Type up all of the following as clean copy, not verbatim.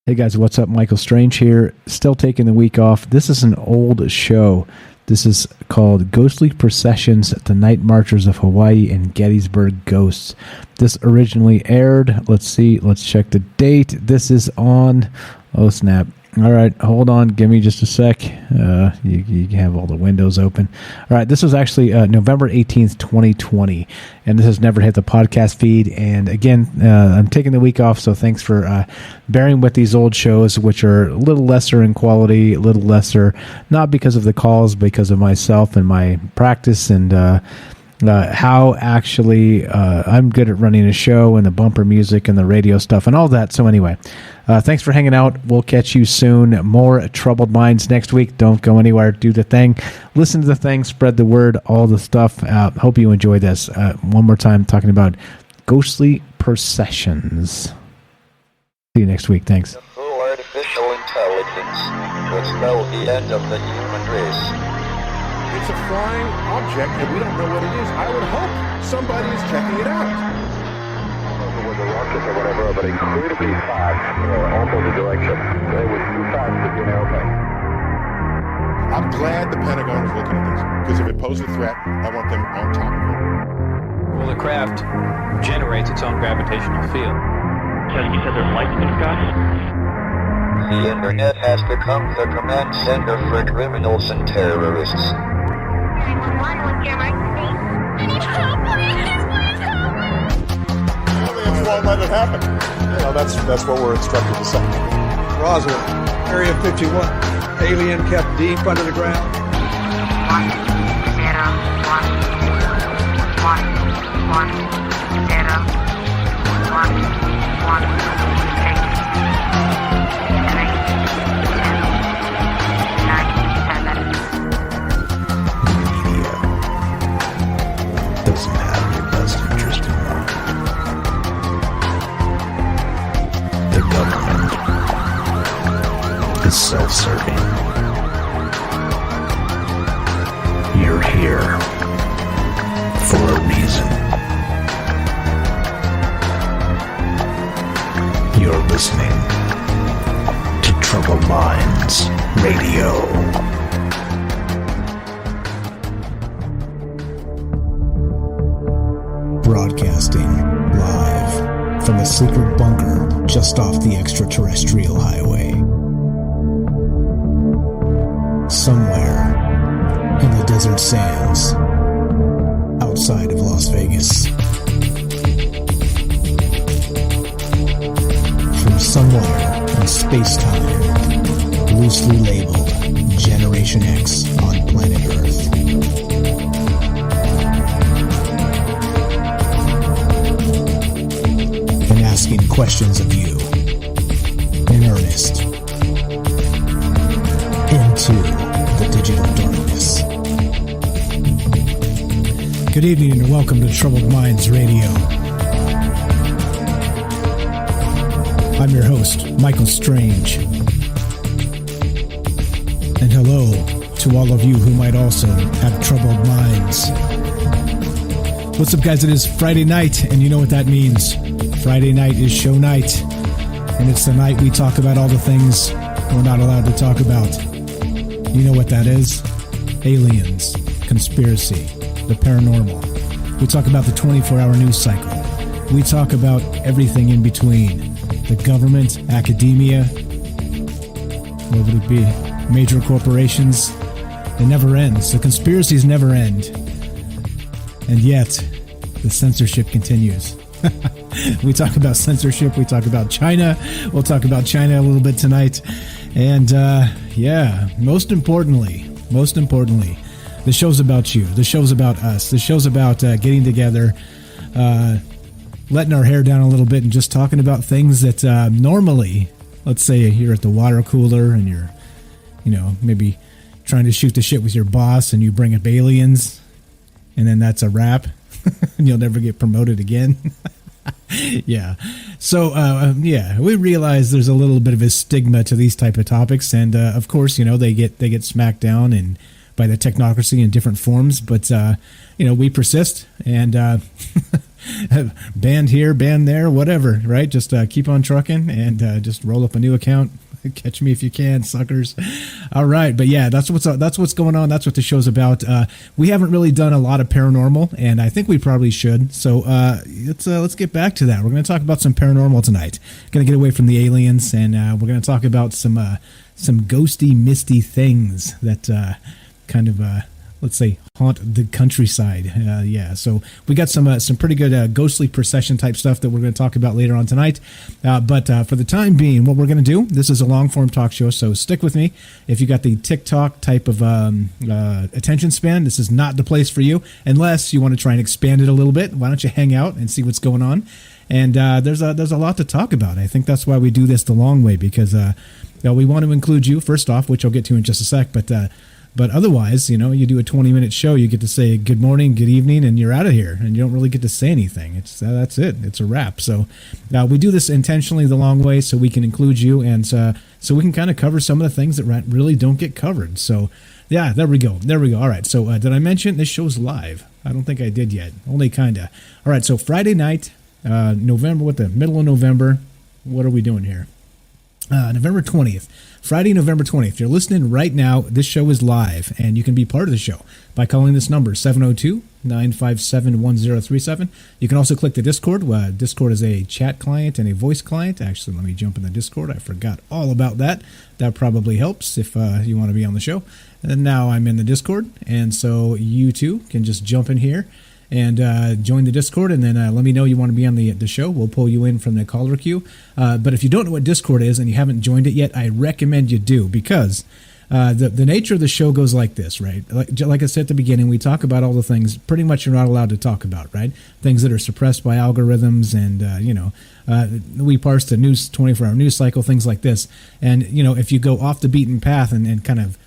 Hey guys, what's up? Michael Strange here. Still taking the week off. This is an old show. This is called Ghostly Processions, The Night Marchers of Hawaii and Gettysburg Ghosts. This originally aired, let's check the date. This is on, oh snap. All right, hold on, give me just a sec. You have all the windows open. All right, this was actually November 18th, 2020, and this has never hit the podcast feed. And again, I'm taking the week off, so thanks for bearing with these old shows, which are a little lesser in quality, a little lesser, not because of the calls, because of myself and my practice and how actually I'm good at running a show and the bumper music and the radio stuff and all that. So anyway, thanks for hanging out. We'll catch you soon. More Troubled Minds next week. Don't go anywhere. Do the thing. Listen to the thing. Spread the word. All the stuff. Hope you enjoy this. One more time, talking about Ghostly Processions. See you next week. Thanks. The full artificial intelligence will spell the end of the human race. It's a flying object, and we don't know what it is. I would hope somebody is checking it out. It was a rocket or whatever, but incredibly fast, opposite direction. It was too fast to be an airplane. I'm glad the Pentagon is looking at this, because if it poses a threat, I want them on top of it. Well, the craft generates its own gravitational field. You said there's lights in the sky? The internet has become the command center for criminals and terrorists. 911, what's your emergency? I need help, please help me! Aliens won't let it happen. You know, that's what we're instructed to say. Roswell, Area 51. Alien kept deep under the ground. 1 0 1 1 1 0 1 1 Doesn't have your best interest in mind. The government is self-serving. You're here for a reason. You're listening to Troubled Minds Radio. Broadcasting live from a secret bunker just off the extraterrestrial highway. Somewhere in the desert sands outside of Las Vegas. From somewhere in space-time, loosely labeled Generation X on planet Earth. Asking questions of you in earnest into the digital darkness. Good evening and welcome to Troubled Minds Radio. I'm your host, Michael Strange. And hello to all of you who might also have troubled minds. What's up, guys? It is Friday night, and you know what that means. Friday night is show night, and it's the night we talk about all the things we're not allowed to talk about. You know what that is? Aliens, conspiracy, the paranormal. We talk about the 24-hour news cycle. We talk about everything in between. The government, academia, what would it be? Major corporations. It never ends. The conspiracies never end. And yet, the censorship continues. We talk about censorship. We talk about China. We'll talk about China a little bit tonight. And most importantly, the show's about you. The show's about us. The show's about getting together, letting our hair down a little bit and just talking about things that normally, let's say you're at the water cooler and you're, maybe trying to shoot the shit with your boss and you bring up aliens and then that's a wrap and you'll never get promoted again. Yeah. So, we realize there's a little bit of a stigma to these type of topics. And, of course, they get smacked down and by the technocracy in different forms. But we persist and banned here, banned there, whatever. Right? Just keep on trucking and just roll up a new account. Catch me if you can, suckers. All right, but yeah, that's what's going on. That's what the show's about. We haven't really done a lot of paranormal, and I think we probably should. So let's get back to that. We're going to talk about some paranormal tonight. Going to get away from the aliens, and we're going to talk about some ghosty, misty things that kind of let's say haunt the countryside. So we got some pretty good ghostly procession type stuff that we're going to talk about later on tonight. But for the time being, what we're going to do, this is a long form talk show, so stick with me. If you got the TikTok type of attention span, this is not the place for you, unless you want to try and expand it a little bit. Why don't you hang out and see what's going on? And there's a lot to talk about. I think that's why we do this the long way, because we want to include you first off, which I'll get to in just a sec, but otherwise, you do a 20-minute show, you get to say good morning, good evening, and you're out of here, and you don't really get to say anything. That's it. It's a wrap. So we do this intentionally the long way so we can include you, and so we can kind of cover some of the things that really don't get covered. So, yeah, there we go. All right, so did I mention this show's live? I don't think I did yet. Only kind of. All right, so Friday night, middle of November. What are we doing here? November 20th. Friday, November 20th. If you're listening right now, this show is live, and you can be part of the show by calling this number, 702-957-1037. You can also click the Discord. Discord is a chat client and a voice client. Actually, let me jump in the Discord. I forgot all about that. That probably helps if you want to be on the show. And now I'm in the Discord, and so you too can just jump in here and join the Discord, and then let me know you want to be on the show. We'll pull you in from the caller queue. But if you don't know what Discord is and you haven't joined it yet, I recommend you do, because the nature of the show goes like this, right? Like I said at the beginning, we talk about all the things pretty much you're not allowed to talk about, right? Things that are suppressed by algorithms, and we parse the news 24-hour news cycle, things like this. And if you go off the beaten path and kind of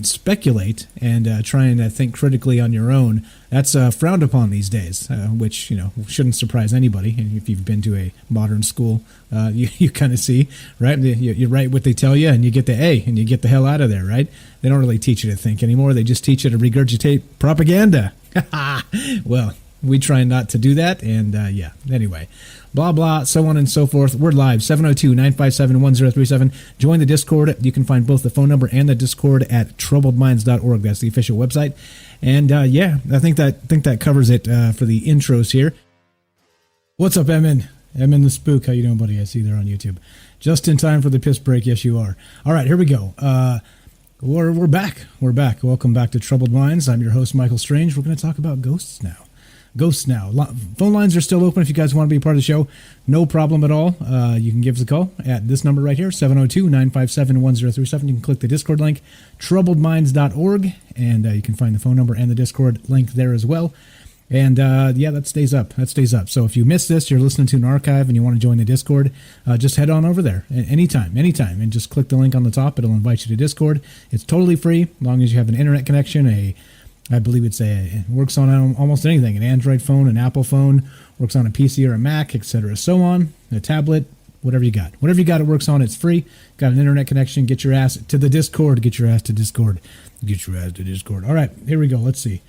speculate and try and think critically on your own, that's frowned upon these days, which shouldn't surprise anybody. And if you've been to a modern school, you kind of see, right? You write what they tell you, and you get the A, and you get the hell out of there, right? They don't really teach you to think anymore. They just teach you to regurgitate propaganda. Well, we try not to do that, and anyway. Blah, blah, so on and so forth. We're live, 702-957-1037. Join the Discord. You can find both the phone number and the Discord at troubledminds.org. That's the official website. And, I think that covers it for the intros here. What's up, Emin? Emin the Spook. How you doing, buddy? I see you there on YouTube. Just in time for the piss break. Yes, you are. All right, here we go. We're back. Welcome back to Troubled Minds. I'm your host, Michael Strange. We're going to talk about ghosts now. Phone lines are still open if you guys want to be a part of the show. No problem at all. You can give us a call at this number right here, 702-957-1037. You can click the Discord link, troubledminds.org, and you can find the phone number and the Discord link there as well. And that stays up. So if you missed this, you're listening to an archive and you want to join the Discord, just head on over there anytime, and just click the link on the top. It'll invite you to Discord. It's totally free, as long as you have an internet connection, I believe it works on almost anything, an Android phone, an Apple phone, works on a PC or a Mac, etc. So on, a tablet, whatever you got. Whatever you got, it works on. It's free. Got an internet connection. Get your ass to the Discord. Get your ass to Discord. All right, here we go. Let's see.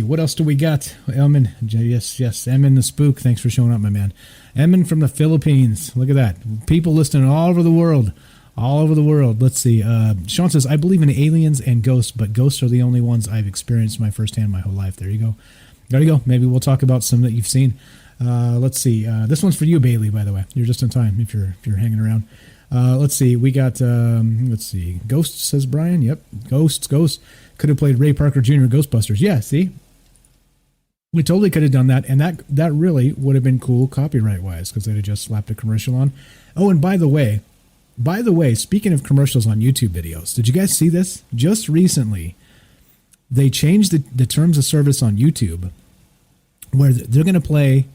What else do we got? Elman, yes. Emin the Spook. Thanks for showing up, my man. Emin from the Philippines. Look at that. People listening all over the world. Let's see. Sean says, I believe in aliens and ghosts, but ghosts are the only ones I've experienced firsthand my whole life. There you go. Maybe we'll talk about some that you've seen. Let's see. This one's for you, Bailey, by the way. You're just in time if you're hanging around. Let's see. We got, Ghosts, says Brian. Yep. Ghosts. Could have played Ray Parker Jr. Ghostbusters. Yeah, see? We totally could have done that, and that really would have been cool copyright-wise, because they'd have just slapped a commercial on. Oh, and by the way, speaking of commercials on YouTube videos, did you guys see this? Just recently, they changed the terms of service on YouTube, where they're going to play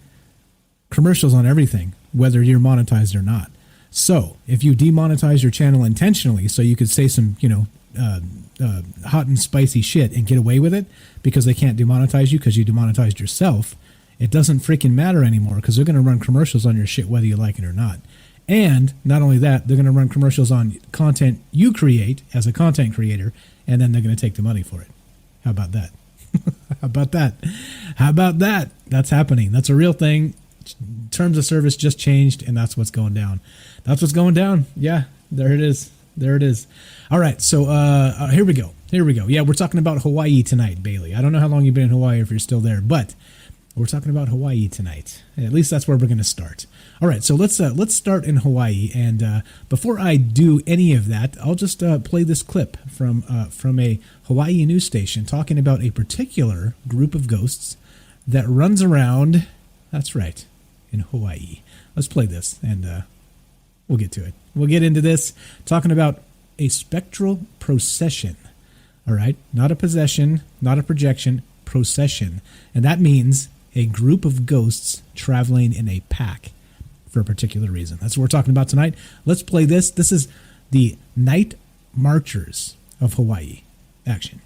commercials on everything, whether you're monetized or not. So, if you demonetize your channel intentionally, so you could say some, hot and spicy shit and get away with it, because they can't demonetize you because you demonetized yourself, it doesn't freaking matter anymore, because they're going to run commercials on your shit whether you like it or not. And not only that, they're going to run commercials on content you create as a content creator, and then they're going to take the money for it. How about that? How about that? How about that? That's happening. That's a real thing. Terms of service just changed, and that's what's going down. That's what's going down. Yeah, there it is. There it is. All right, so here we go. Here we go. Yeah, we're talking about Hawaii tonight, Bailey. I don't know how long you've been in Hawaii, if you're still there, but we're talking about Hawaii tonight. At least that's where we're going to start. All right, so let's start in Hawaii. And before I do any of that, I'll just play this clip from a Hawaii news station talking about a particular group of ghosts that runs around. That's right, in Hawaii. Let's play this, and we'll get to it. We'll get into this, talking about a spectral procession. All right, not a possession, not a projection, procession. And that means a group of ghosts traveling in a pack for a particular reason. That's what we're talking about tonight. Let's play this. This is the Night Marchers of Hawaii. Action.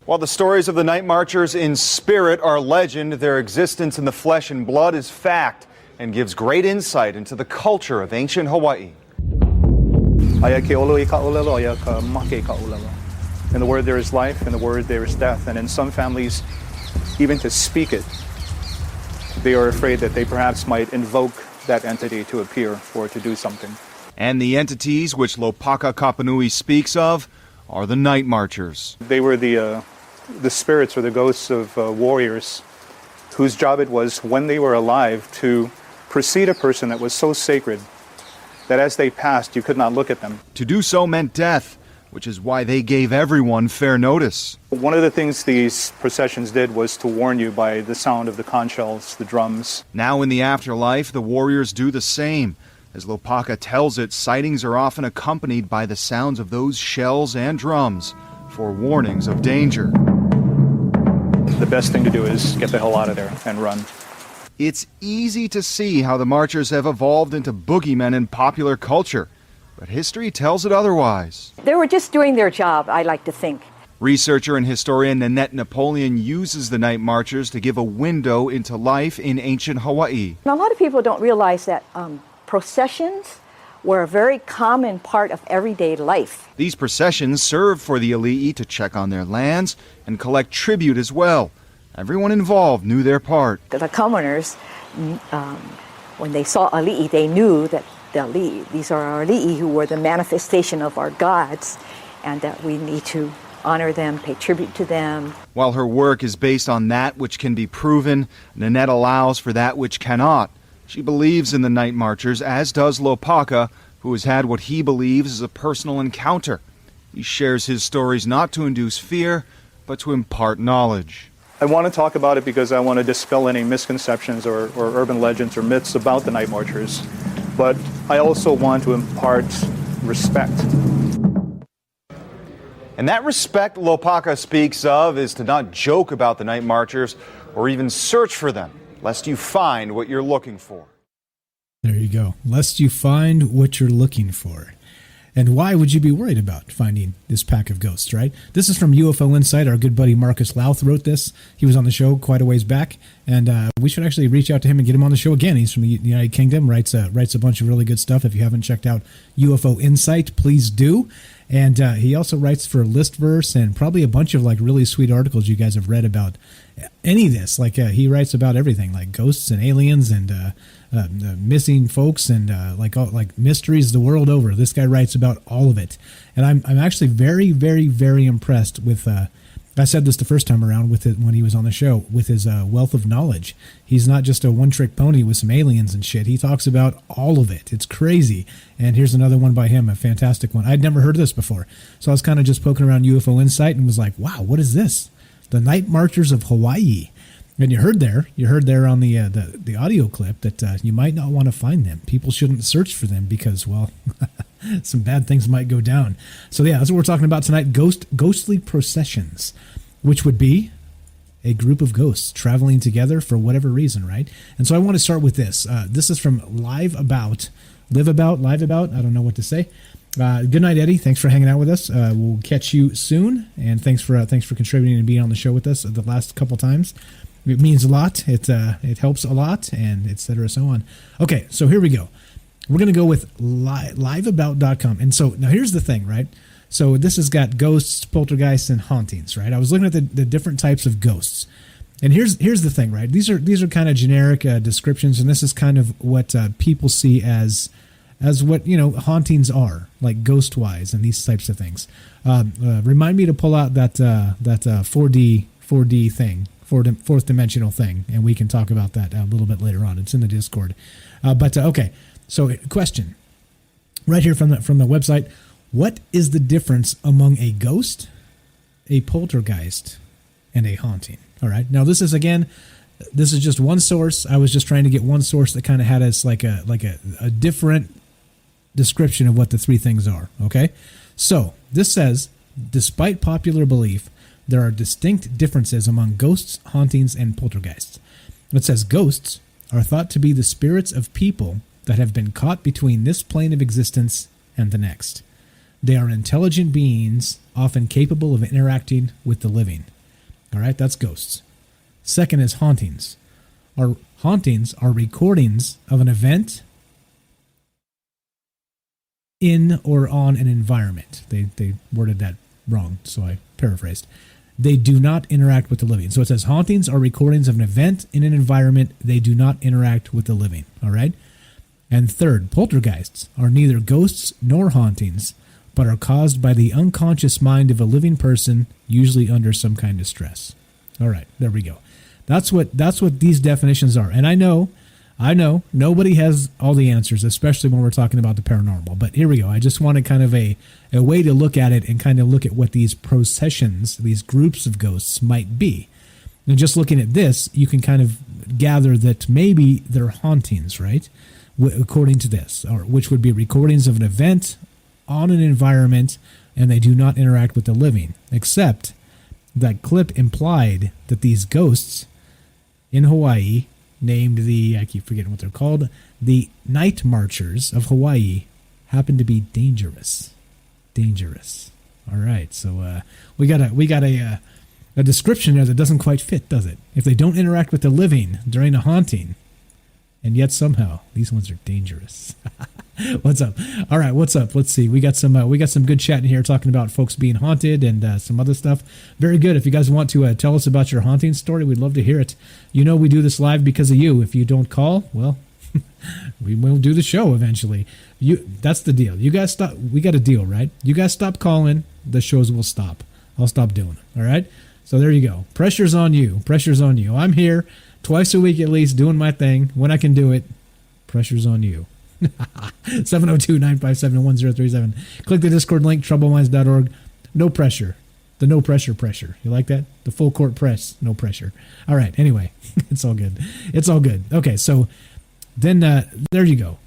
While the stories of the Night Marchers in spirit are legend, their existence in the flesh and blood is fact and gives great insight into the culture of ancient Hawaii. In the word there is life, in the word there is death, and in some families, even to speak it, they are afraid that they perhaps might invoke that entity to appear or to do something. And the entities which Lopaka Kapanui speaks of are the Night Marchers. They were the spirits or the ghosts of warriors whose job it was, when they were alive, to precede a person that was so sacred that as they passed, you could not look at them. To do so meant death, which is why they gave everyone fair notice. One of the things these processions did was to warn you by the sound of the conch shells, the drums. Now in the afterlife, the warriors do the same. As Lopaka tells it, sightings are often accompanied by the sounds of those shells and drums for warnings of danger. The best thing to do is get the hell out of there and run. It's easy to see how the Marchers have evolved into boogeymen in popular culture. But history tells it otherwise. They were just doing their job, I like to think. Researcher and historian Nanette Napoleon uses the Night Marchers to give a window into life in ancient Hawaii. And a lot of people don't realize that processions were a very common part of everyday life. These processions served for the ali'i to check on their lands and collect tribute as well. Everyone involved knew their part. The commoners, when they saw ali'i, they knew that the ali'i, these are our ali'i who were the manifestation of our gods, and that we need to honor them, pay tribute to them. While her work is based on that which can be proven, Nanette allows for that which cannot. She believes in the Night Marchers, as does Lopaka, who has had what he believes is a personal encounter. He shares his stories not to induce fear, but to impart knowledge. I want to talk about it because I want to dispel any misconceptions or urban legends or myths about the Night Marchers. But I also want to impart respect. And that respect Lopaka speaks of is to not joke about the Night Marchers or even search for them, lest you find what you're looking for. There you go. Lest you find what you're looking for. And why would you be worried about finding this pack of ghosts, right? This is from UFO Insight. Our good buddy Marcus Louth wrote this. He was on the show quite a ways back, and we should actually reach out to him and get him on the show again. He's from the United Kingdom, writes a bunch of really good stuff. If you haven't checked out UFO Insight, please do. And he also writes for Listverse and probably a bunch of like really sweet articles you guys have read about any of this. Like he writes about everything, like ghosts and aliens and missing folks and like mysteries the world over. This guy writes about all of it, and I'm actually very, very, very impressed with. I said this the first time around with it when he was on the show, with his wealth of knowledge. He's not just a one-trick pony with some aliens and shit. He talks about all of it. It's crazy. And here's another one by him, a fantastic one. I'd never heard of this before. So I was kind of just poking around UFO Insight and was like, wow, what is this? The Night Marchers of Hawaii. And you heard there on the audio clip that you might not want to find them. People shouldn't search for them because, well, some bad things might go down. So yeah, that's what we're talking about tonight. Ghostly processions, which would be a group of ghosts traveling together for whatever reason, right? And so I want to start with this. This is from Live About. I don't know what to say. Good night, Eddie. Thanks for hanging out with us. We'll catch you soon, and thanks for contributing and being on the show with us the last couple times. It means a lot. It helps a lot, and et cetera, so on. Okay, so here we go. We're going to go with liveabout.com. And so now here's the thing, right? So this has got ghosts, poltergeists, and hauntings, right? I was looking at the different types of ghosts. And here's the thing, right? These are kind of generic descriptions, and this is kind of what people see as what, hauntings are, like ghost-wise and these types of things. Remind me to pull out that 4D thing, fourth dimensional thing, and we can talk about that a little bit later on. It's in the Discord. Okay, so question, right here from the website: what is the difference among a ghost, a poltergeist, and a haunting? All right, now this is just one source. I was just trying to get one source that kind of had us like a different description of what the three things are. Okay, so this says, despite popular belief, there are distinct differences among ghosts, hauntings, and poltergeists. It says ghosts are thought to be the spirits of people that have been caught between this plane of existence and the next. They are intelligent beings, often capable of interacting with the living. All right, that's ghosts. Second is hauntings. Hauntings are recordings of an event in or on an environment. They worded that wrong, so I paraphrased. They do not interact with the living. So it says hauntings are recordings of an event in an environment. They do not interact with the living. All right? And third, poltergeists are neither ghosts nor hauntings, but are caused by the unconscious mind of a living person, usually under some kind of stress. All right, there we go. That's what these definitions are. And I know nobody has all the answers, especially when we're talking about the paranormal. But here we go. I just wanted kind of a way to look at it and kind of look at what these processions, these groups of ghosts might be. And just looking at this, you can kind of gather that maybe they're hauntings, right? According to this, or which would be recordings of an event on an environment, and they do not interact with the living, except that clip implied that these ghosts in Hawaii, named I keep forgetting what they're called, the Night Marchers of Hawaii, happen to be dangerous. Dangerous. All right, so we got a description there that doesn't quite fit, does it? If they don't interact with the living during a haunting, and yet somehow these ones are dangerous. What's up? All right, what's up? Let's see. We got some good chat in here talking about folks being haunted and some other stuff. Very good. If you guys want to tell us about your haunting story, we'd love to hear it. We do this live because of you. If you don't call, well, we will do the show eventually. That's the deal. You guys stop. We got a deal, right? You guys stop calling, the shows will stop. I'll stop doing it. All right. So there you go. Pressure's on you. Pressure's on you. I'm here twice a week at least doing my thing. When I can do it, pressure's on you. 702-957-1037. Click the Discord link, troubleminds.org. No pressure. The no pressure. You like that? The full court press. No pressure. All right. Anyway, it's all good. It's all good. Okay. So then there you go.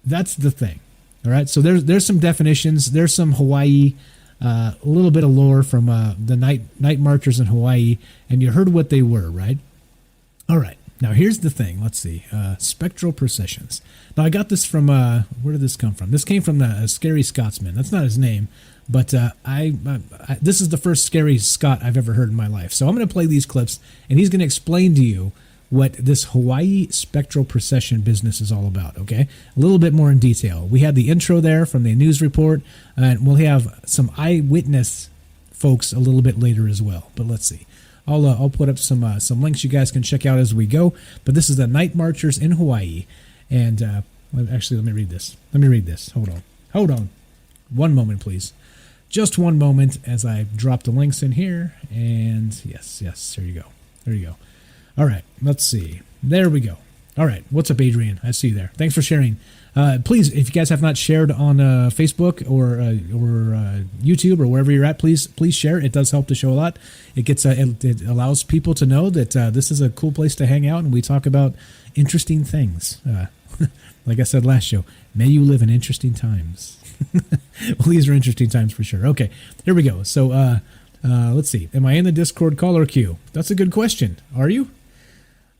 That's the thing. All right. So there's some definitions. There's some Hawaii, a little bit of lore from the night marchers in Hawaii, and you heard what they were, right? All right. Now, here's the thing. Let's see. Spectral processions. Now, I got this from, where did this come from? This came from the Scary Scotsman. That's not his name, but this is the first Scary Scott I've ever heard in my life. So I'm going to play these clips, and he's going to explain to you what this Hawaii spectral procession business is all about, okay? A little bit more in detail. We had the intro there from the news report, and we'll have some eyewitness folks a little bit later as well, but let's see. I'll put up some links you guys can check out as we go. But this is the Night Marchers in Hawaii, and actually let me read this. Hold on, one moment, please. Just one moment as I drop the links in here. And yes, there you go. All right, let's see. There we go. All right, what's up, Adrian? I see you there. Thanks for sharing. Please, if you guys have not shared on Facebook or YouTube or wherever you're at, please share. It does help the show a lot. It allows people to know that this is a cool place to hang out and we talk about interesting things. Like I said last show, may you live in interesting times. Well, these are interesting times for sure. Okay, here we go. So let's see. Am I in the Discord caller queue? That's a good question. Are you?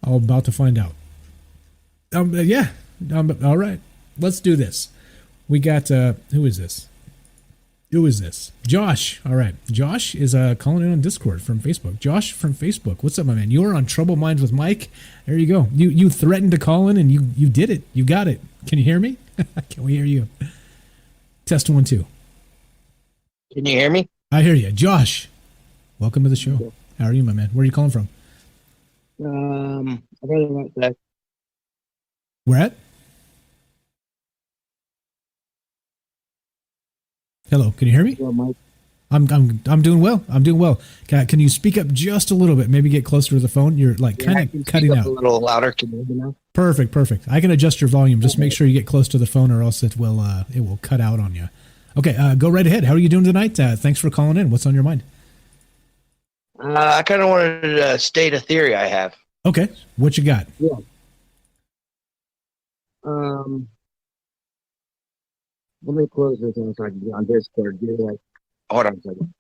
I'm about to find out. Yeah. All right. Let's do this. We got, who is this? Josh. All right. Josh is calling in on Discord from Facebook. Josh from Facebook. What's up, my man? You're on Trouble Minds with Mike. There you go. You threatened to call in and you did it. You got it. Can you hear me? Can we hear you? Test 1 2. Can you hear me? I hear you. Josh, welcome to the show. How are you, my man? Where are you calling from? I really like that. Where at? Hello, can you hear me? Well, Mike. I'm doing well. I'm doing well. Can you speak up just a little bit? Maybe get closer to the phone. You're like kind of cutting out. A little louder. Can you hear me now? Perfect. I can adjust your volume. Just make sure you get close to the phone, or else it will cut out on you. Okay, go right ahead. How are you doing tonight? Thanks for calling in. What's on your mind? I kind of wanted to state a theory I have. Okay, what you got? Yeah. Let me close this and so I can be on Discord. Hold on a second.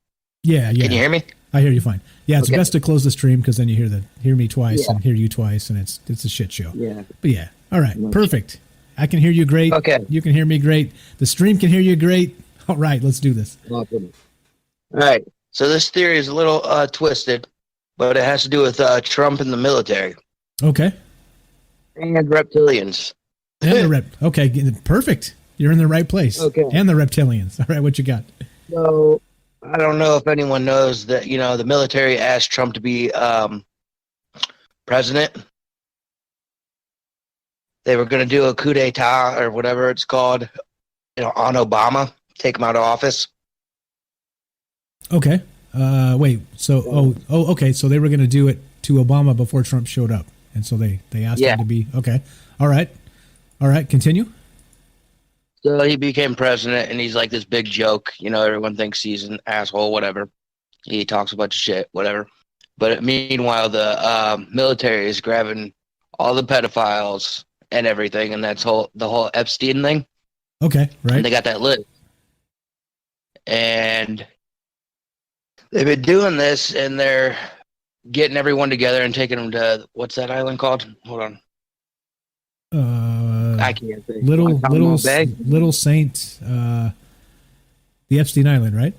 Yeah. Can you hear me? I hear you fine. Yeah, it's Okay. best to close the stream because then you hear me twice and hear you twice, and it's a shit show. Yeah. But yeah, all right, perfect. I can hear you great. Okay. You can hear me great. The stream can hear you great. All right, let's do this. Awesome. All right. So this theory is a little twisted, but it has to do with Trump and the military Okay. and reptilians. And okay, perfect. You're in the right place. Okay. And the reptilians. All right, what you got? So I don't know if anyone knows that, the military asked Trump to be president. They were going to do a coup d'etat or whatever it's called, on Obama, take him out of office. Okay. Wait. So okay. So they were going to do it to Obama before Trump showed up, and so they asked him to be okay. All right. Continue. So he became president, and he's like this big joke. Everyone thinks he's an asshole, whatever. He talks a bunch of shit, whatever. But meanwhile, the military is grabbing all the pedophiles and everything, and that's the whole Epstein thing. Okay, right. And they got that list. And they've been doing this, and they're getting everyone together and taking them to, what's that island called? Hold on. I can't think. Little Saint, the Epstein Island, right?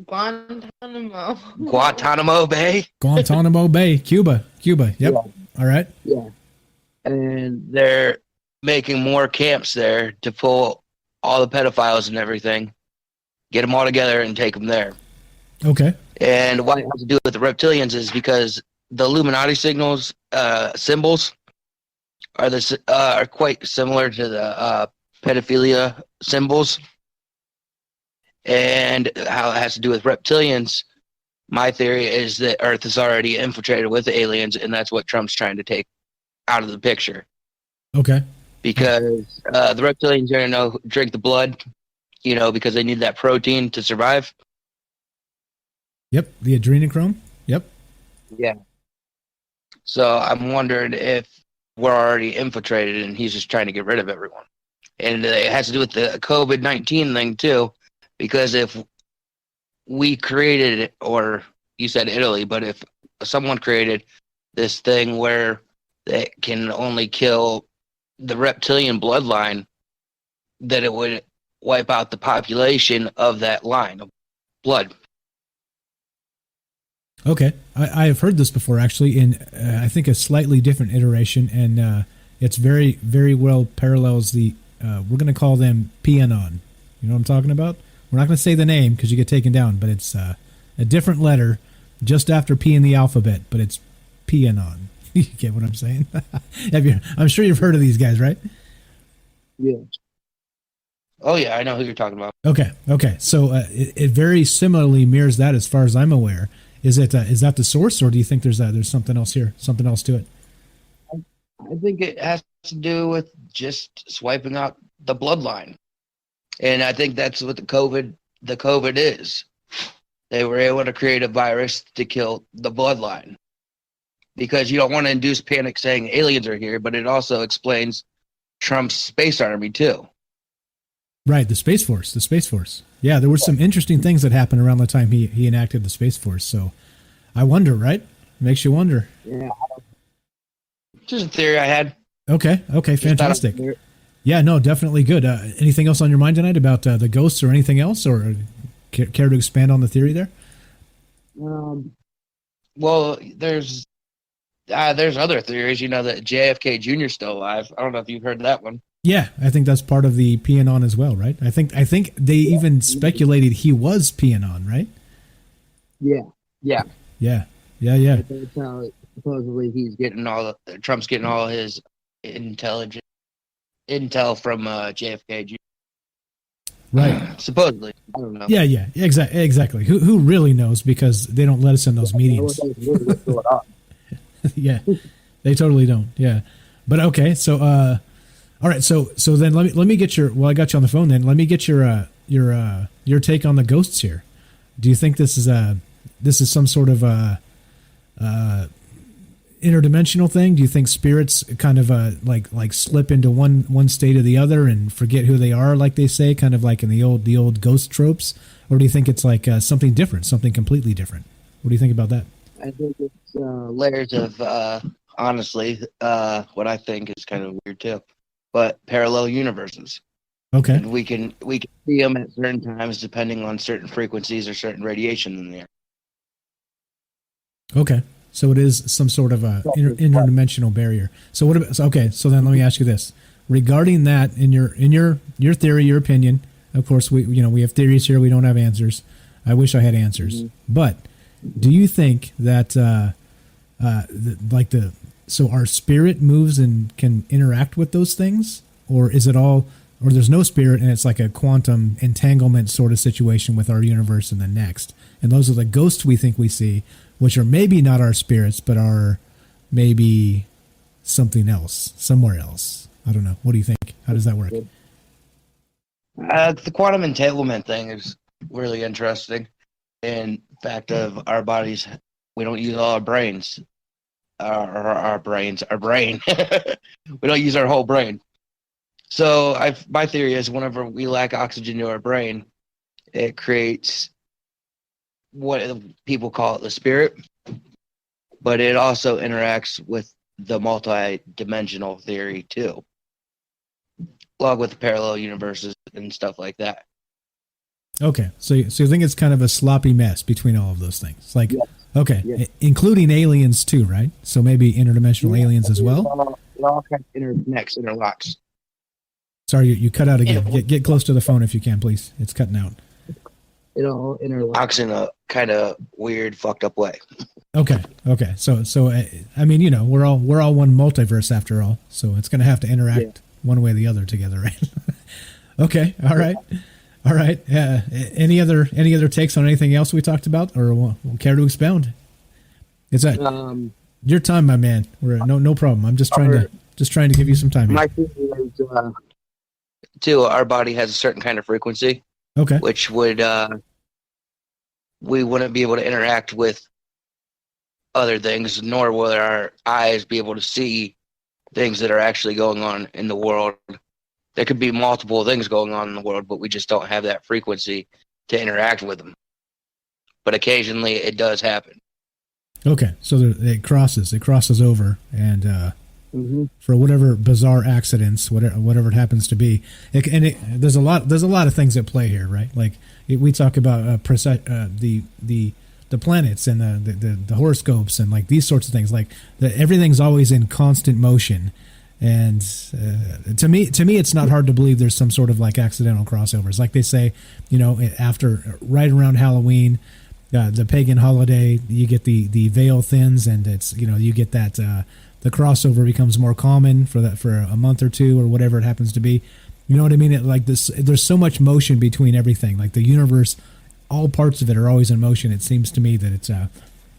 Guantanamo Bay. Guantanamo Bay, Cuba. Yep. Yeah. All right. Yeah. And they're making more camps there to pull all the pedophiles and everything, get them all together and take them there. Okay. And what it has to do with the reptilians is because the Illuminati symbols are quite similar to the pedophilia symbols. And how it has to do with reptilians, my theory is that Earth is already infiltrated with the aliens, and that's what Trump's trying to take out of the picture. Okay. Because the reptilians are going to drink the blood, because they need that protein to survive. Yep, the adrenochrome. Yep. Yeah. So I'm wondering if we're already infiltrated and he's just trying to get rid of everyone. And it has to do with the COVID-19 thing too, because if we created it, or you said Italy, but if someone created this thing where they can only kill the reptilian bloodline, that it would wipe out the population of that line of blood. Okay, I have heard this before, actually, in I think a slightly different iteration, and it's very, very well parallels the, we're going to call them PNon. You know what I'm talking about? We're not going to say the name because you get taken down, but it's a different letter just after P in the alphabet, but it's PNon. You get what I'm saying? I'm sure you've heard of these guys, right? Yeah. Oh, yeah, I know who you're talking about. Okay. So it very similarly mirrors that as far as I'm aware. Is that the source, or do you think there's something else here, something else to it? I think it has to do with just swiping out the bloodline. And I think that's what the COVID is. They were able to create a virus to kill the bloodline. Because you don't want to induce panic saying aliens are here, but it also explains Trump's space army too. Right, the Space Force. Yeah, there were some interesting things that happened around the time he enacted the Space Force. So I wonder, right? Makes you wonder. Yeah. Just a theory I had. Okay, fantastic. Yeah, no, definitely good. Anything else on your mind tonight about the ghosts or anything else, or care to expand on the theory there? Well, there's other theories. That JFK Jr. is still alive. I don't know if you've heard that one. Yeah, I think that's part of the peeing on as well, right? I think they even speculated he was peeing on, right? Yeah. Yeah. Yeah. That's how supposedly he's getting Trump's getting all his intel from JFK. Right. Supposedly. I don't know. Yeah. Exactly. Who really knows, because they don't let us in those meetings. Yeah. They totally don't. Yeah. But okay, so all right, so then let me get your, well, I got you on the phone then. Let me get your take on the ghosts here. Do you think this is some sort of interdimensional thing? Do you think spirits kind of like slip into one state or the other and forget who they are, like they say, kind of like in the old ghost tropes? Or do you think it's like something different, something completely different? What do you think about that? I think it's layers of honestly, what I think is kind of weird too, but parallel universes. Okay. And we can see them at certain times depending on certain frequencies or certain radiation in there. Okay. So it is some sort of a interdimensional barrier. So what about, so then let me ask you this. Regarding that, in your theory, your opinion, of course we have theories here, we don't have answers. I wish I had answers. Mm-hmm. But do you think that so our spirit moves and can interact with those things, or is it all, or there's no spirit and it's like a quantum entanglement sort of situation with our universe and the next, and those are the ghosts we think we see, which are maybe not our spirits, but are maybe something else, somewhere else. I don't know. What do you think? How does that work? The quantum entanglement thing is really interesting. In fact of our bodies, we don't use all our brains. Our brain. We don't use our whole brain. So my theory is whenever we lack oxygen to our brain, it creates what people call it the spirit, but it also interacts with the multi-dimensional theory too, along with the parallel universes and stuff like that. Okay, so you think it's kind of a sloppy mess between all of those things, like including aliens too, right? So maybe interdimensional aliens as well. It all kind of interlocks. Sorry, you cut out again. Get close to the phone if you can, please. It's cutting out. It all interlocks in a kind of weird, fucked up way. Okay. So I mean, we're all one multiverse after all, so it's going to have to interact one way or the other together, right? Okay. All right. Any other takes on anything else we talked about, or we'll care to expound? Is that your time, my man? No problem. I'm just trying to give you some time. My theory is, too, our body has a certain kind of frequency. Okay. Which would we wouldn't be able to interact with other things, nor will our eyes be able to see things that are actually going on in the world. There could be multiple things going on in the world, but we just don't have that frequency to interact with them. But occasionally it does happen. Okay, so it crosses over, and for whatever bizarre accidents, whatever it happens to be, there's a lot of things at play here, right? Like we talk about the planets and the horoscopes and like these sorts of things. Like everything's always in constant motion. And to me, it's not hard to believe there's some sort of like accidental crossovers. Like they say, after right around Halloween, the pagan holiday, you get the veil thins, and it's you get that the crossover becomes more common for a month or two or whatever it happens to be. You know what I mean? There's so much motion between everything. Like the universe, all parts of it are always in motion. It seems to me that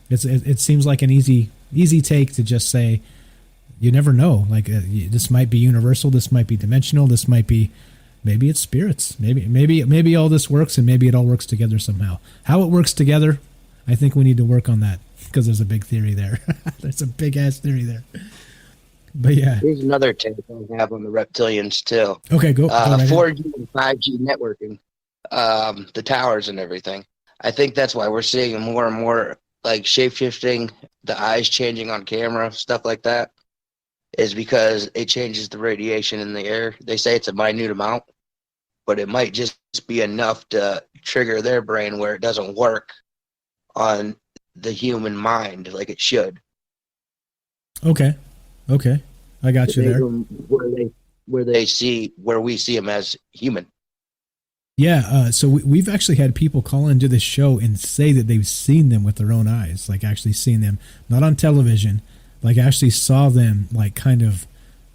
it seems like an easy take to just say. You never know. Like this might be universal. This might be dimensional. This might be, maybe it's spirits. Maybe all this works, and maybe it all works together somehow. How it works together, I think we need to work on that, because there's a big theory there. There's a big ass theory there. But yeah, here's another take I have on the reptilians too. Okay, go. 4G and 5G networking, the towers and everything. I think that's why we're seeing more and more like shape shifting, the eyes changing on camera, stuff like that. Is because it changes the radiation in the air. They say it's a minute amount, but it might just be enough to trigger their brain where it doesn't work on the human mind like it should. Okay. I got you there. where we see him as human. Yeah, so we've actually had people call into this show and say that they've seen them with their own eyes, like actually seen them, not on television, like actually saw them like kind of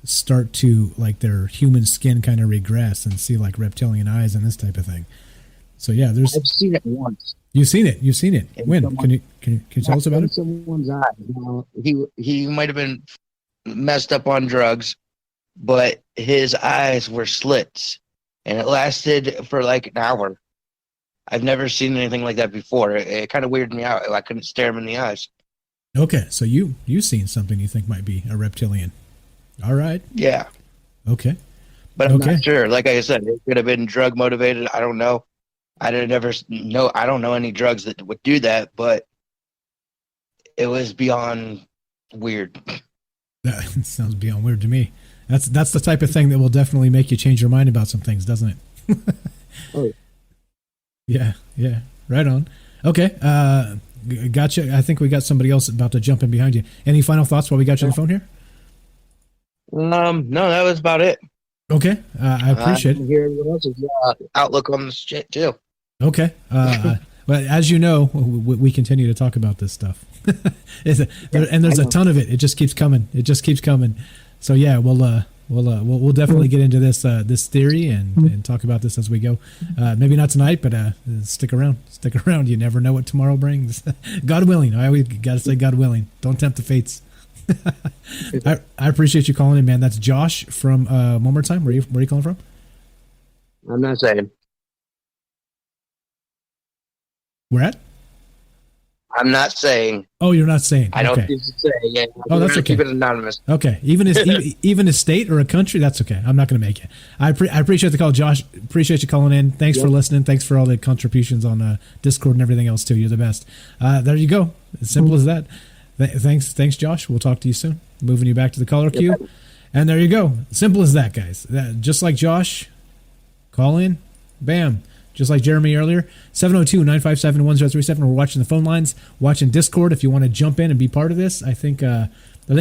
start to, like their human skin kind of regress and see like reptilian eyes and this type of thing. So yeah, I've seen it once. You've seen it. When? Can you tell us about it? Someone's eyes. Now, he might have been messed up on drugs, but his eyes were slits. And it lasted for like an hour. I've never seen anything like that before. It kind of weirded me out. I couldn't stare him in the eyes. Okay, so you've seen something you think might be a reptilian. All right. Yeah. Okay. But I'm not sure. Like I said, it could have been drug motivated. I don't know. I don't know any drugs that would do that, but it was beyond weird. That sounds beyond weird to me. That's the type of thing that will definitely make you change your mind about some things, doesn't it? Oh. Yeah. Right on. Okay. Gotcha. I think we got somebody else about to jump in behind you. Any final thoughts while we got you on the phone here? No, that was about it. Okay. I appreciate it. Hear everyone else's outlook on this shit too. Okay. Well, as you know, we continue to talk about this stuff. And there's a ton of it. It just keeps coming. So yeah, we'll definitely get into this theory and talk about this as we go. Maybe not tonight, but stick around. You never know what tomorrow brings. God willing. I always got to say God willing. Don't tempt the fates. I appreciate you calling in, man. That's Josh from one more time. Where are you calling from? I'm not saying. Where at? I'm not saying. Oh, you're not saying. I don't okay. need to say. Yeah. Oh, that's okay. Keep it anonymous. Okay. Even a state or a country, that's okay. I'm not going to make it. I appreciate the call, Josh. Appreciate you calling in. Thanks for listening. Thanks for all the contributions on Discord and everything else too. You're the best. There you go. As simple as that. Thanks, Josh. We'll talk to you soon. Moving you back to the caller queue. And there you go. Simple as that, guys. Just like Josh, call in. Bam. Just like Jeremy earlier, 702-957-1037. We're watching the phone lines, watching Discord. If you want to jump in and be part of this, I think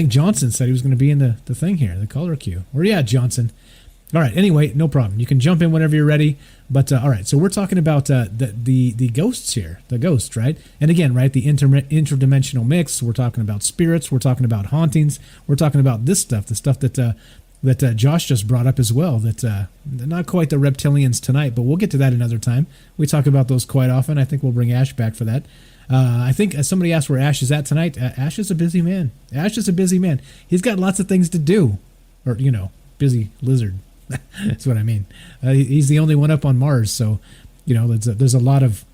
Johnson said he was going to be in the thing here, the caller queue. Where you at, Johnson? All right. Anyway, no problem. You can jump in whenever you're ready. But all right. So we're talking about the ghosts here, the ghosts, right? And again, right, the interdimensional mix. We're talking about spirits. We're talking about hauntings. We're talking about this stuff, the stuff that Josh just brought up as well, that not quite the reptilians tonight, but we'll get to that another time. We talk about those quite often. I think we'll bring Ash back for that. I think somebody asked where Ash is at tonight. Ash is a busy man. He's got lots of things to do. Or, busy lizard. That's what I mean. He's the only one up on Mars, so, there's a lot of,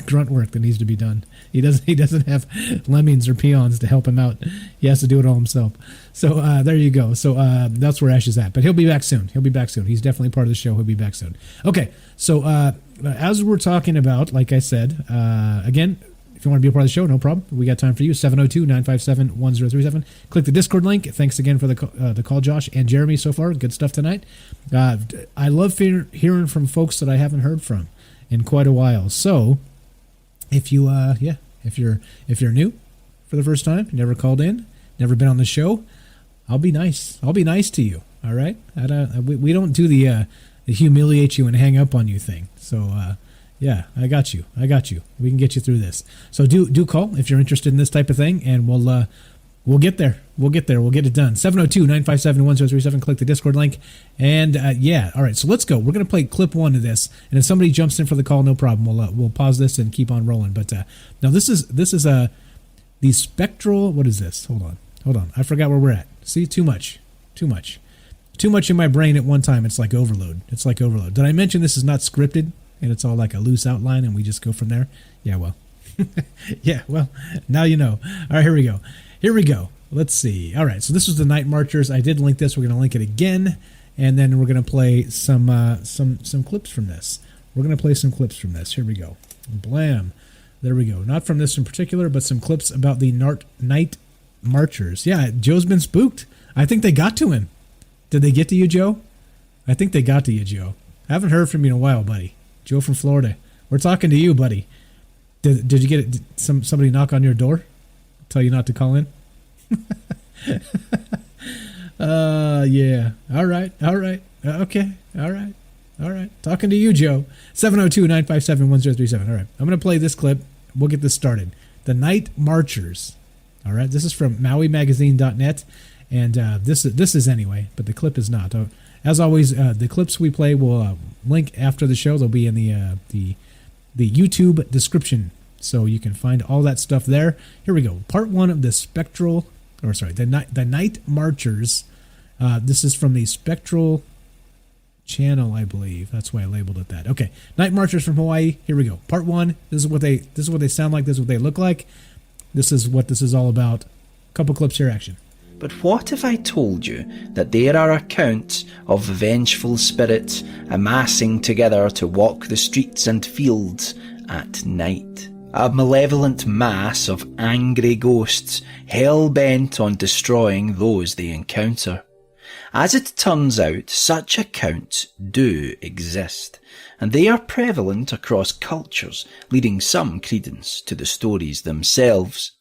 grunt work that needs to be done. He doesn't have lemmings or peons to help him out. He has to do it all himself. So there you go. So that's where Ash is at. But he'll be back soon. He's definitely part of the show. He'll be back soon. Okay. So as we're talking about, like I said, again, if you want to be a part of the show, no problem. We got time for you. 702-957-1037. Click the Discord link. Thanks again for the call, Josh and Jeremy so far. Good stuff tonight. I love hearing from folks that I haven't heard from in quite a while. So if you if you're new for the first time, never called in, never been on the show, I'll be nice to you. All right. We don't do the humiliate you and hang up on you thing. So yeah, I got you. We can get you through this. So do call if you're interested in this type of thing, and we'll get there. We'll get it done. 702-957-1037. Click the Discord link. And yeah, all right. So let's go. We're gonna play clip 1 of this, and if somebody jumps in for the call, no problem. We'll pause this and keep on rolling. But now this is the spectral. What is this? Hold on. I forgot where we're at. See, too much in my brain at one time. It's like overload. Did I mention this is not scripted and it's all like a loose outline and we just go from there? Yeah, well. Yeah, well, now you know. All right, here we go. Let's see. All right, so this was the Night Marchers. I did link this. We're going to link it again, and then we're going to play some clips from this. Here we go. Blam. There we go. Not from this in particular, but some clips about the Night Marchers. Yeah, Joe's been spooked. I think they got to him. Did they get to you, Joe? I think they got to you, Joe. I haven't heard from you in a while, buddy. Joe from Florida. We're talking to you, buddy. Did you get it? Did somebody knock on your door? Tell you not to call in? Yeah. All right. Okay. All right. Talking to you, Joe. 702-957-1037. All right. I'm going to play this clip. We'll get this started. The Night Marchers. All right. This is from MauiMagazine.net. And this is anyway, but the clip is not. As always, the clips we play will link after the show. They'll be in the YouTube description, so you can find all that stuff there. Here we go. Part 1 of the Night Marchers. This is from the Spectral channel, I believe. That's why I labeled it that. Okay, Night Marchers from Hawaii. Here we go. Part 1. This is what they sound like. This is what they look like. This is what this is all about. Couple clips here. Action. But what if I told you that there are accounts of vengeful spirits amassing together to walk the streets and fields at night? A malevolent mass of angry ghosts hell-bent on destroying those they encounter. As it turns out, such accounts do exist, and they are prevalent across cultures, leading some credence to the stories themselves.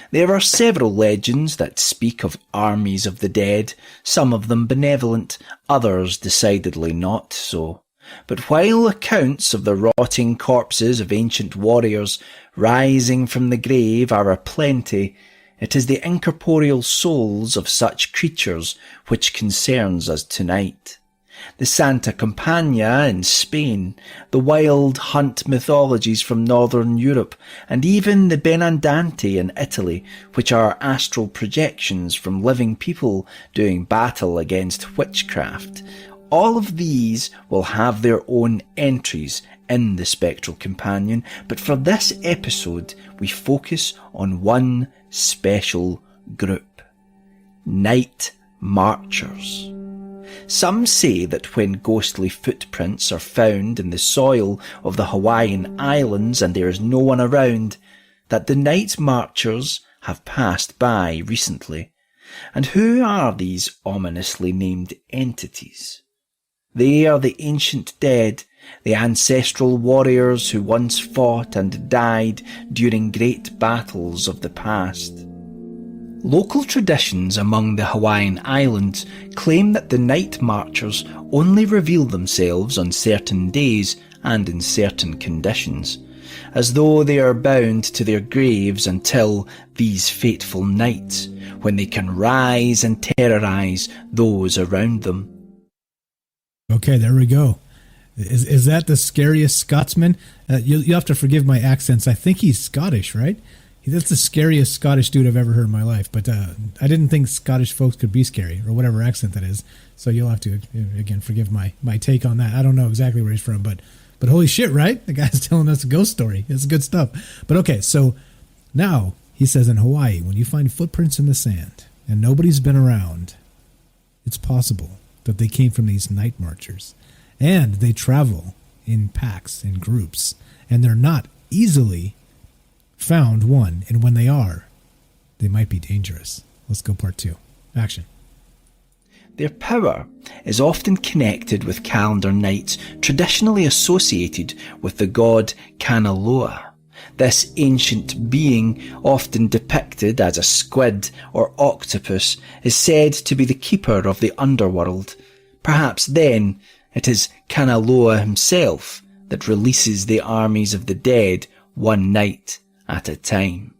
There are several legends that speak of armies of the dead, some of them benevolent, others decidedly not so. But while accounts of the rotting corpses of ancient warriors rising from the grave are aplenty, it is the incorporeal souls of such creatures which concerns us tonight. The Santa Campagna in Spain, the wild hunt mythologies from northern Europe, and even the Benandanti in Italy, which are astral projections from living people doing battle against witchcraft. All of these will have their own entries in the Spectral Companion, but for this episode we focus on one special group. Night Marchers. Some say that when ghostly footprints are found in the soil of the Hawaiian Islands and there is no one around, that the Night Marchers have passed by recently. And who are these ominously named entities? They are the ancient dead, the ancestral warriors who once fought and died during great battles of the past. Local traditions among the Hawaiian Islands claim that the Night Marchers only reveal themselves on certain days and in certain conditions, as though they are bound to their graves until these fateful nights, when they can rise and terrorise those around them. Okay, there we go. Is that the scariest Scotsman? You'll have to forgive my accents. I think he's Scottish, right? That's the scariest Scottish dude I've ever heard in my life. But I didn't think Scottish folks could be scary, or whatever accent that is. So you'll have to, again, forgive my take on that. I don't know exactly where he's from, but holy shit, right? The guy's telling us a ghost story. It's good stuff. But okay, so now he says in Hawaii, when you find footprints in the sand and nobody's been around, it's possible that they came from these night marchers. And they travel in packs, in groups, and they're not easily found, one, and when they are, they might be dangerous. Let's go part 2. Action. Their power is often connected with calendar nights traditionally associated with the god Kanaloa. This ancient being, often depicted as a squid or octopus, is said to be the keeper of the underworld. Perhaps then it is Kanaloa himself that releases the armies of the dead one night at a time.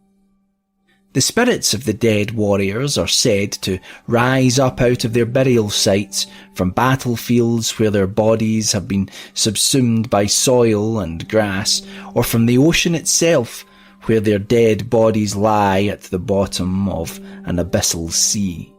The spirits of the dead warriors are said to rise up out of their burial sites from battlefields where their bodies have been subsumed by soil and grass, or from the ocean itself where their dead bodies lie at the bottom of an abyssal sea.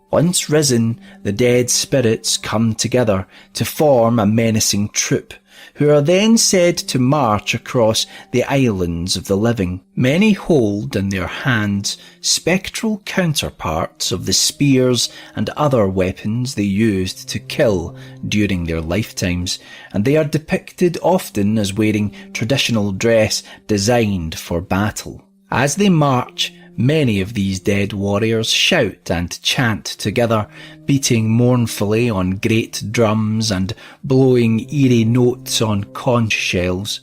Once risen, the dead spirits come together to form a menacing troop, who are then said to march across the islands of the living. Many hold in their hands spectral counterparts of the spears and other weapons they used to kill during their lifetimes, and they are depicted often as wearing traditional dress designed for battle. As they march, many of these dead warriors shout and chant together, beating mournfully on great drums and blowing eerie notes on conch shells.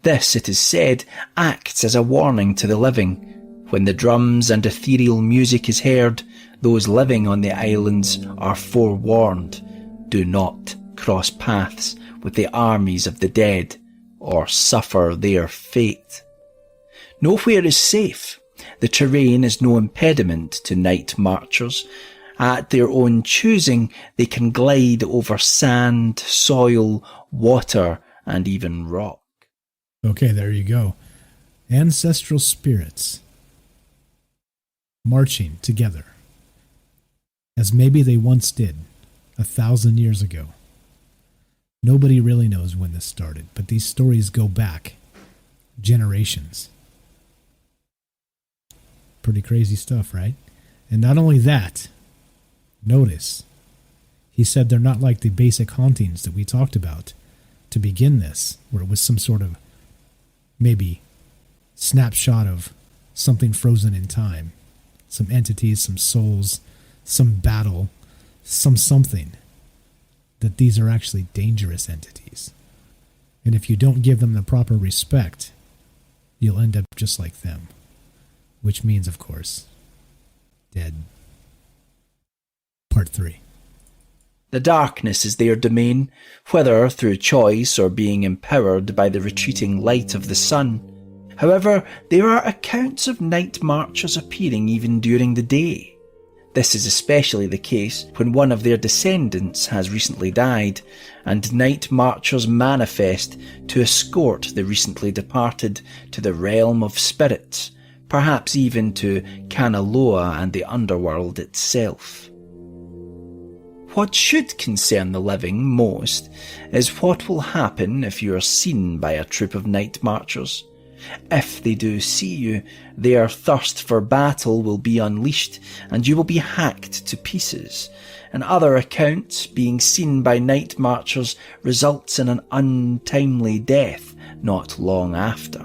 This, it is said, acts as a warning to the living. When the drums and ethereal music is heard, Those living on the islands are forewarned. Do not cross paths with the armies of the dead, or suffer their fate. Nowhere is safe. The terrain is no impediment to night marchers. At their own choosing, they can glide over sand, soil, water, and even rock. Okay, there you go. Ancestral spirits marching together, as maybe they once did 1,000 years ago. Nobody really knows when this started, but these stories go back generations. Pretty crazy stuff, right? And not only that, notice, he said they're not like the basic hauntings that we talked about to begin this, where it was some sort of maybe snapshot of something frozen in time. Some entities, some souls, some battle, some something. That these are actually dangerous entities. And if you don't give them the proper respect, you'll end up just like them. Which means, of course, dead. Part 3. The darkness is their domain, whether through choice or being empowered by the retreating light of the sun. However, there are accounts of night marchers appearing even during the day. This is especially the case when one of their descendants has recently died, and night marchers manifest to escort the recently departed to the realm of spirits, perhaps even to Kanaloa and the underworld itself. What should concern the living most is what will happen if you are seen by a troop of night marchers. If they do see you, their thirst for battle will be unleashed and you will be hacked to pieces. In other accounts, being seen by night marchers results in an untimely death not long after.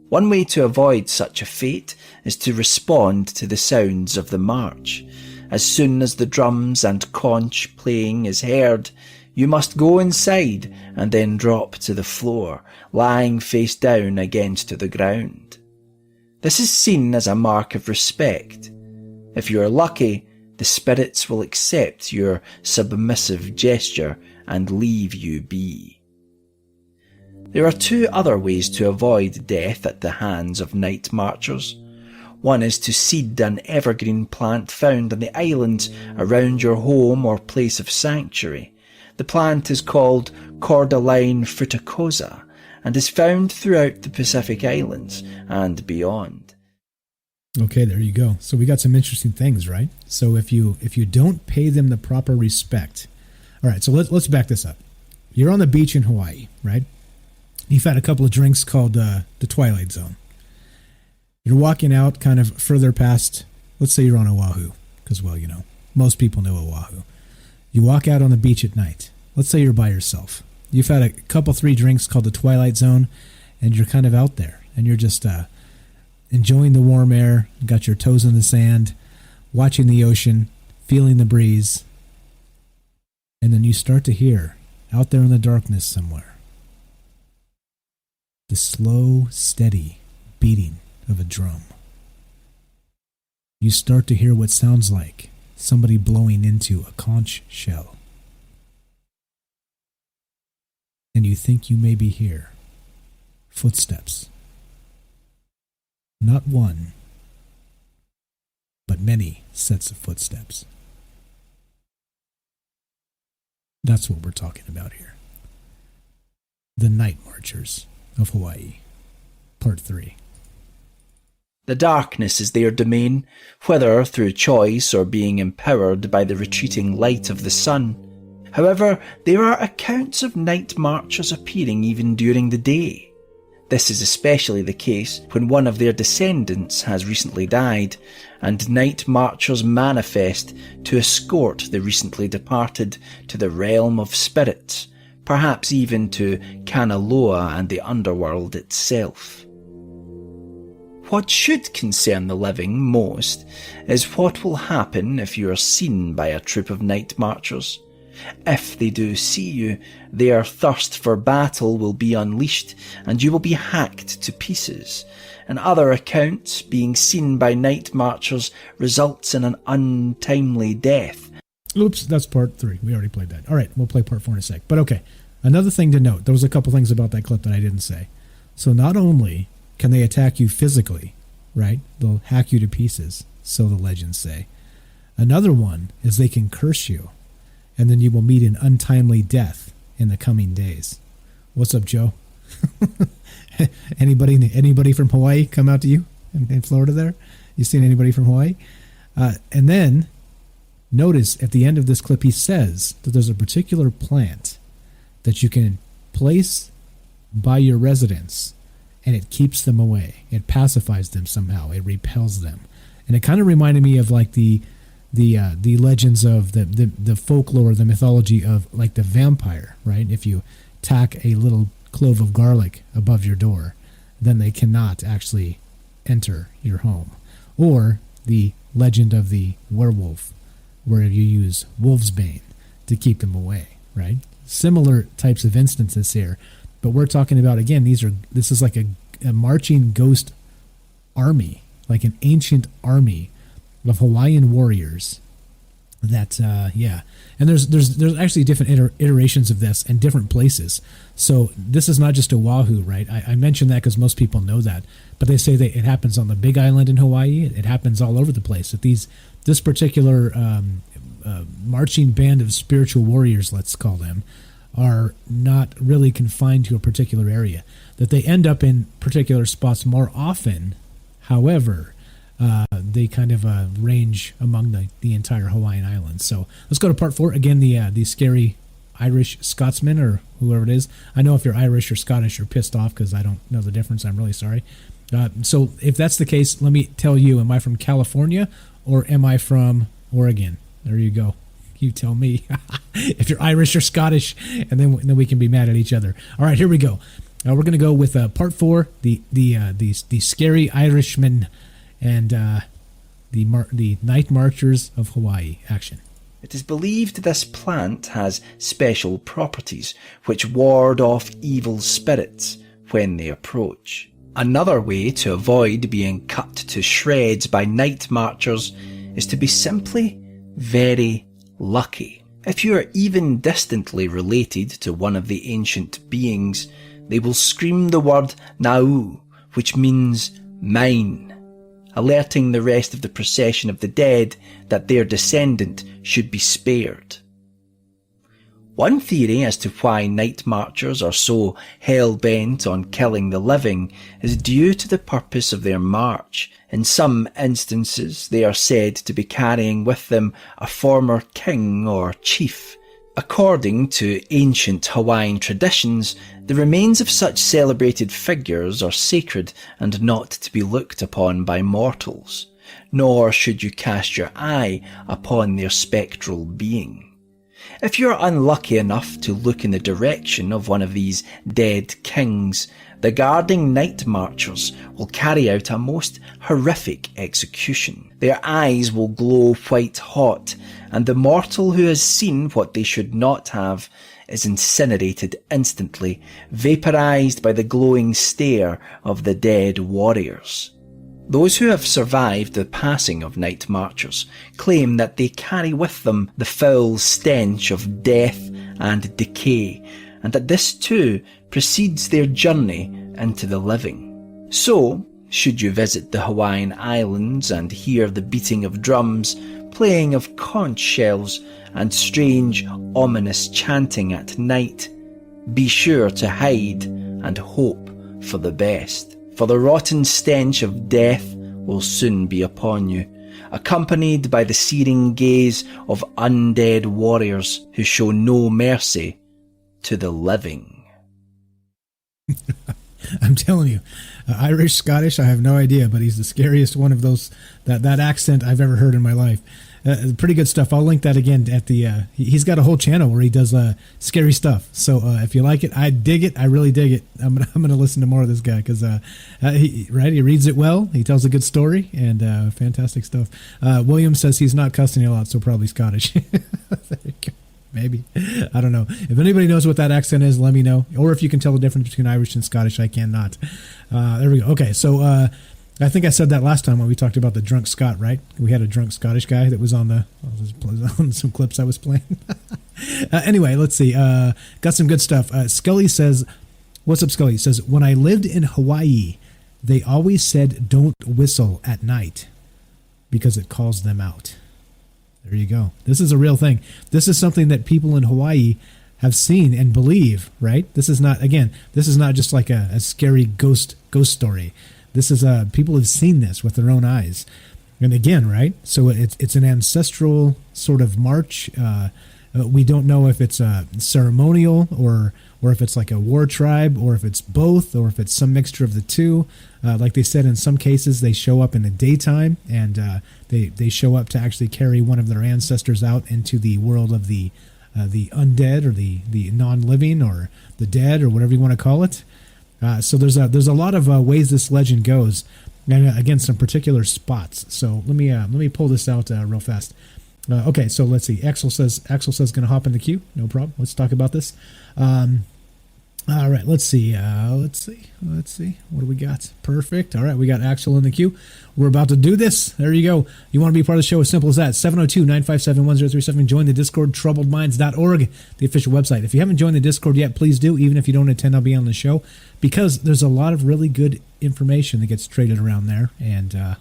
One way to avoid such a fate is to respond to the sounds of the march. As soon as the drums and conch playing is heard, you must go inside and then drop to the floor, lying face down against the ground. This is seen as a mark of respect. If you are lucky, the spirits will accept your submissive gesture and leave you be. There are two other ways to avoid death at the hands of night marchers. One is to seed an evergreen plant found on the islands around your home or place of sanctuary. The plant is called Cordyline fruticosa and is found throughout the Pacific Islands and beyond. Okay, there you go. So we got some interesting things, right? So if you don't pay them the proper respect. All right, so let's back this up. You're on the beach in Hawaii, right? You've had a couple of drinks called the Twilight Zone. You're walking out kind of further past, let's say you're on Oahu, because, well, you know, most people know Oahu. You walk out on the beach at night. Let's say you're by yourself. You've had a couple, 3 drinks called the Twilight Zone, and you're kind of out there, and you're just enjoying the warm air, got your toes in the sand, watching the ocean, feeling the breeze, and then you start to hear, out there in the darkness somewhere, the slow, steady beating of a drum. You start to hear what sounds like somebody blowing into a conch shell. And you think you maybe hear footsteps. Not one, but many sets of footsteps. That's what we're talking about here. The Night Marchers of Hawaii, Part 3. The darkness is their domain, whether through choice or being empowered by the retreating light of the sun. However, there are accounts of night marchers appearing even during the day. This is especially the case when one of their descendants has recently died, and night marchers manifest to escort the recently departed to the realm of spirits, perhaps even to Kanaloa and the underworld itself. What should concern the living most is what will happen if you are seen by a troop of night marchers. If they do see you, their thirst for battle will be unleashed, and you will be hacked to pieces. In other accounts, being seen by night marchers results in an untimely death. Oops, that's part 3. We already played that. All right, we'll play part 4 in a sec. But okay, another thing to note. There was a couple things about that clip that I didn't say. So not only can they attack you physically, right? They'll hack you to pieces, so the legends say. Another one is they can curse you, and then you will meet an untimely death in the coming days. What's up, Joe? Anybody from Hawaii come out to you in Florida there? You seen anybody from Hawaii? And then notice at the end of this clip he says that there's a particular plant that you can place by your residence, and it keeps them away. It pacifies them somehow. It repels them. And it kind of reminded me of like the legends of the folklore, the mythology of like the vampire, right? If you tack a little clove of garlic above your door, then they cannot actually enter your home. Or the legend of the werewolf, where you use wolf's bane to keep them away, right? Similar types of instances here, but we're talking about, again, this is like a marching ghost army, like an ancient army of Hawaiian warriors. That and there's actually different iterations of this in different places. So this is not just Oahu, right? I mentioned that because most people know that, but they say that it happens on the Big Island in Hawaii. It happens all over the place. That this particular marching band of spiritual warriors, let's call them, are not really confined to a particular area. That they end up in particular spots more often. However, they kind of range among the entire Hawaiian Islands. So let's go to part 4. Again, the scary Irish Scotsman, or whoever it is. I know if you're Irish or Scottish, you're pissed off because I don't know the difference. I'm really sorry. So if that's the case, let me tell you, am I from California or am I from Oregon? There you go. You tell me if you're Irish or Scottish, and then we can be mad at each other. All right, here we go. We're going to go with part 4, the scary Irishman, and the Night Marchers of Hawaii. Action. It is believed this plant has special properties which ward off evil spirits when they approach. Another way to avoid being cut to shreds by night marchers is to be simply very lucky. If you are even distantly related to one of the ancient beings, they will scream the word Nau, which means mine, alerting the rest of the procession of the dead that their descendant should be spared. One theory as to why night marchers are so hell-bent on killing the living is due to the purpose of their march. In some instances, they are said to be carrying with them a former king or chief. According to ancient Hawaiian traditions, the remains of such celebrated figures are sacred and not to be looked upon by mortals, nor should you cast your eye upon their spectral being. If you are unlucky enough to look in the direction of one of these dead kings, the guarding night marchers will carry out a most horrific execution. Their eyes will glow white hot, and the mortal who has seen what they should not have is incinerated instantly, vaporized by the glowing stare of the dead warriors. Those who have survived the passing of night marchers claim that they carry with them the foul stench of death and decay, and that this too precedes their journey into the living. So, should you visit the Hawaiian Islands and hear the beating of drums, playing of conch shells, and strange, ominous chanting at night, be sure to hide and hope for the best. For the rotten stench of death will soon be upon you, accompanied by the searing gaze of undead warriors who show no mercy to the living. I'm telling you, Irish, Scottish, I have no idea, but he's the scariest one of those, that accent I've ever heard in my life. Pretty good stuff. I'll link that again at the, he's got a whole channel where he does scary stuff. So if you like it, I dig it. I really dig it. I'm gonna listen to more of this guy because he reads it well. He tells a good story and fantastic stuff. William says he's not cussing a lot, so probably Scottish. There you go. Maybe. I don't know. If anybody knows what that accent is, let me know. Or if you can tell the difference between Irish and Scottish, I cannot. There we go. Okay, so I think I said that last time when we talked about the drunk Scot, right? We had a drunk Scottish guy that was on some clips I was playing. Anyway, let's see. Got some good stuff. Scully says, what's up, Scully? He says, when I lived in Hawaii, they always said don't whistle at night because it calls them out. There you go. This is a real thing. This is something that people in Hawaii have seen and believe, right? This is not just like a scary ghost story. This is people have seen this with their own eyes. And again, right? So it's an ancestral sort of march. We don't know if it's ceremonial or if it's like a war tribe or if it's both or if it's some mixture of the two. Like they said, in some cases they show up in the daytime and they show up to actually carry one of their ancestors out into the world of the undead or the non-living or the dead or whatever you want to call it. So there's a lot of ways this legend goes, and again some particular spots. So let me pull this out real fast. Okay, so let's see. Axel says going to hop in the queue. No problem. Let's talk about this. All right, let's see. Let's see. What do we got? Perfect. All right, we got Axel in the queue. We're about to do this. There you go. You want to be part of the show? As simple as that. 702-957-1037. Join the Discord, troubledminds.org, the official website. If you haven't joined the Discord yet, please do. Even if you don't attend, I'll be on the show because there's a lot of really good information that gets traded around there. And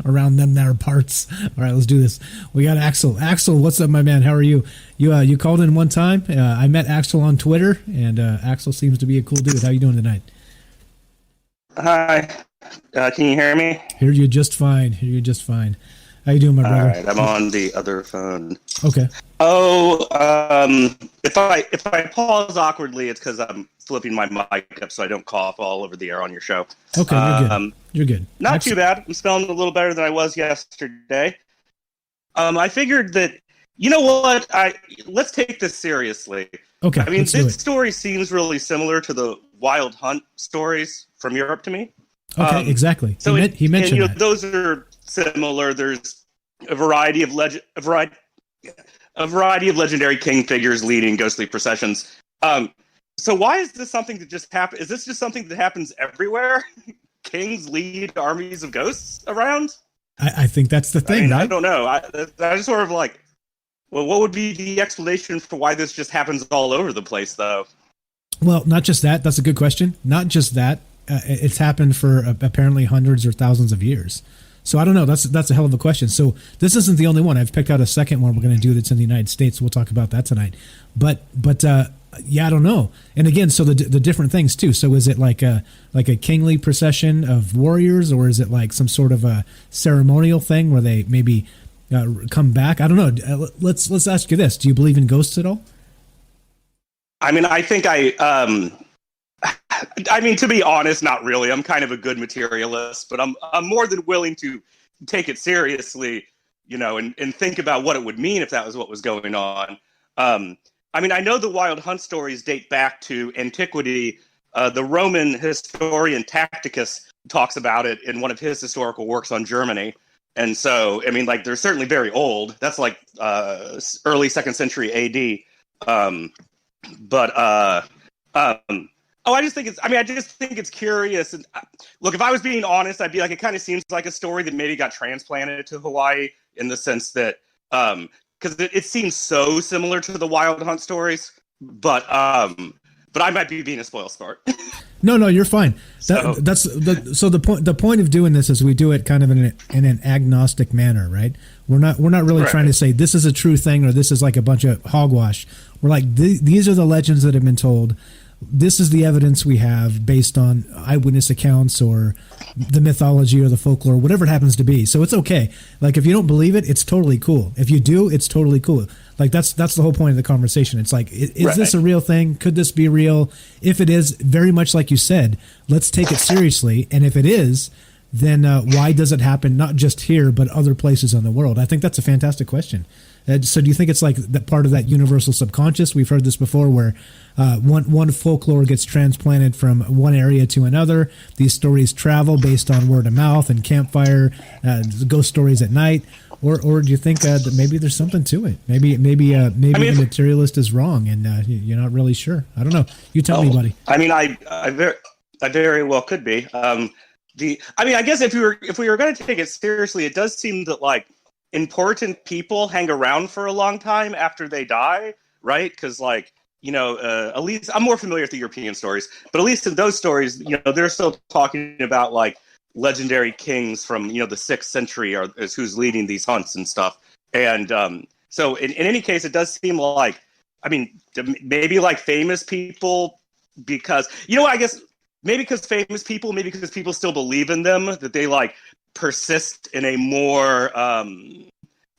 around them there parts. All right, let's do this. We got Axel. Axel, what's up, my man? How are you? You called in one time. I met Axel on Twitter, and Axel seems to be a cool dude. How you doing tonight? Hi. Can you hear me? Hear you just fine. How you doing, my brother? All right, I'm on the other phone. Okay. Oh, if I pause awkwardly, it's because I'm flipping my mic up so I don't cough all over the air on your show. Okay, you're good. Not too bad. I'm smelling a little better than I was yesterday. I figured that, you know what? Let's take this seriously. Okay. I mean, this story seems really similar to the Wild Hunt stories from Europe to me. Okay, exactly. So he mentioned and, that. Those are similar. There's a variety of legendary king figures leading ghostly processions. So why is this something that just happen? Is this just something that happens everywhere? Kings lead armies of ghosts around? I think that's the thing, right? I don't know. I just sort of like, well, what would be the explanation for why this just happens all over the place, though? Well, not just that. That's a good question. Not just that. It's happened for apparently hundreds or thousands of years. So I don't know. That's a hell of a question. So this isn't the only one. I've picked out a second one we're going to do that's in the United States. We'll talk about that tonight. But yeah, I don't know. And again, so the different things too. So is it like a kingly procession of warriors, or is it like some sort of a ceremonial thing where they maybe come back? I don't know. Let's ask you this: do you believe in ghosts at all? I mean, I think I mean, to be honest, not really. I'm kind of a good materialist, but I'm more than willing to take it seriously, and think about what it would mean if that was what was going on. I mean, I know the Wild Hunt stories date back to antiquity. The Roman historian Tacitus talks about it in one of his historical works on Germany. And so, I mean, like, they're certainly very old. That's like early 2nd century AD. I just think it's curious. And look, if I was being honest, I'd be like, it kind of seems like a story that maybe got transplanted to Hawaii in the sense that, because it seems so similar to the Wild Hunt stories, but I might be being a spoilsport. No, you're fine. So the point of doing this is we do it kind of in an agnostic manner, right? We're not really trying to say this is a true thing or this is like a bunch of hogwash. We're like, these are the legends that have been told. This is the evidence we have based on eyewitness accounts or the mythology or the folklore, whatever it happens to be. So it's okay. Like, if you don't believe it, it's totally cool. If you do, it's totally cool. Like, that's the whole point of the conversation. It's like, is this a real thing? Could this be real? If it is, very much like you said, let's take it seriously. And if it is, then why does it happen not just here, but other places in the world? I think that's a fantastic question. So do you think it's like that part of that universal subconscious? We've heard this before, where one folklore gets transplanted from one area to another. These stories travel based on word of mouth and campfire, ghost stories at night. Or do you think that maybe there's something to it? Maybe the materialist is wrong, and you're not really sure. I don't know. You tell me, buddy. I mean, I very well could be. I guess if we were going to take it seriously, it does seem that like important people hang around for a long time after they die, right? Because like, at least I'm more familiar with the European stories, but at least in those stories, they're still talking about like legendary kings from the 6th century is who's leading these hunts and stuff. And so in any case, it does seem like, I mean, maybe like famous people, because I guess maybe because famous people, maybe because people still believe in them, that they like persist in a more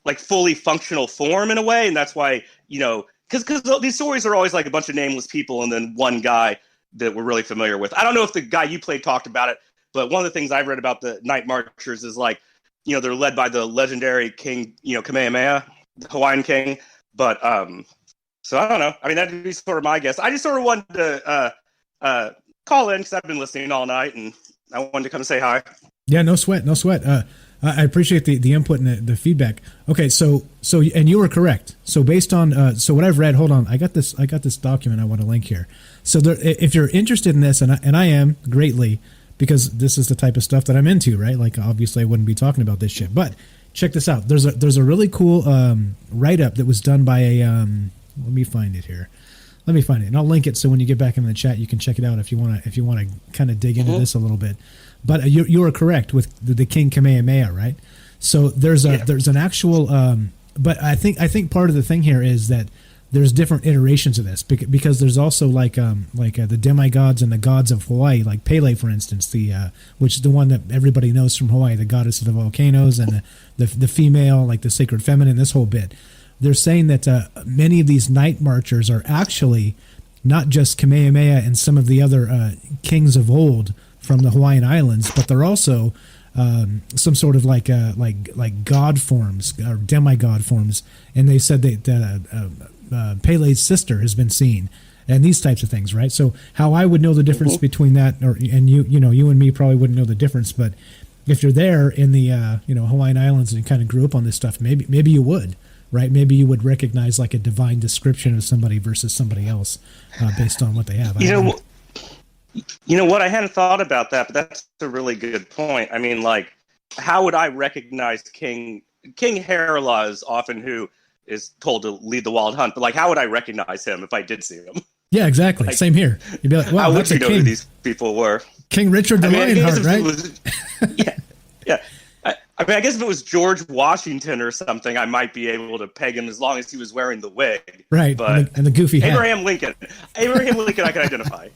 like fully functional form in a way. And that's why, because these stories are always like a bunch of nameless people and then one guy that we're really familiar with. I don't know if the guy you played talked about it, but one of the things I've read about the Night Marchers is like, they're led by the legendary king, Kamehameha, the Hawaiian king. But so I don't know. I mean, that'd be sort of my guess. I just sort of wanted to call in because I've been listening all night and I wanted to come say hi. Yeah, no sweat. I appreciate the input and the feedback. Okay, so and you were correct. So based on so what I've read, hold on, I got this document I want to link here. So there, if you're interested in this, and I am greatly, because this is the type of stuff that I'm into, right? Like obviously I wouldn't be talking about this shit, but check this out. There's a really cool write up that was done by a let me find it here. Let me find it, and I'll link it so when you get back in the chat, you can check it out if you want to kind of dig into this a little bit. But you are correct with the King Kamehameha, right? So there's an actual, but I think part of the thing here is that there's different iterations of this because there's also like the demigods and the gods of Hawaii, like Pele, for instance, which is the one that everybody knows from Hawaii, the goddess of the volcanoes, and the female, like the sacred feminine, this whole bit. They're saying that many of these night marchers are actually not just Kamehameha and some of the other kings of old from the Hawaiian Islands, but they're also some sort of like god forms or demigod forms. And they said that Pele's sister has been seen, and these types of things, right? So how I would know the difference between that, and you and me probably wouldn't know the difference, but if you're there in the Hawaiian Islands and kind of grew up on this stuff, maybe you would. Right, maybe you would recognize like a divine description of somebody versus somebody else based on what they have. You know what? I hadn't thought about that, but that's a really good point. I mean, like, how would I recognize King Harala is often who is told to lead the wild hunt, but like, how would I recognize him if I did see him? Yeah, exactly. Like, same here. You'd be like, wow, that's a king. Who these people were? King Richard the Lionheart, right? Yeah. I guess if it was George Washington or something, I might be able to peg him as long as he was wearing the wig. Right, but and the goofy hat. Abraham Lincoln, I can identify.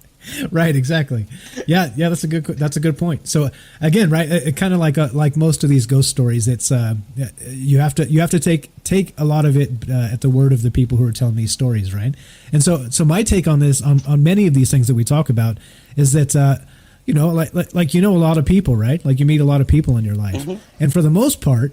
Right, exactly. Yeah, that's a good point. So again, right, it kind of like most of these ghost stories, it's you have to take a lot of it at the word of the people who are telling these stories, right? And so my take on this, on many of these things that we talk about, is that. Like a lot of people, right? Like you meet a lot of people in your life. And for the most part,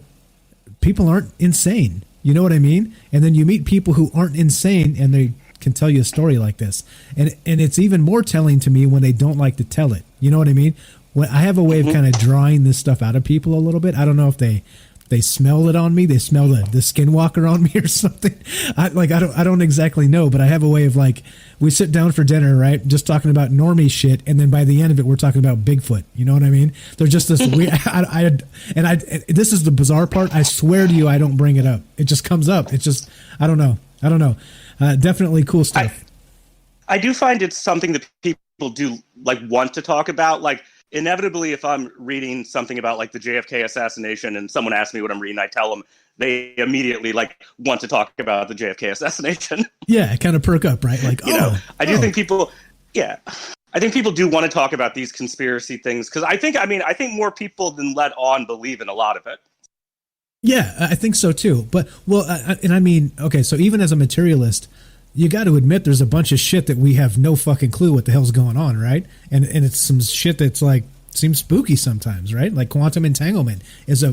people aren't insane. You know what I mean? And then you meet people who aren't insane and they can tell you a story like this. And it's even more telling to me when they don't like to tell it. You know what I mean? When I have a way of kind of drawing this stuff out of people a little bit. I don't know if they smell it on me. They smell the skinwalker on me or something. I don't exactly know, but I have a way of like, we sit down for dinner, right? Just talking about normie shit. And then by the end of it, we're talking about Bigfoot. You know what I mean? They're just this weird, this is the bizarre part. I swear to you, I don't bring it up. It just comes up. It's just, I don't know. Definitely cool stuff. I do find it's something that people do like want to talk about. Like, inevitably, if I'm reading something about like the JFK assassination and someone asks me what I'm reading, I tell them, they immediately like want to talk about the JFK assassination. Yeah, kind of perk up, right? Like, I do think people, I think people do want to talk about these conspiracy things because I think more people than let on believe in a lot of it. Yeah, I think so too. But and I mean, okay, so even as a materialist, you got to admit there's a bunch of shit that we have no fucking clue what the hell's going on, right? And it's some shit that's like seems spooky sometimes, right? Like quantum entanglement is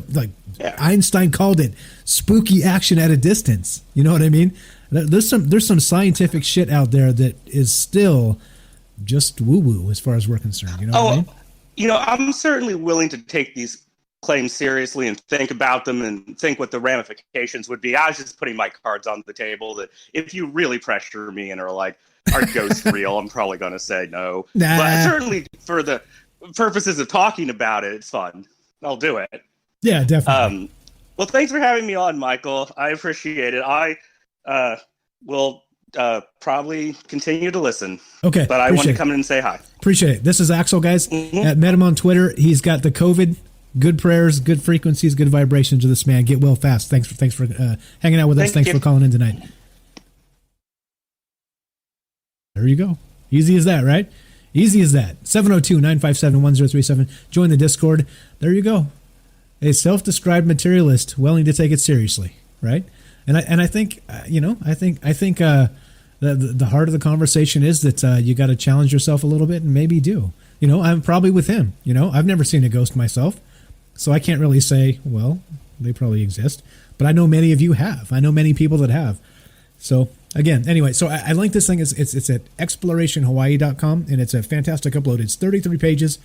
Einstein called it spooky action at a distance. You know what I mean? There's some scientific shit out there that is still just woo-woo as far as we're concerned. You know what I mean? I'm certainly willing to take these claims seriously and think about them and think what the ramifications would be. I was just putting my cards on the table that if you really pressure me and are like, are ghosts real? I'm probably going to say no. Nah. But certainly for the purposes of talking about it, it's fun. I'll do it. Yeah, definitely. Well, thanks for having me on, Michael. I appreciate it. I will probably continue to listen. Okay. But I want to come in and say hi. Appreciate it. This is Axel, guys. Met him on Twitter. He's got the COVID. Good prayers, good frequencies, good vibrations to this man. Get well fast. Thanks for hanging out with us. Thanks for calling in tonight. There you go. Easy as that, right? Easy as that. 702-957-1037. Join the Discord. There you go. A self-described materialist willing to take it seriously, right? And I think the heart of the conversation is that you got to challenge yourself a little bit and maybe do. I'm probably with him. I've never seen a ghost myself, so I can't really say, well, they probably exist. But I know many of you have. I know many people that have. So again, anyway, so I link this thing. It's at explorationhawaii.com, and it's a fantastic upload. It's 33 pages,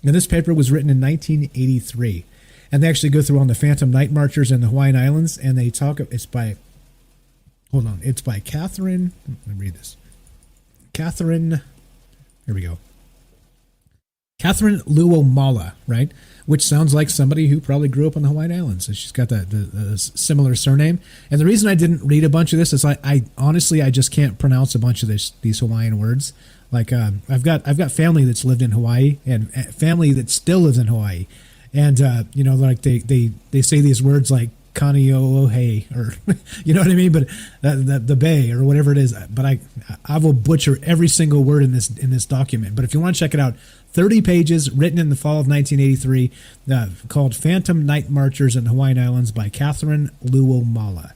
and this paper was written in 1983. And they actually go through on the Phantom Night Marchers in the Hawaiian Islands, and they talk. It's by Katherine. Let me read this. Katherine. Here we go. Katherine Luomala, right? Which sounds like somebody who probably grew up on the Hawaiian Islands. And she's got the similar surname. And the reason I didn't read a bunch of this is I honestly just can't pronounce a bunch of these Hawaiian words. Like I've got family that's lived in Hawaii and family that still lives in Hawaii. And, like they say these words like Kaneohe, or, you know what I mean? But the bay or whatever it is. But I will butcher every single word in this document. But if you want to check it out, 30 pages written in the fall of 1983 called Phantom Night Marchers in the Hawaiian Islands by Katherine Luomala.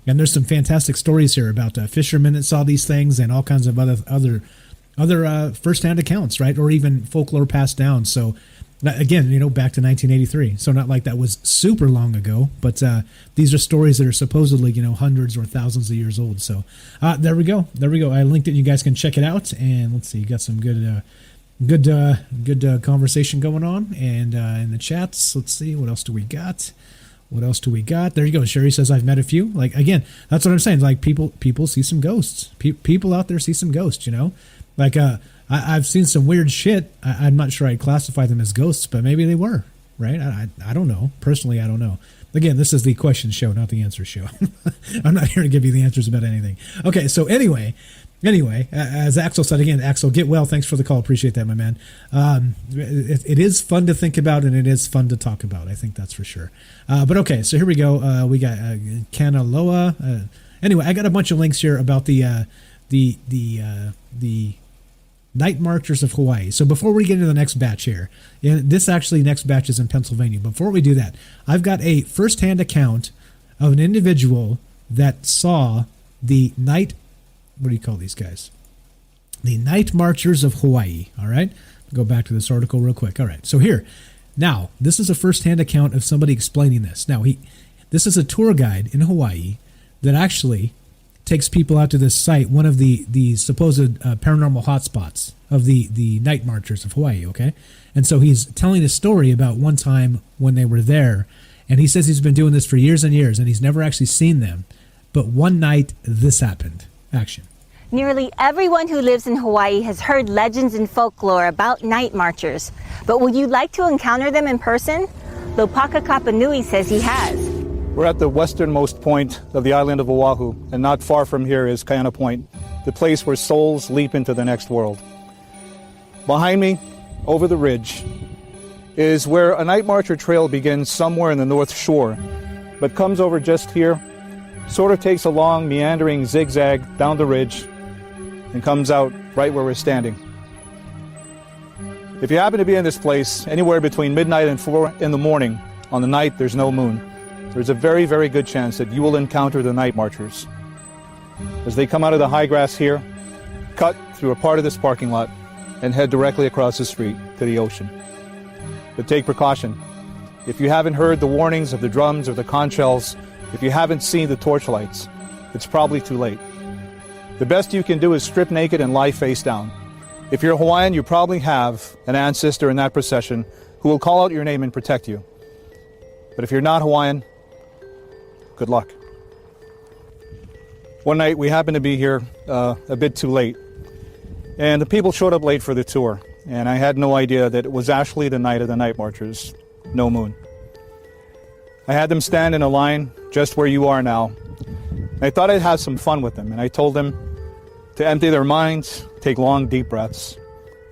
And there's some fantastic stories here about fishermen that saw these things and all kinds of other firsthand accounts, right? Or even folklore passed down. So, again, back to 1983. So not like that was super long ago, but these are stories that are supposedly, hundreds or thousands of years old. So there we go. I linked it. You guys can check it out. And let's see, you got some good conversation going on. And in the chats, let's see, what else do we got? There you go. Sherry says, I've met a few. Like, again, that's what I'm saying. Like, people see some ghosts. People out there see some ghosts, Like, I've seen some weird shit. I'm not sure I'd classify them as ghosts, but maybe they were, right? I don't know. Personally, I don't know. Again, this is the question show, not the answer show. I'm not here to give you the answers about anything. Okay, so anyway, as Axel said again, Axel, get well. Thanks for the call. Appreciate that, my man. It is fun to think about, and it is fun to talk about. I think that's for sure. But okay, so here we go. We got Kanaloa. Anyway, I got a bunch of links here about the Night Marchers of Hawaii. So before we get into the next batch here, this actually next batch is in Pennsylvania. Before we do that, I've got a first-hand account of an individual that saw the night. What do you call these guys? The Night Marchers of Hawaii. All right, go back to this article real quick. All right, so here now, this is a first-hand account of somebody explaining this. Now this is a tour guide in Hawaii that actually takes people out to this site, one of the supposed paranormal hotspots of the Night Marchers of Hawaii, okay? And so he's telling a story about one time when they were there, and he says he's been doing this for years and years, and he's never actually seen them. But one night, this happened. Action. Nearly everyone who lives in Hawaii has heard legends and folklore about Night Marchers. But would you like to encounter them in person? Lopaka Kapanui says he has. We're at the westernmost point of the island of Oahu, and not far from here is Kaena Point, the place where souls leap into the next world. Behind me, over the ridge, is where a Night Marcher trail begins somewhere in the North Shore, but comes over just here, sort of takes a long, meandering zigzag down the ridge, and comes out right where we're standing. If you happen to be in this place anywhere between midnight and 4 in the morning, on the night there's no moon, there's a very, very good chance that you will encounter the Night Marchers as they come out of the high grass here, cut through a part of this parking lot, and head directly across the street to the ocean. But take precaution. If you haven't heard the warnings of the drums or the conch shells, if you haven't seen the torchlights, it's probably too late. The best you can do is strip naked and lie face down. If you're Hawaiian, you probably have an ancestor in that procession who will call out your name and protect you. But if you're not Hawaiian, good luck. One night we happened to be here a bit too late, and the people showed up late for the tour, and I had no idea that it was actually the night of the night marchers, no moon. I had them stand in a line just where you are now. I thought I'd have some fun with them, and I told them to empty their minds, take long, deep breaths,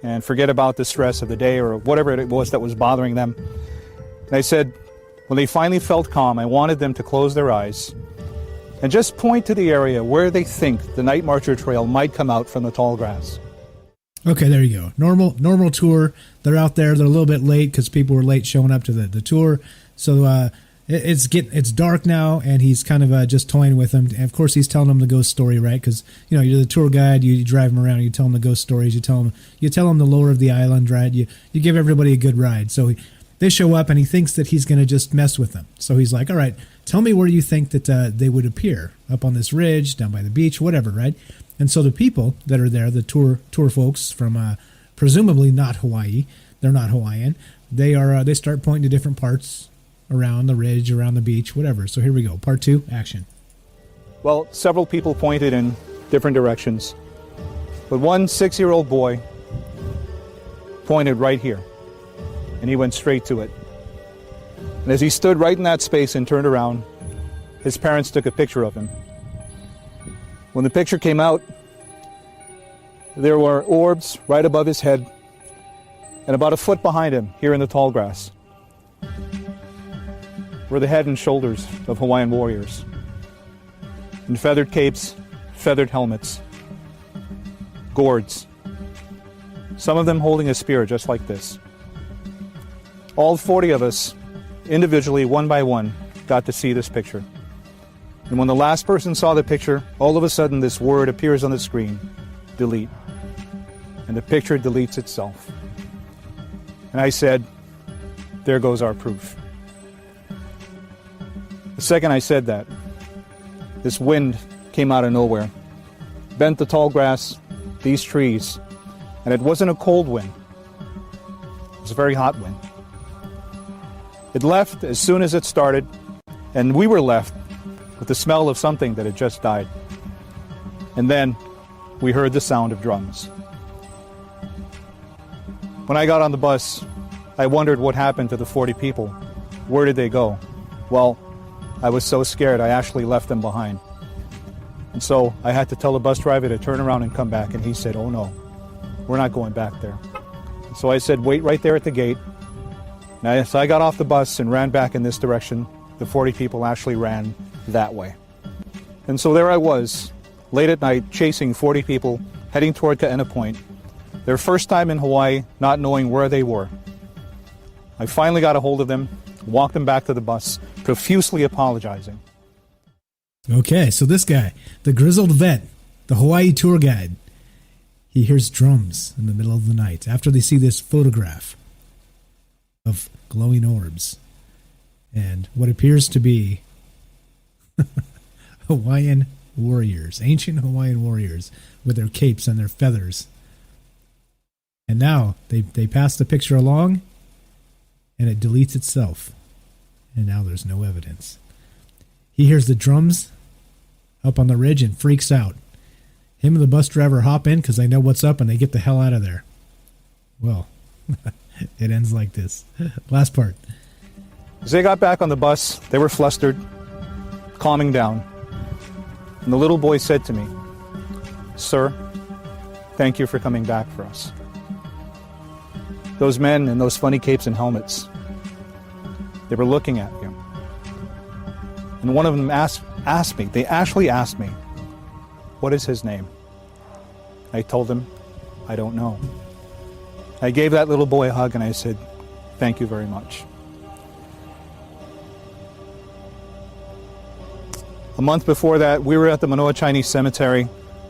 and forget about the stress of the day or whatever it was that was bothering them. And I said, when they finally felt calm, I wanted them to close their eyes and just point to the area where they think the night marcher trail might come out from the tall grass. Okay, there you go. Normal tour. They're out there. They're a little bit late because people were late showing up to the tour. So it's dark now, and he's kind of just toying with them. And of course, he's telling them the ghost story, right? Because you're the tour guide. You drive them around. You tell them the ghost stories. You tell them the lore of the island, right? You give everybody a good ride. So they show up, and he thinks that he's going to just mess with them. So he's like, all right, tell me where you think that they would appear, up on this ridge, down by the beach, whatever, right? And so the people that are there, the tour folks from presumably not Hawaii, they're not Hawaiian, they start pointing to different parts around the ridge, around the beach, whatever. So here we go. Part 2, action. Well, several people pointed in different directions, but one 6-year-old boy pointed right here, and he went straight to it. And as he stood right in that space and turned around, his parents took a picture of him. When the picture came out, there were orbs right above his head and about a foot behind him, here in the tall grass, were the head and shoulders of Hawaiian warriors in feathered capes, feathered helmets, gourds, some of them holding a spear just like this. All 40 of us, individually, one by one, got to see this picture. And when the last person saw the picture, all of a sudden this word appears on the screen, delete. And the picture deletes itself. And I said, there goes our proof. The second I said that, this wind came out of nowhere, bent the tall grass, these trees, and it wasn't a cold wind. It was a very hot wind. It left as soon as it started, and we were left with the smell of something that had just died. And then we heard the sound of drums. When I got on the bus, I wondered what happened to the 40 people. Where did they go? Well, I was so scared I actually left them behind. And so I had to tell the bus driver to turn around and come back, and he said, oh no, we're not going back there. So I said, wait right there at the gate. And so I got off the bus and ran back in this direction. The 40 people actually ran that way. And so there I was, late at night, chasing 40 people, heading toward Kaena Point. Their first time in Hawaii, not knowing where they were. I finally got a hold of them, walked them back to the bus, profusely apologizing. Okay, so this guy, the grizzled vet, the Hawaii tour guide, he hears drums in the middle of the night after they see this photograph of glowing orbs and what appears to be Hawaiian warriors, ancient Hawaiian warriors with their capes and their feathers. And now they pass the picture along and it deletes itself. And now there's no evidence. He hears the drums up on the ridge and freaks out. Him and the bus driver hop in because they know what's up and they get the hell out of there. Well, it ends like this. Last part. As they got back on the bus, they were flustered, calming down. And the little boy said to me, "Sir, thank you for coming back for us." Those men in those funny capes and helmets, they were looking at you. And one of them asked me, they actually asked me, "What is his name?" I told them, "I don't know." I gave that little boy a hug and I said, "Thank you very much." A month before that, we were at the Manoa Chinese Cemetery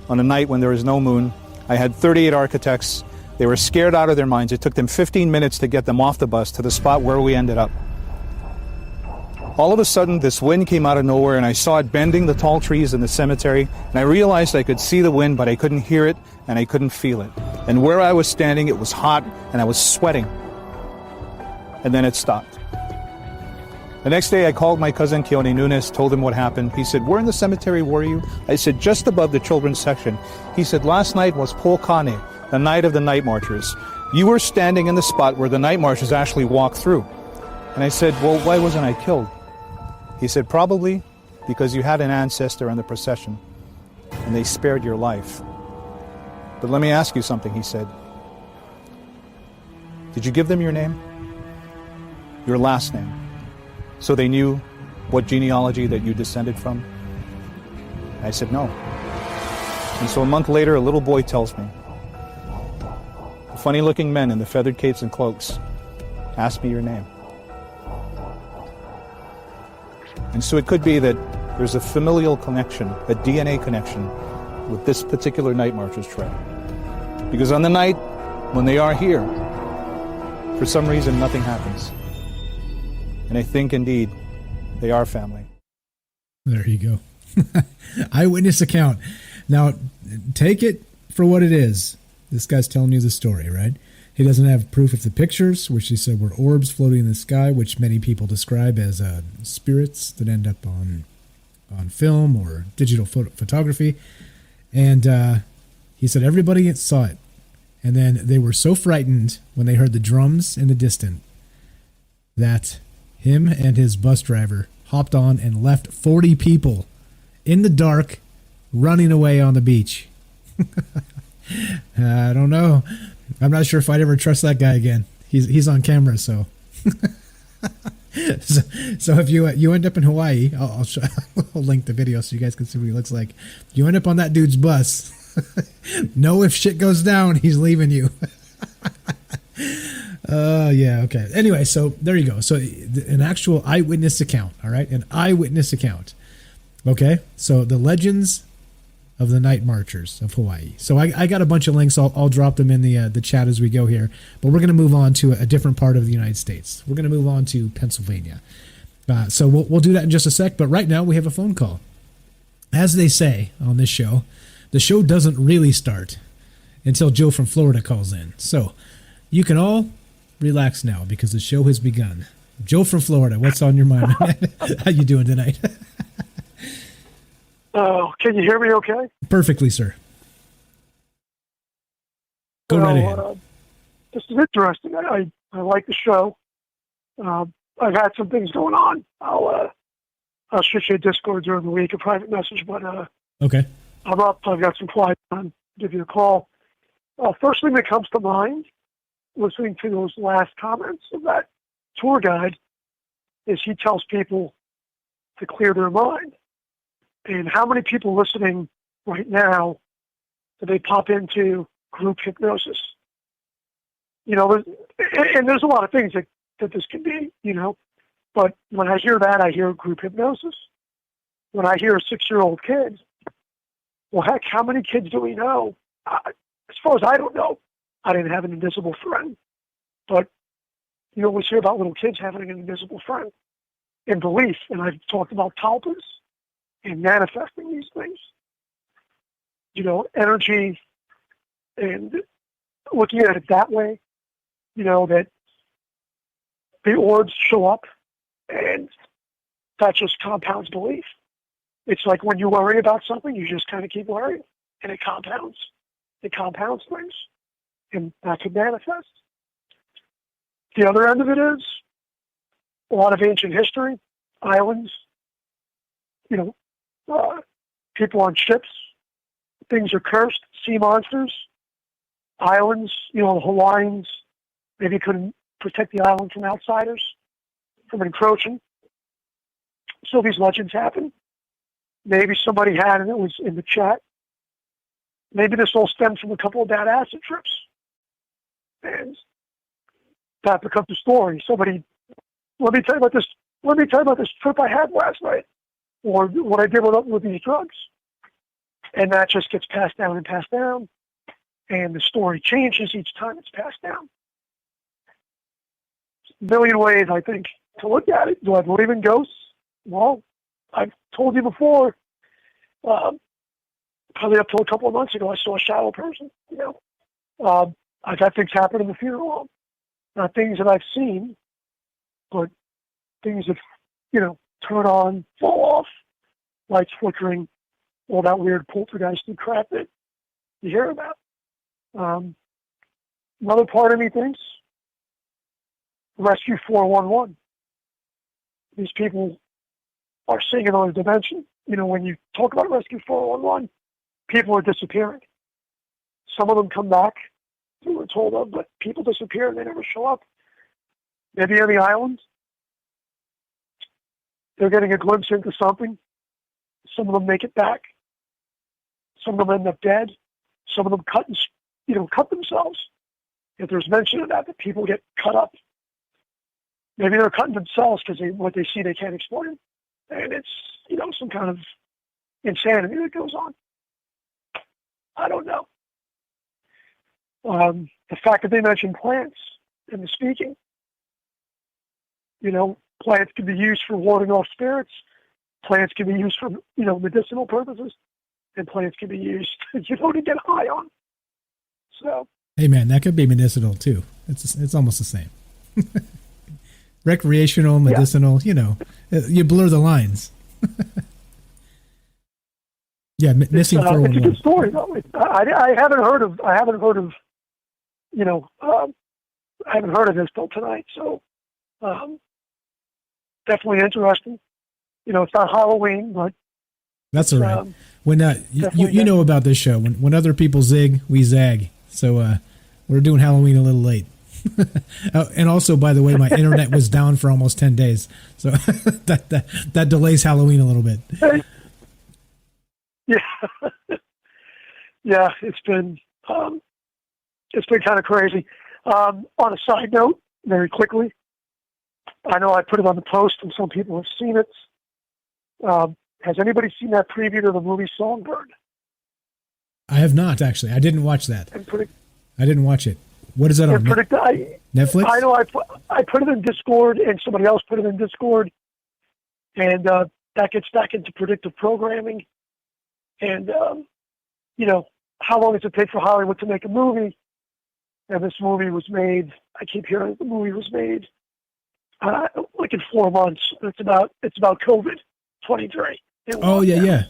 on a night when there was no moon. I had 38 architects They were scared out of their minds. It took them 15 minutes to get them off the bus to the spot where we ended up. All of a sudden, this wind came out of nowhere, and I saw it bending the tall trees in the cemetery, and I realized I could see the wind, but I couldn't hear it, and I couldn't feel it. And where I was standing, it was hot, and I was sweating. And then it stopped. The next day, I called my cousin Keone Nunes, told him what happened. He said, "Where in the cemetery were you?" I said, "Just above the children's section." He said, "Last night was Polkane, the night of the night marchers. You were standing in the spot where the night marchers actually walked through." And I said, "Well, why wasn't I killed?" He said, "Probably because you had an ancestor in the procession, and they spared your life. But let me ask you something," he said. "Did you give them your name? Your last name? So they knew what genealogy that you descended from?" I said, "No." And so a month later, a little boy tells me, "The funny-looking men in the feathered capes and cloaks asked me your name." And so it could be that there's a familial connection, a DNA connection with this particular night marcher's trail. Because on the night when they are here, for some reason, nothing happens. And I think, indeed, they are family. There you go. Eyewitness account. Now, take it for what it is. This guy's telling you the story, right? He doesn't have proof of the pictures, which he said were orbs floating in the sky, which many people describe as spirits that end up on film or digital photography. And he said everybody saw it. And then they were so frightened when they heard the drums in the distance that him and his bus driver hopped on and left 40 people in the dark running away on the beach. I don't know. I'm not sure if I'd ever trust that guy again. He's on camera, so. so if you end up in Hawaii, I'll link the video so you guys can see what he looks like. If you end up on that dude's bus, know if shit goes down, he's leaving you. Yeah, okay. Anyway, so there you go. So an actual eyewitness account, all right? An eyewitness account. Okay? So the legends of the night marchers of Hawaii. So I got a bunch of links. I'll drop them in the chat as we go here. But we're going to move on to a different part of the United States. We're going to move on to Pennsylvania. So we'll do that in just a sec. But right now we have a phone call. As they say on this show, the show doesn't really start until Joe from Florida calls in. So you can all relax now because the show has begun. Joe from Florida, what's on your mind? How you doing tonight? Can you hear me okay? Perfectly, sir. Go right ahead. This is interesting. I like the show. I've had some things going on. I'll shoot you a Discord during the week, a private message, but okay. I'm up. I've got some quiet time. Give you a call. First thing that comes to mind, listening to those last comments of that tour guide, is he tells people to clear their mind. And how many people listening right now do they pop into group hypnosis? You know, and there's a lot of things that this can be, you know. But when I hear that, I hear group hypnosis. When I hear a 6-year-old kid, well, heck, how many kids do we know? As far as I don't know, I didn't have an invisible friend. But you always hear about little kids having an invisible friend in belief. And I've talked about talpas and manifesting these things. You know, energy and looking at it that way, you know, that the orbs show up and that just compounds belief. It's like when you worry about something, you just kind of keep worrying and it compounds. It compounds things and that could manifest. The other end of it is a lot of ancient history, islands, you know, people on ships, things are cursed, sea monsters, islands, you know, the Hawaiians maybe couldn't protect the island from outsiders, from encroaching. So these legends happen. Maybe somebody had, and it was in the chat, maybe this all stems from a couple of bad acid trips. And that becomes a story. Somebody, let me tell you about this trip I had last night, or what I did with these drugs. And that just gets passed down and passed down. and the story changes each time it's passed down. A million ways, I think, to look at it. Do I believe in ghosts? Well, I've told you before, probably up to a couple of months ago, I saw a shadow person. I've had things happen in the funeral home. Not things that I've seen, but things that, turn on, fall off, lights flickering, all that weird poltergeist and crap that you hear about. Another part of me thinks Rescue 411. These people are seeing another dimension. When you talk about Rescue 411, people are disappearing. Some of them come back, we were told of, but people disappear and they never show up. Maybe on the island, they're getting a glimpse into something. Some of them make it back. Some of them end up dead. Some of them cut themselves. If there's mention of that people get cut up. Maybe they're cutting themselves because what they see they can't explain. And it's, some kind of insanity that goes on. I don't know. The fact that they mentioned plants in the speaking, plants can be used for warding off spirits. Plants can be used for, medicinal purposes. And plants can be used, to get high on. So. Hey man, that could be medicinal too. It's almost the same. Recreational, medicinal, you blur the lines. Yeah, missing 411. It's a good story though. I haven't heard of I haven't heard of this till tonight. So definitely interesting. It's not Halloween, but that's all right. When you know about this show, when other people zig, we zag. So we're doing Halloween a little late. And also, by the way, my internet was down for almost 10 days, so that delays Halloween a little bit. Yeah, yeah, it's been kind of crazy. On a side note, very quickly, I know I put it on the post, and some people have seen it. Has anybody seen that preview to the movie Songbird? I have not, actually. I didn't watch that. I didn't watch it. What is that on? Netflix? I know I put it in Discord, and somebody else put it in Discord, and that gets back into predictive programming. And, how long does it take for Hollywood to make a movie? And this movie was made, I keep hearing the movie was made like in 4 months. It's about COVID 23. Oh yeah.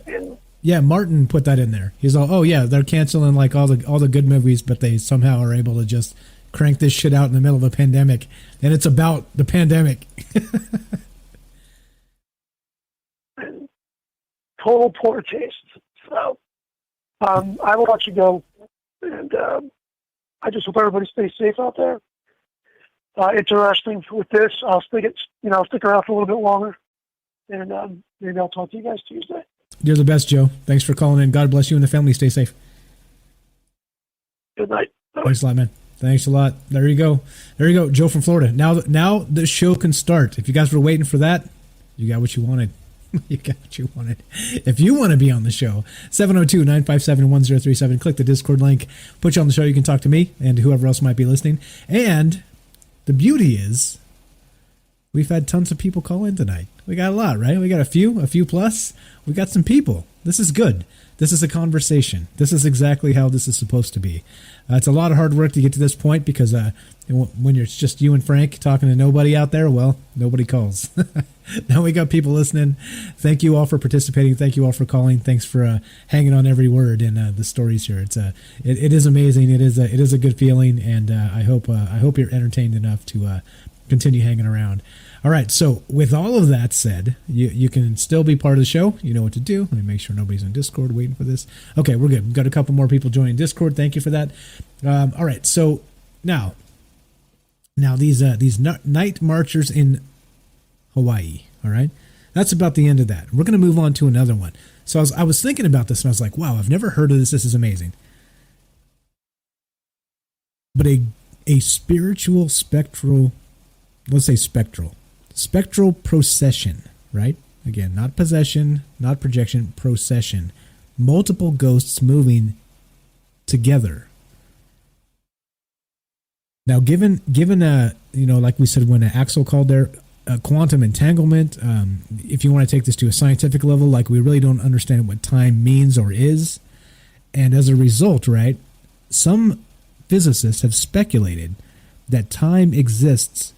Yeah, Martin put that in there. He's all, oh yeah, they're canceling like all the good movies, but they somehow are able to just crank this shit out in the middle of a pandemic, and it's about the pandemic. Total poor taste. So I will let you go, and I just hope everybody stays safe out there. Interesting with this. I'll stick around for a little bit longer, and maybe I'll talk to you guys Tuesday. You're the best, Joe. Thanks for calling in. God bless you and the family. Stay safe. Good night. Thanks a lot, man. Thanks a lot. There you go. Joe from Florida. Now the show can start. If you guys were waiting for that, you got what you wanted. You got what you wanted. If you want to be on the show, 702-957-1037. Click the Discord link. Put you on the show. You can talk to me and whoever else might be listening. And the beauty is we've had tons of people call in tonight. We got a lot, right? We got a few plus. We got some people. This is good. This is a conversation. This is exactly how this is supposed to be. It's a lot of hard work to get to this point because when it's just you and Frank talking to nobody out there, well, nobody calls. Now we got people listening. Thank you all for participating. Thank you all for calling. Thanks for hanging on every word in the stories here. It is amazing. It is a good feeling, and I hope you're entertained enough to continue hanging around. All right, so with all of that said, you can still be part of the show. You know what to do. Let me make sure nobody's on Discord waiting for this. Okay, we're good. We've got a couple more people joining Discord. Thank you for that. All right, so now these night marchers in Hawaii, all right? That's about the end of that. We're going to move on to another one. So I was thinking about this, and I was like, wow, I've never heard of this. This is amazing. But a spiritual spectral procession, right? Again, not possession, not projection, procession. Multiple ghosts moving together Now, given like we said when Axel called there, quantum entanglement, if you want to take this to a scientific level, like we really don't understand what time means or is. And as a result, right, some physicists have speculated that time exists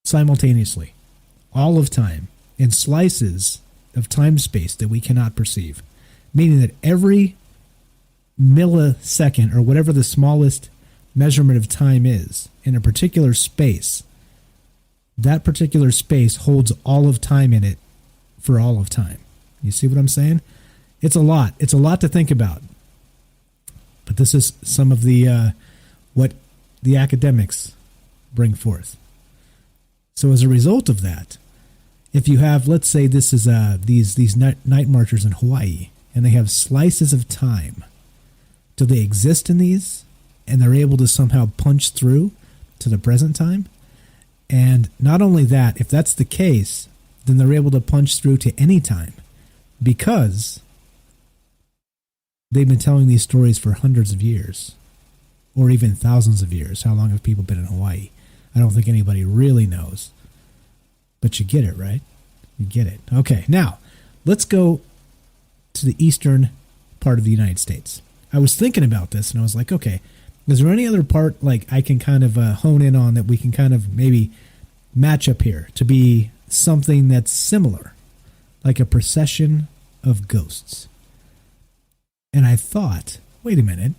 simultaneously, all of time, in slices of time-space that we cannot perceive, meaning that every millisecond, or whatever the smallest measurement of time is, in a particular space, that particular space holds all of time in it for all of time. You see what I'm saying? It's a lot. It's a lot to think about. But this is some of the what the academics bring forth. So as a result of that, if you have, let's say this is these night marchers in Hawaii, and they have slices of time, do they exist in these, and they're able to somehow punch through to the present time? And not only that, if that's the case, then they're able to punch through to any time, because they've been telling these stories for hundreds of years, or even thousands of years. How long have people been in Hawaii? I don't think anybody really knows. But you get it, right? You get it. Okay, now, let's go to the eastern part of the United States. I was thinking about this, and I was like, okay, is there any other part like I can kind of hone in on that we can kind of maybe match up here to be something that's similar, like a procession of ghosts? And I thought, wait a minute,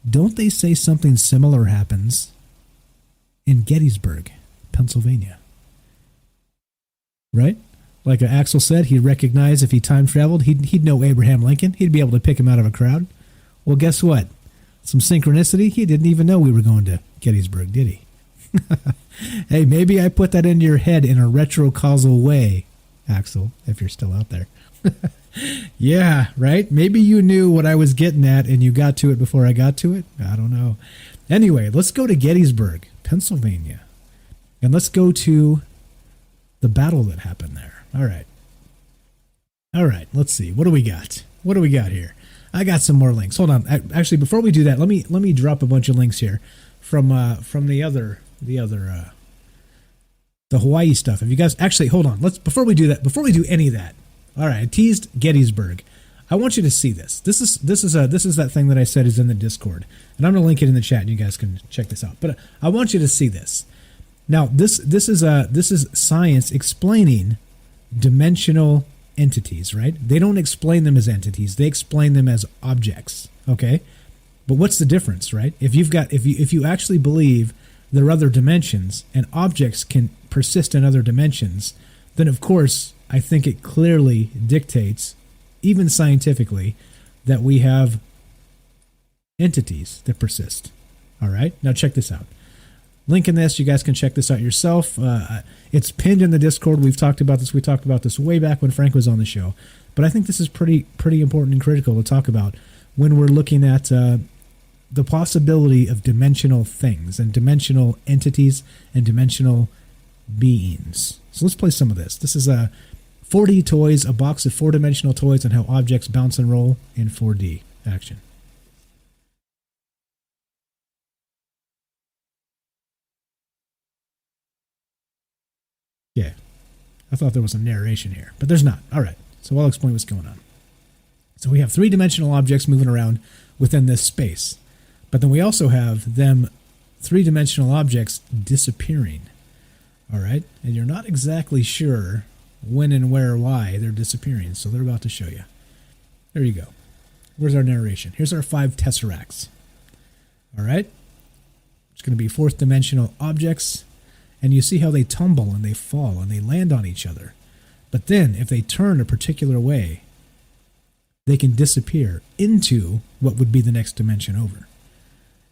don't they say something similar happens in Gettysburg, Pennsylvania? Right? Like Axel said, he'd recognize if he time traveled, he'd know Abraham Lincoln. He'd be able to pick him out of a crowd. Well, guess what? Some synchronicity. He didn't even know we were going to Gettysburg, did he? Hey, maybe I put that into your head in a retrocausal way, Axel, if you're still out there. Yeah, right? Maybe you knew what I was getting at and you got to it before I got to it. I don't know. Anyway, let's go to Gettysburg, Pennsylvania. And let's go to the battle that happened there. All right. All right, let's see. What do we got? What do we got here? I got some more links. Hold on. Actually, before we do that, let me drop a bunch of links here from the Hawaii stuff. If you guys actually hold on, before we do any of that. All right, I teased Gettysburg. I want you to see this. This is that thing that I said is in the Discord, and I'm going to link it in the chat, and you guys can check this out. But I want you to see this. Now, this is science explaining dimensional entities, right? They don't explain them as entities; they explain them as objects. Okay, but what's the difference, right? If you actually believe there are other dimensions and objects can persist in other dimensions, then of course I think it clearly dictates, even scientifically, that we have entities that persist. All right, now check this out. Link in this. You guys can check this out yourself. It's pinned in the Discord. We've talked about this. We talked about this way back when Frank was on the show. But I think this is pretty important and critical to talk about when we're looking at the possibility of dimensional things and dimensional entities and dimensional beings. So let's play some of this. This is 4D toys, a box of 4-dimensional toys, and how objects bounce and roll in 4D action. Yeah, I thought there was a narration here, but there's not. All right, so I'll explain what's going on. So we have 3-dimensional objects moving around within this space, but then we also have them 3-dimensional objects disappearing. All right, and you're not exactly sure when and where or why they're disappearing, so they're about to show you. There you go. Where's our narration? Here's our 5 tesseracts. All right, it's going to be 4th-dimensional objects. And you see how they tumble and they fall and they land on each other. But then, if they turn a particular way, they can disappear into what would be the next dimension over.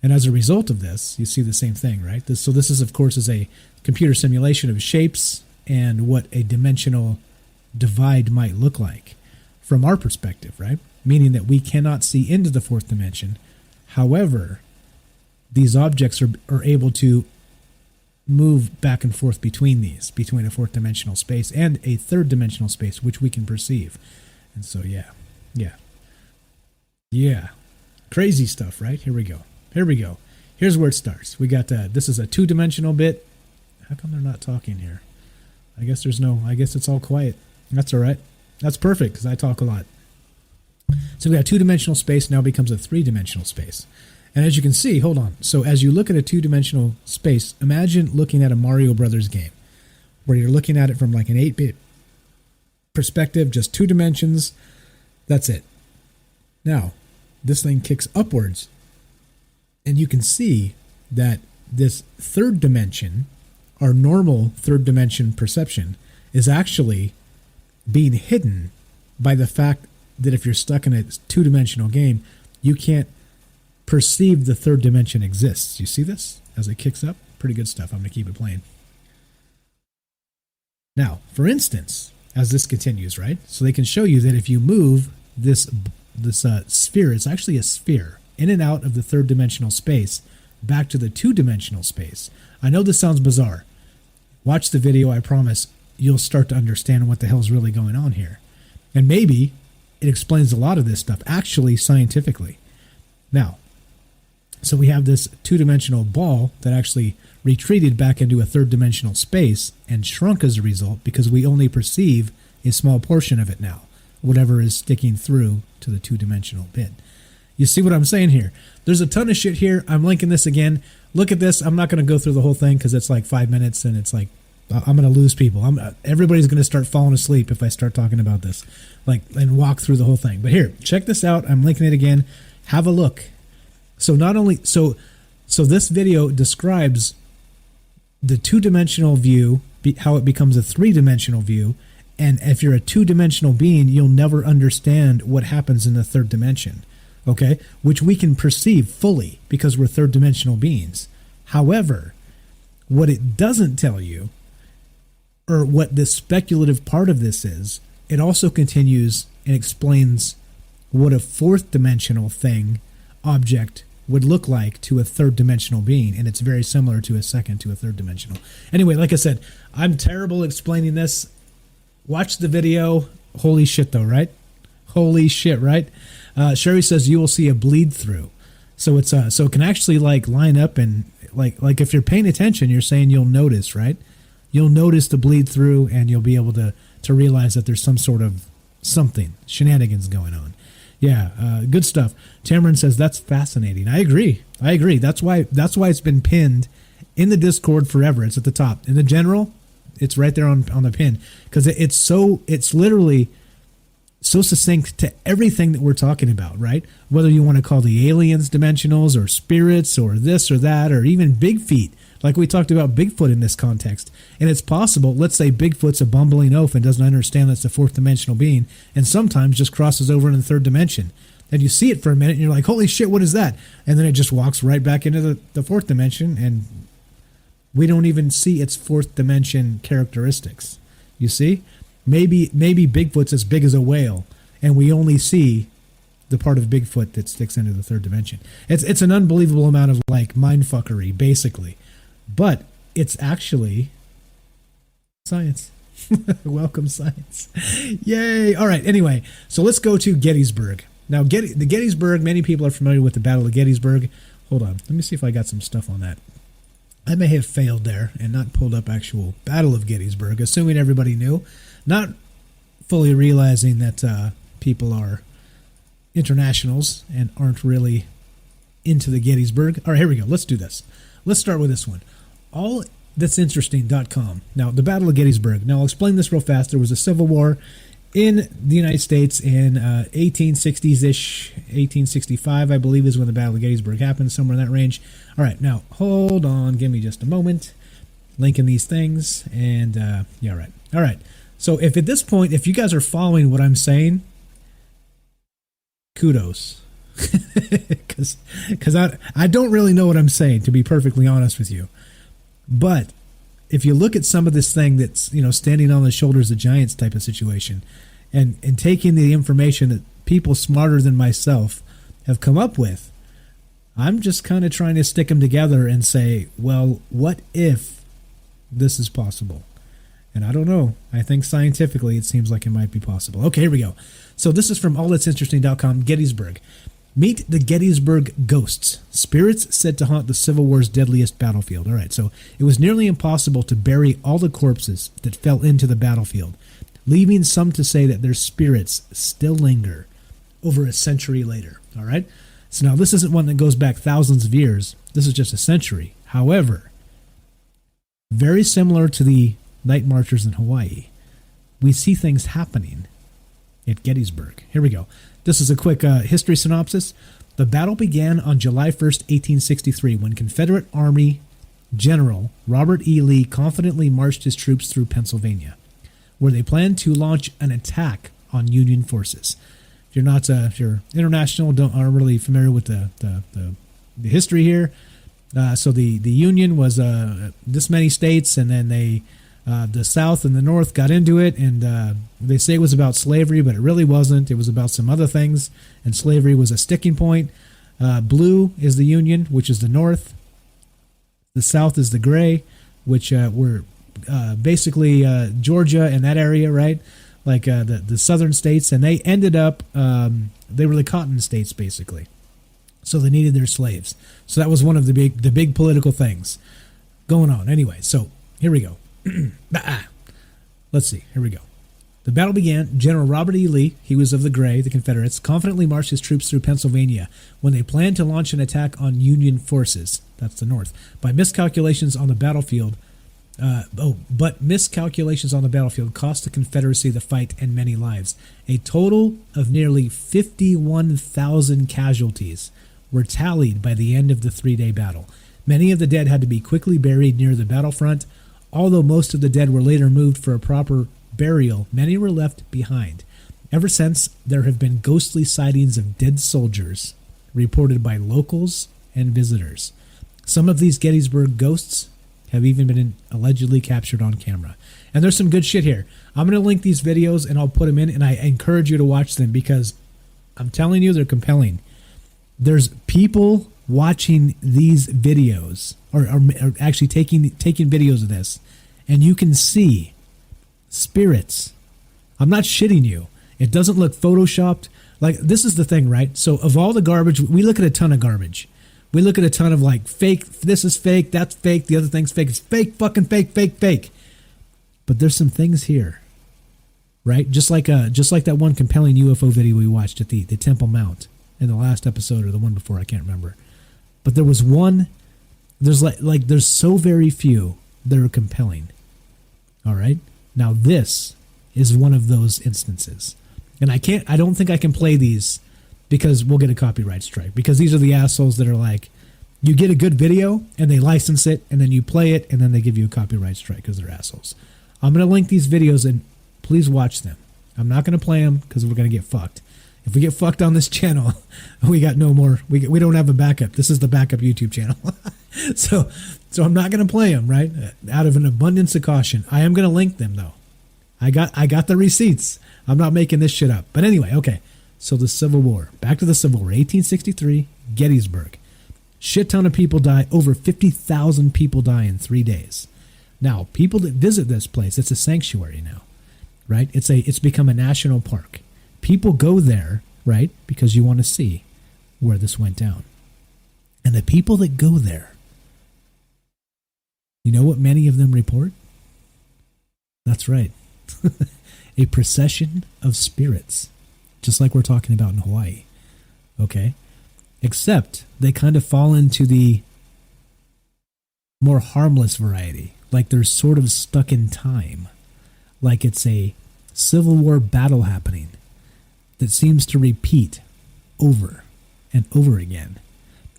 And as a result of this, you see the same thing, right? So this is, of course, is a computer simulation of shapes and what a dimensional divide might look like from our perspective, right? Meaning that we cannot see into the 4th dimension. However, these objects are able to move back and forth between a 4th dimensional space and a 3rd dimensional space, which we can perceive. And so, yeah. Crazy stuff, right? Here we go. here's where it starts. We got this is a 2-dimensional bit. How come they're not talking here? I guess it's all quiet. That's all right. That's perfect because I talk a lot. So we got 2-dimensional space now becomes a 3-dimensional space. And as you can see, hold on. So as you look at a 2-dimensional space, imagine looking at a Mario Brothers game where you're looking at it from like an 8-bit perspective, just 2 dimensions. That's it. Now, this thing kicks upwards, and you can see that this 3rd dimension, our normal 3rd dimension perception, is actually being hidden by the fact that if you're stuck in a 2-dimensional game, you can't perceive the 3rd dimension exists. You see this as it kicks up? Pretty good stuff. I'm going to keep it playing. Now, for instance, as this continues, right? So they can show you that if you move this sphere, it's actually a sphere, in and out of the 3rd dimensional space, back to the 2-dimensional space. I know this sounds bizarre. Watch the video, I promise you'll start to understand what the hell's really going on here. And maybe it explains a lot of this stuff, actually scientifically. Now, so we have this 2-dimensional ball that actually retreated back into a 3rd dimensional space and shrunk as a result because we only perceive a small portion of it now, whatever is sticking through to the 2-dimensional bit. You see what I'm saying here? There's a ton of shit here. I'm linking this again. Look at this. I'm not going to go through the whole thing because it's like 5 minutes and it's like I'm going to lose people. Everybody's going to start falling asleep if I start talking about this, and walk through the whole thing. But here, check this out. I'm linking it again. Have a look. So not only so this video describes the 2-dimensional view, how it becomes a 3-dimensional view, and if you're a 2-dimensional being, you'll never understand what happens in the 3rd dimension, okay? Which we can perceive fully because we're 3rd-dimensional beings. However, what it doesn't tell you, or what the speculative part of this is, it also continues and explains what a 4th-dimensional object would look like to a 3rd-dimensional being, and it's very similar to a 2nd to a 3rd-dimensional. Anyway, like I said, I'm terrible explaining this. Watch the video. Holy shit, though, right? Holy shit, right? Sherry says you will see a bleed through. So it's so it can actually line up and like if you're paying attention, you're saying you'll notice, right? You'll notice the bleed through, and you'll be able to realize that there's some sort of shenanigans going on. Yeah, good stuff. Tamarin says that's fascinating. I agree. That's why it's been pinned in the Discord forever. It's at the top. In the general, it's right there on the pin because it's literally so succinct to everything that we're talking about, right? Whether you want to call the aliens dimensionals or spirits or this or that or even big feet, like we talked about Bigfoot in this context. And it's possible, let's say Bigfoot's a bumbling oaf and doesn't understand that's a 4th-dimensional being and sometimes just crosses over in the 3rd dimension. And you see it for a minute and you're like, holy shit, what is that? And then it just walks right back into the 4th dimension and we don't even see its 4th dimension characteristics. You see? Maybe Bigfoot's as big as a whale, and we only see the part of Bigfoot that sticks into the 3rd dimension. It's an unbelievable amount of mindfuckery, basically, but it's actually science. Welcome, science! Yay! All right. Anyway, so let's go to Gettysburg. Now, the Gettysburg. Many people are familiar with the Battle of Gettysburg. Hold on. Let me see if I got some stuff on that. I may have failed there and not pulled up actual Battle of Gettysburg, assuming everybody knew. Not fully realizing that people are internationals and aren't really into the Gettysburg. All right, here we go. Let's do this. Let's start with this one. Allthat'sinteresting.com. Now, the Battle of Gettysburg. Now, I'll explain this real fast. There was a civil war in the United States in 1860s-ish, 1865, I believe, is when the Battle of Gettysburg happened, somewhere in that range. All right, now, hold on. Give me just a moment. Linking these things, and, yeah, all right. All right. So if at this point, if you guys are following what I'm saying, kudos. Because I don't really know what I'm saying, to be perfectly honest with you. But if you look at some of this thing that's, standing on the shoulders of giants type of situation and taking the information that people smarter than myself have come up with, I'm just kind of trying to stick them together and say, well, what if this is possible? And I don't know. I think scientifically it seems like it might be possible. Okay, here we go. So this is from allthat'sinteresting.com, Gettysburg. Meet the Gettysburg Ghosts, spirits said to haunt the Civil War's deadliest battlefield. All right, so it was nearly impossible to bury all the corpses that fell into the battlefield, leaving some to say that their spirits still linger over a century later. All right, so now this isn't one that goes back thousands of years. This is just a century. However, very similar to the night marchers in Hawaii, we see things happening at Gettysburg. Here we go. This is a quick history synopsis. The battle began on July 1st, 1863, when Confederate Army General Robert E. Lee confidently marched his troops through Pennsylvania, where they planned to launch an attack on Union forces. If you're not, if you're international, aren't really familiar with the history here, so the Union was this many states, and then the South and the North got into it, and they say it was about slavery, but it really wasn't. It was about some other things, and slavery was a sticking point. Blue is the Union, which is the North. The South is the gray, which were basically Georgia and that area, right? Like the southern states, and they ended up, they were the cotton states, basically. So they needed their slaves. So that was one of the big political things going on. Anyway, so here we go. Let's see. Here we go. The battle began. General Robert E. Lee, he was of the Gray, the Confederates, confidently marched his troops through Pennsylvania when they planned to launch an attack on Union forces. That's the North. By miscalculations on the battlefield, miscalculations on the battlefield cost the Confederacy the fight and many lives. A total of nearly 51,000 casualties were tallied by the end of the three-day battle. Many of the dead had to be quickly buried near the battlefront. Although most of the dead were later moved for a proper burial, many were left behind. Ever since, there have been ghostly sightings of dead soldiers reported by locals and visitors. Some of these Gettysburg ghosts have even been allegedly captured on camera. And there's some good shit here. I'm going to link these videos and I'll put them in, and I encourage you to watch them because I'm telling you, they're compelling. There's people watching these videos or actually taking videos of this, and you can see spirits. I'm not shitting you. It doesn't look photoshopped. Like, this is the thing, right? So of all the garbage, we look at a ton of garbage. We look at a ton of like fake, this is fake, that's fake, the other thing's fake. It's fake, fucking fake, fake, fake. But there's some things here, right? Just like that one compelling UFO video we watched at the Temple Mount in the last episode, or the one before, I can't remember. But there was one, there's there's so very few that are compelling. All right? Now this is one of those instances. And I don't think I can play these because we'll get a copyright strike. Because these are the assholes that are like, you get a good video and they license it and then you play it and then they give you a copyright strike because they're assholes. I'm going to link these videos and please watch them. I'm not going to play them because we're going to get fucked. If we get fucked on this channel, we got no more. We don't have a backup. This is the backup YouTube channel. So I'm not going to play them, right? Out of an abundance of caution. I am going to link them though. I got the receipts. I'm not making this shit up. But anyway, okay. So the Civil War. Back to the Civil War. 1863, Gettysburg. Shit ton of people die. Over 50,000 people die in 3 days. Now, people that visit this place, it's a sanctuary now, right? It's become a national park. People go there, right, because you want to see where this went down. And the people that go there, you know what many of them report? That's right. A procession of spirits, just like we're talking about in Hawaii. Okay? Except they kind of fall into the more harmless variety. Like they're sort of stuck in time. Like it's a Civil War battle happening that seems to repeat over and over again.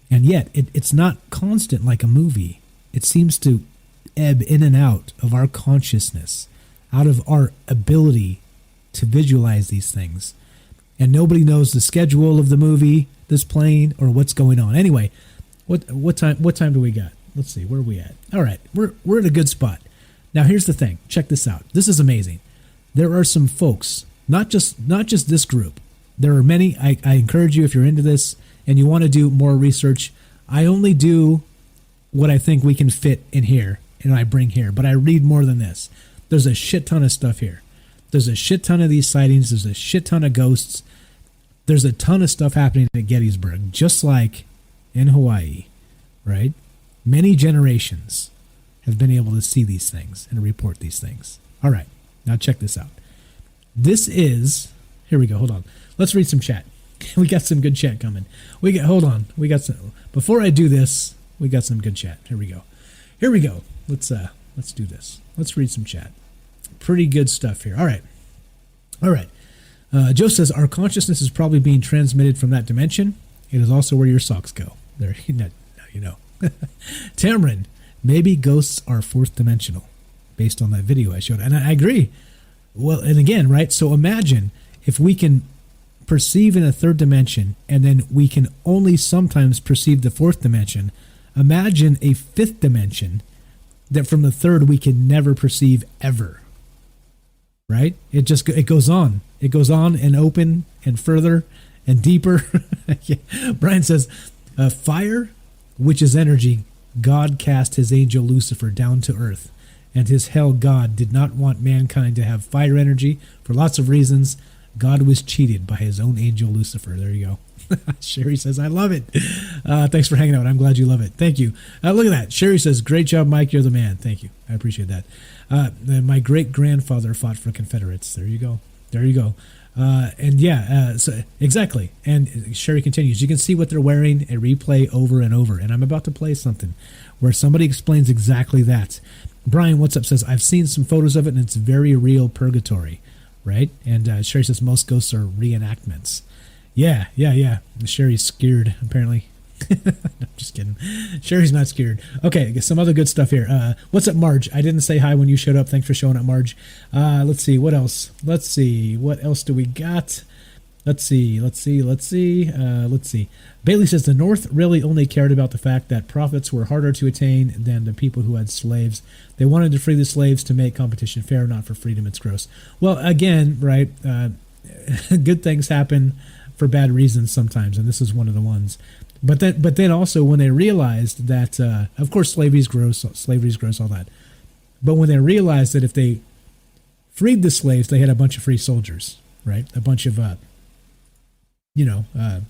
And yet, it's not constant like a movie. It seems to ebb in and out of our consciousness, out of our ability to visualize these things. And nobody knows the schedule of the movie that's playing or what's going on. Anyway, what time do we got? Let's see, where are we at? All right, we're at a good spot. Now here's the thing. Check this out. This is amazing. There are some folks, not just this group. There are many. I encourage you, if you're into this and you want to do more research, I only do what I think we can fit in here and I bring here, but I read more than this. There's a shit ton of stuff here. There's a shit ton of these sightings. There's a shit ton of ghosts. there's a ton of stuff happening at Gettysburg, just like in Hawaii, right? Many generations have been able to see these things and report these things. All right, now check this out. This is, here we go, hold on. Let's read some chat. We got some good chat coming. Hold on. We got some, before I do this, we got some good chat. Here we go. Let's do this. Let's read some chat. Pretty good stuff here. All right. Joe says, our consciousness is probably being transmitted from that dimension. It is also where your socks go. There, now you know. Tamron, maybe ghosts are fourth dimensional, based on that video I showed. And I agree. Well, and again, right? So imagine if we can perceive in a third dimension, and then we can only sometimes perceive the fourth dimension. Imagine a fifth dimension that from the third we can never perceive ever. Right? It goes on. It goes on and open and further and deeper. Yeah. Brian says, fire, which is energy, God cast his angel Lucifer down to earth, and his hell God did not want mankind to have fire energy for lots of reasons. God was cheated by his own angel Lucifer. There you go. Sherry says, I love it. Thanks for hanging out. I'm glad you love it. Thank you. Look at that. Sherry says, great job, Mike. You're the man. Thank you. I appreciate that. My great-grandfather fought for Confederates. There you go. So exactly. And Sherry continues, you can see what they're wearing and replay over and over. And I'm about to play something where somebody explains exactly that. Brian, what's up, says, I've seen some photos of it, and it's very real purgatory. Right? And Sherry says most ghosts are reenactments. Yeah. Sherry's scared, apparently. No, I'm just kidding. Sherry's not scared. Okay, some other good stuff here. What's up, Marge? I didn't say hi when you showed up. Thanks for showing up, Marge. Let's see. What else? What else do we got? Let's see. Bailey says the North really only cared about the fact that profits were harder to attain than the people who had slaves. They wanted to free the slaves to make competition fair, not for freedom. It's gross. Well, again, right, good things happen for bad reasons sometimes, and this is one of the ones. But then also when they realized that, of course, slavery's gross, all that. But when they realized that if they freed the slaves, they had a bunch of free soldiers, right? A bunch of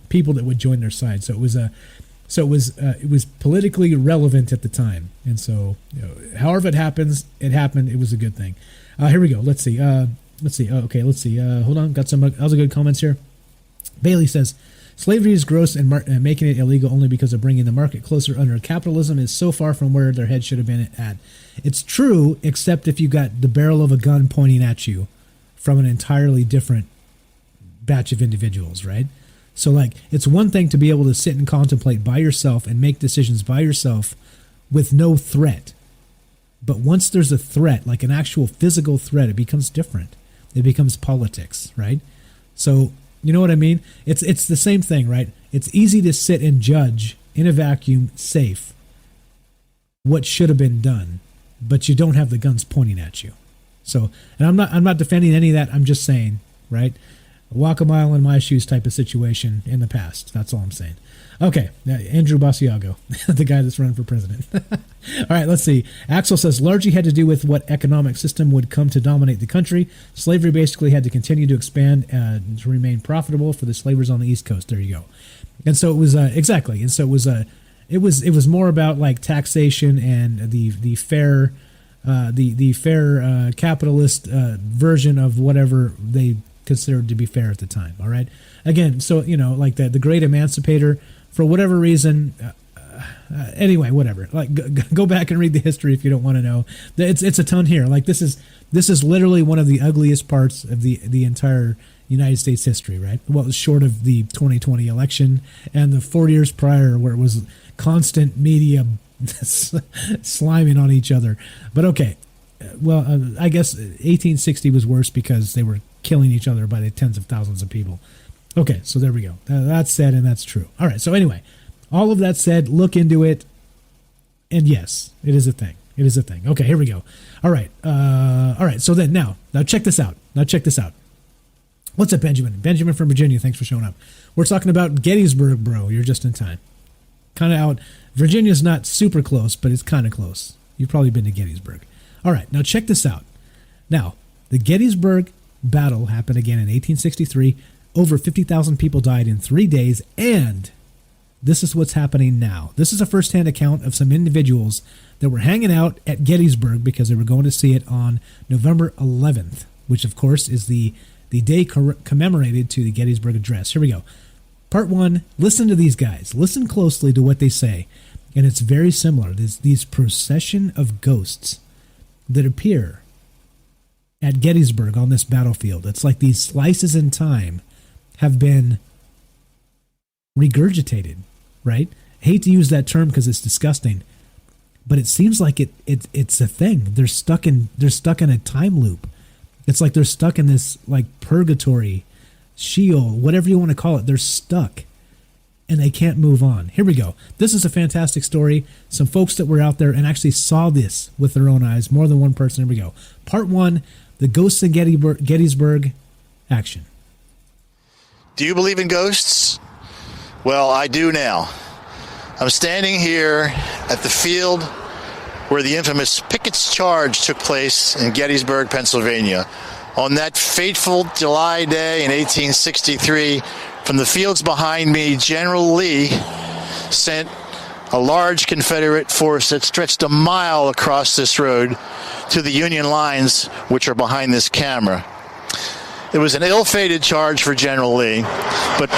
people that would join their side. So it was politically relevant at the time. And so, however it happened. It was a good thing. Here we go. Let's see. Hold on. Got some other good comments here. Bailey says, slavery is gross, and making it illegal only because of bringing the market closer under capitalism is so far from where their head should have been at. It's true, except if you got the barrel of a gun pointing at you from an entirely different batch of individuals, right? So, like, it's one thing to be able to sit and contemplate by yourself and make decisions by yourself with no threat. But once there's a threat, like an actual physical threat, it becomes different. It becomes politics, right? So, you know what I mean? It's the same thing, right? It's easy to sit and judge in a vacuum, safe, what should have been done, but you don't have the guns pointing at you. So, and I'm not defending any of that. I'm just saying, right? Walk a mile in my shoes type of situation in the past. That's all I'm saying. Okay, Andrew Basiago, the guy that's running for president. All right, let's see. Axel says, largely had to do with what economic system would come to dominate the country. Slavery basically had to continue to expand to remain profitable for the slavers on the East Coast. There you go. And so it was, exactly. And so it was more about like taxation and the fair capitalist version of whatever they considered to be fair at the time. All right. Again, so, like the great emancipator, for whatever reason, anyway, whatever. Like, go back and read the history if you don't want to know. It's a ton here. Like, this is literally one of the ugliest parts of the entire United States history, right? Well, short of the 2020 election and the 4 years prior, where it was constant media sliming on each other. But okay, well, I guess 1860 was worse because they were killing each other by the tens of thousands of people. Okay, so there we go. That's said, and that's true. All right, so anyway, all of that said, look into it, and yes, it is a thing. It is a thing. Okay, here we go. All right, so then now check this out. What's up, Benjamin? Benjamin from Virginia, thanks for showing up. We're talking about Gettysburg, bro. You're just in time. Kind of out. Virginia's not super close, but it's kind of close. You've probably been to Gettysburg. All right, now check this out. Now, the Gettysburg battle happened again in 1863. over 50,000 people died in 3 days, and this is what's happening now. This is a first-hand account of some individuals that were hanging out at Gettysburg because they were going to see it on November 11th, which, of course, is the day commemorated to the Gettysburg Address. Here we go. Part 1, listen to these guys. Listen closely to what they say, and it's very similar. There's these procession of ghosts that appear at Gettysburg on this battlefield. It's like these slices in time have been regurgitated, right? I hate to use that term because it's disgusting, but it seems like it's a thing. They're stuck in a time loop. It's like they're stuck in this like purgatory, Sheol, whatever you want to call it. They're stuck and they can't move on. Here we go. This is a fantastic story. Some folks that were out there and actually saw this with their own eyes, more than one person. Here we go. Part 1, the ghosts of Gettysburg, action. Do you believe in ghosts? Well, I do now. I'm standing here at the field where the infamous Pickett's Charge took place in Gettysburg, Pennsylvania. On that fateful July day in 1863, from the fields behind me, General Lee sent a large Confederate force that stretched a mile across this road to the Union lines, which are behind this camera. It was an ill-fated charge for General Lee, but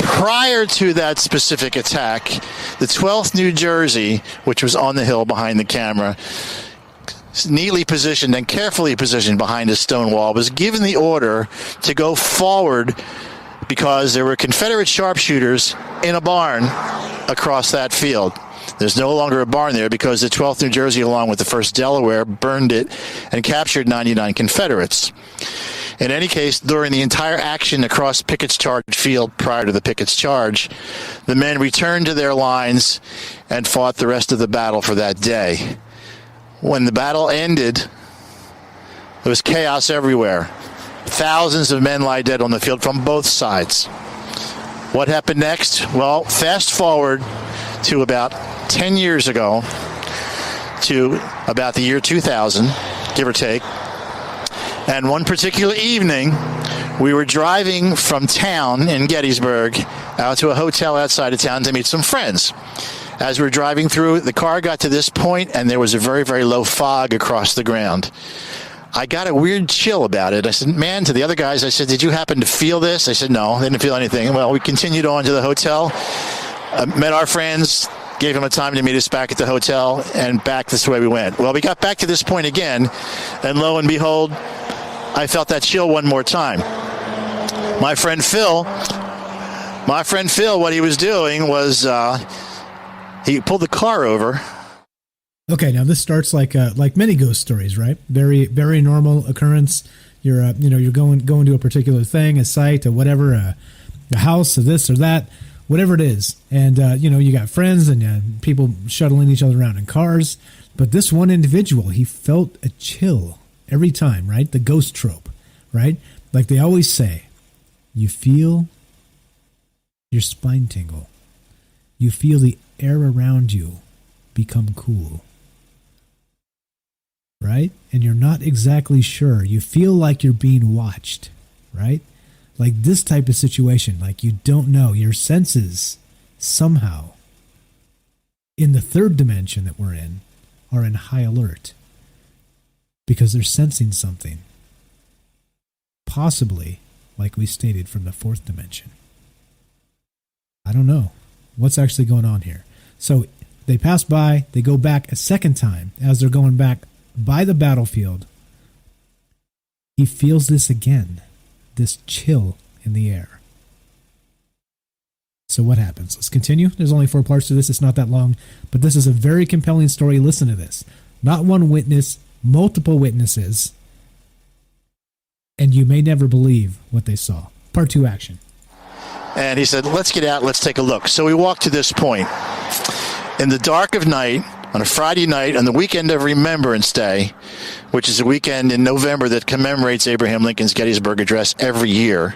prior to that specific attack, the 12th New Jersey, which was on the hill behind the camera, neatly positioned and carefully positioned behind a stone wall, was given the order to go forward because there were Confederate sharpshooters in a barn across that field. There's no longer a barn there because the 12th New Jersey, along with the 1st Delaware, burned it and captured 99 Confederates. In any case, during the entire action across Pickett's Charge field prior to the Pickett's Charge, the men returned to their lines and fought the rest of the battle for that day. When the battle ended, there was chaos everywhere. Thousands of men lie dead on the field from both sides. What happened next? Well, fast forward to about 10 years ago, to about the year 2000, give or take. And one particular evening, we were driving from town in Gettysburg out to a hotel outside of town to meet some friends. As we were driving through, the car got to this point, and there was a very, very low fog across the ground. I got a weird chill about it. I said, man, to the other guys, I said, did you happen to feel this? They said, no, they didn't feel anything. Well, we continued on to the hotel, met our friends, gave them a time to meet us back at the hotel, and back this way we went. Well, we got back to this point again, and lo and behold, I felt that chill one more time. My friend Phil, what he was doing was he pulled the car over. Okay, now this starts like many ghost stories, right? Very, very normal occurrence. You're you're going to a particular thing, a site, or whatever, a house, or this or that, whatever it is, and you got friends and people shuttling each other around in cars. But this one individual, he felt a chill every time, right? The ghost trope, right? Like they always say, you feel your spine tingle. You feel the air around you become cool. Right? And you're not exactly sure. You feel like you're being watched, right? Like this type of situation, like you don't know. Your senses somehow in the third dimension that we're in are in high alert because they're sensing something. Possibly, like we stated, from the fourth dimension. I don't know what's actually going on here. So they pass by, they go back a second time as they're going back by the battlefield. He feels this again, this chill in the air. So what happens? Let's continue. There's only 4 parts to this. It's not that long, but this is a very compelling story. Listen to this. Not one witness, multiple witnesses, and you may never believe what they saw. Part 2, action. And he said, let's get out, let's take a look. So we walked to this point. In the dark of night, on a Friday night, on the weekend of Remembrance Day, which is a weekend in November that commemorates Abraham Lincoln's Gettysburg Address every year,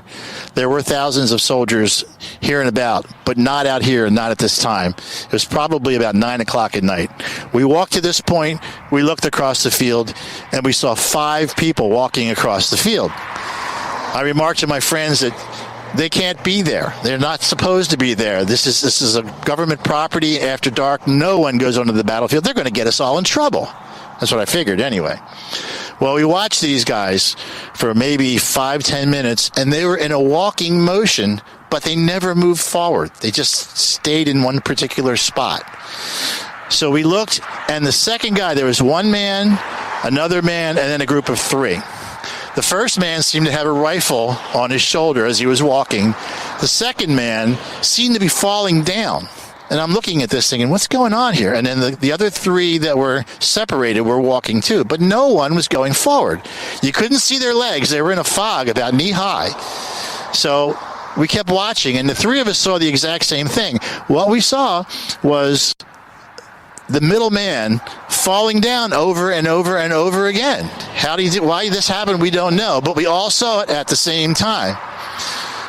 there were thousands of soldiers here and about, but not out here, not at this time. It was probably about 9 o'clock at night. We walked to this point, we looked across the field, and we saw 5 people walking across the field. I remarked to my friends that they can't be there. They're not supposed to be there. This is a government property. After dark, no one goes onto the battlefield. They're going to get us all in trouble. That's what I figured anyway. Well, we watched these guys for maybe 5-10 minutes, and they were in a walking motion, but they never moved forward. They just stayed in one particular spot. So we looked, and the second guy, there was one man, another man, and then a group of 3. The first man seemed to have a rifle on his shoulder as he was walking. The second man seemed to be falling down. And I'm looking at this thinking, what's going on here? And then the other 3 that were separated were walking too, but no one was going forward. You couldn't see their legs. They were in a fog about knee high. So we kept watching, and the 3 of us saw the exact same thing. What we saw was the middle man falling down over and over and over again. Why this happened, we don't know, but we all saw it at the same time.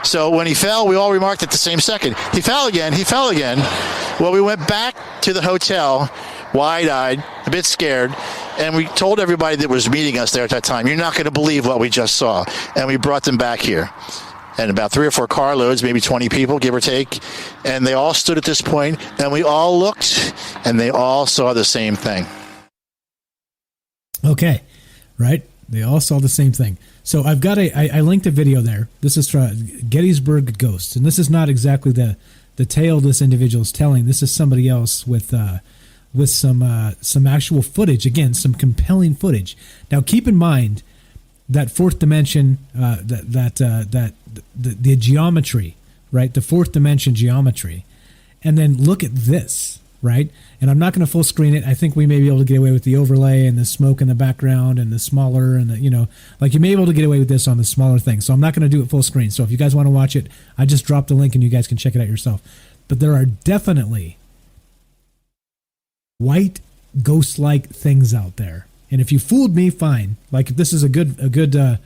So when he fell, we all remarked at the same second, he fell again, he fell again. Well, we went back to the hotel, wide-eyed, a bit scared, and we told everybody that was meeting us there at that time, you're not going to believe what we just saw. And we brought them back here. And about 3 or 4 carloads, maybe 20 people, give or take, and they all stood at this point, and we all looked, and they all saw the same thing. Okay, right? They all saw the same thing. So I've got I linked a video there. This is from Gettysburg Ghosts, and this is not exactly the tale this individual is telling. This is somebody else with some actual footage. Again, some compelling footage. Now, keep in mind that fourth dimension, the geometry, right? The fourth dimension geometry, and then look at this, right? And I'm not going to full screen it. I think we may be able to get away with the overlay and the smoke in the background and the smaller and the, you may be able to get away with this on the smaller thing. So I'm not going to do it full screen. So if you guys want to watch it, I just dropped the link and you guys can check it out yourself. But there are definitely white ghost-like things out there. And if you fooled me, fine. Like if this is a good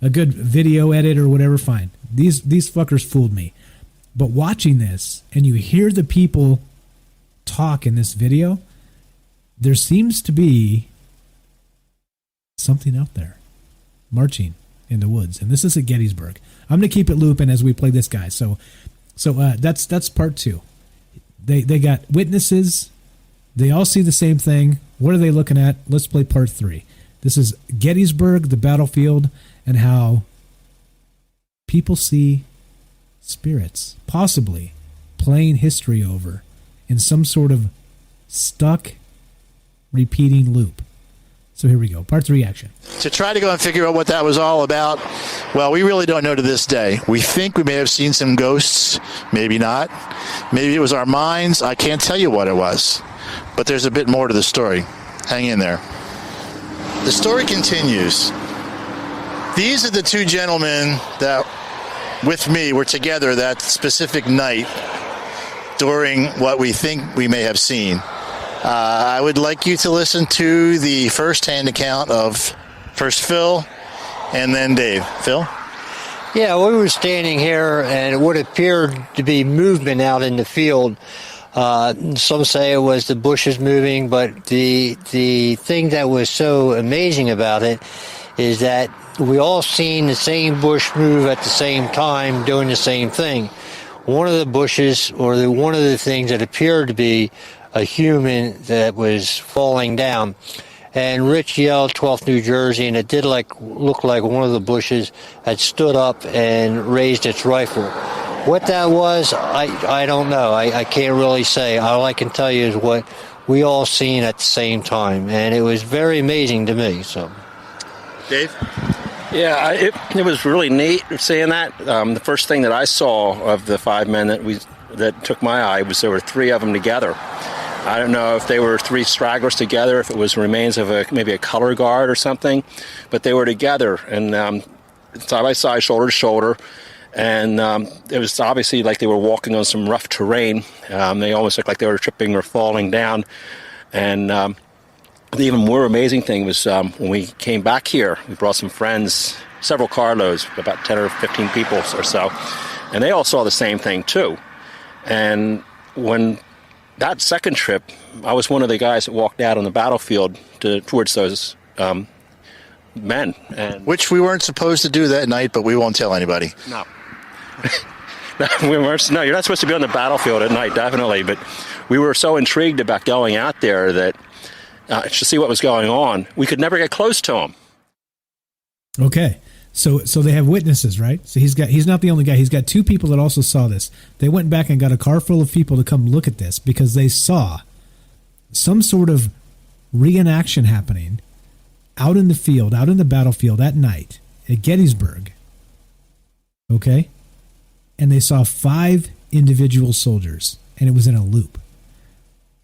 video edit or whatever, fine. These fuckers fooled me. But watching this and you hear the people talk in this video, there seems to be something out there marching in the woods. And this is at Gettysburg. I'm going to keep it looping as we play this guy. So that's part 2. They got witnesses. They all see the same thing. What are they looking at? Let's play part 3. This is Gettysburg, the battlefield, and how people see spirits, possibly playing history over in some sort of stuck, repeating loop. So here we go. Part 3 action. To try to go and figure out what that was all about, well, we really don't know to this day. We think we may have seen some ghosts, maybe not. Maybe it was our minds. I can't tell you what it was. But there's a bit more to the story. Hang in there. The story continues. These are the 2 gentlemen that, with me, were together that specific night during what we think we may have seen. I would like you to listen to the first-hand account of first Phil and then Dave. Phil? Yeah, we were standing here, and it would appear to be movement out in the field. Some say it was the bushes moving, but the thing that was so amazing about it is that we all seen the same bush move at the same time doing the same thing. One of the bushes, or one of the things that appeared to be a human that was falling down. And Rich yelled 12th New Jersey, and it did look like one of the bushes had stood up and raised its rifle. What that was, I don't know. I can't really say. All I can tell you is what we all seen at the same time, and it was very amazing to me. So, Dave? Yeah, it was really neat seeing that. The first thing that I saw of the 5 men that took my eye was there were 3 of them together. I don't know if they were 3 stragglers together, if it was remains of maybe a color guard or something, but they were together and side by side, shoulder to shoulder. And it was obviously like they were walking on some rough terrain. They almost looked like they were tripping or falling down. And the even more amazing thing was when we came back here, we brought some friends, several carloads, about 10 or 15 people or so, and they all saw the same thing too. And when that second trip, I was one of the guys that walked out on the battlefield towards those men. Which we weren't supposed to do that night, but we won't tell anybody. No. you're not supposed to be on the battlefield at night, definitely. But we were so intrigued about going out there that to see what was going on, we could never get close to him. Okay. So they have witnesses, right? So he's not the only guy. He's got two people that also saw this. They went back and got a car full of people to come look at this because they saw some sort of reenaction happening out in the field, out in the battlefield at night at Gettysburg. Okay? And they saw 5 individual soldiers, and it was in a loop.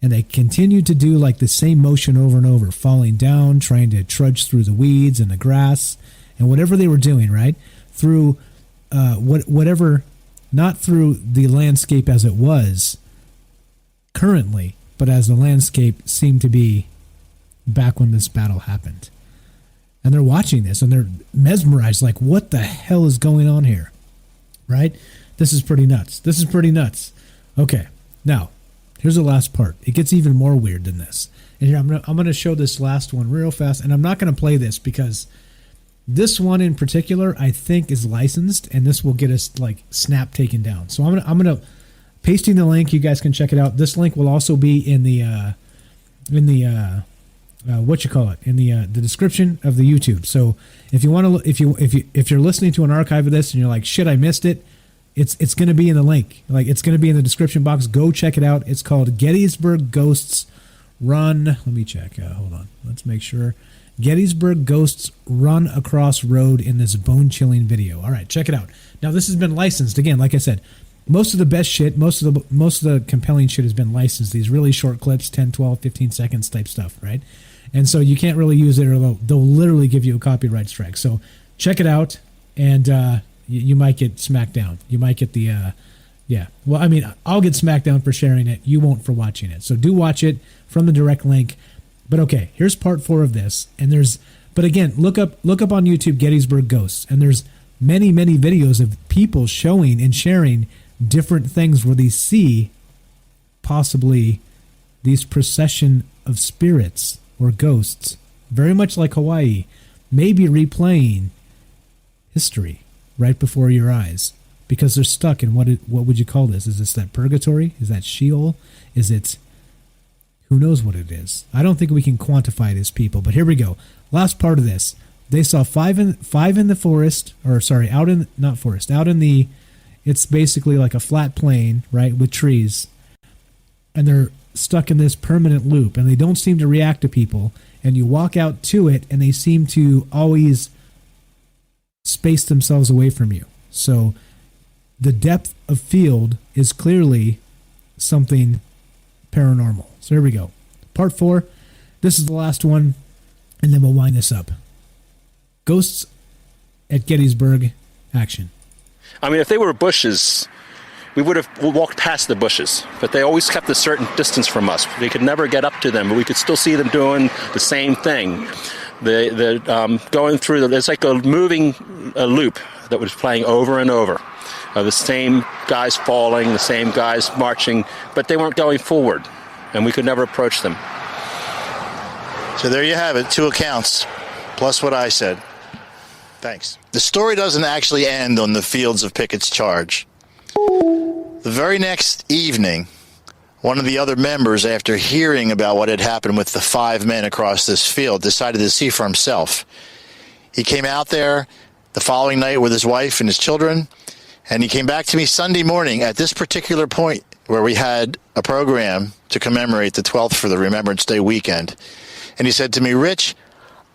And they continued to do like the same motion over and over, falling down, trying to trudge through the weeds and the grass and whatever they were doing, right? Through whatever, not through the landscape as it was currently, but as the landscape seemed to be back when this battle happened. And they're watching this and they're mesmerized, like, what the hell is going on here? Right? This is pretty nuts. This is pretty nuts. Okay, now, here's the last part. It gets even more weird than this. And here, I'm going to show this last one real fast, and I'm not going to play this because this one in particular, I think, is licensed, and this will get us, like, snap taken down. So I'm going to pasting the link. You guys can check it out. This link will also be in the description of the YouTube. So if you want to, if you're listening to an archive of this and you're like, shit, I missed it, it's going to be in the link. Like, it's going to be in the description box. Go check it out. It's called Gettysburg Ghosts Run. Let me check. Hold on. Let's make sure. Gettysburg Ghosts Run Across Road in this bone-chilling video. All right, check it out. Now, this has been licensed. Again, like I said, most of the best shit, most of the compelling shit has been licensed. These really short clips, 10, 12, 15 seconds type stuff, right? And so you can't really use it, or they'll literally give you a copyright strike. So check it out, and you might get smacked down. You might get the, yeah. Well, I mean, I'll get smacked down for sharing it. You won't for watching it. So do watch it from the direct link. But okay, here's part 4 of this. And but again, look up on YouTube Gettysburg Ghosts, and there's many, many videos of people showing and sharing different things where they see possibly these procession of spirits or ghosts, very much like Hawaii, maybe replaying history right before your eyes because they're stuck in what would you call this? Is this that purgatory? Is that Sheol? Is it, who knows what it is? I don't think we can quantify this, people, but here we go. Last part of this. They saw five in the forest, or sorry, out in the, it's basically like a flat plain, right, with trees, and they're stuck in this permanent loop, and they don't seem to react to people, and you walk out to it, and they seem to always space themselves away from you. So the depth of field is clearly something paranormal. So here we go. Part 4. This is the last one, and then we'll wind this up. Ghosts at Gettysburg, action. I mean, if they were bushes, we would have walked past the bushes, but they always kept a certain distance from us. We could never get up to them, but we could still see them doing the same thing. They're going through, it's like a moving loop that was playing over and over. The same guys falling, the same guys marching, but they weren't going forward, and we could never approach them. So there you have it, 2 accounts, plus what I said. Thanks. The story doesn't actually end on the fields of Pickett's charge. The very next evening, one of the other members, after hearing about what had happened with the 5 men across this field, decided to see for himself. He came out there the following night with his wife and his children, and he came back to me Sunday morning at this particular point where we had a program to commemorate the 12th for the Remembrance Day weekend. And he said to me, "Rich,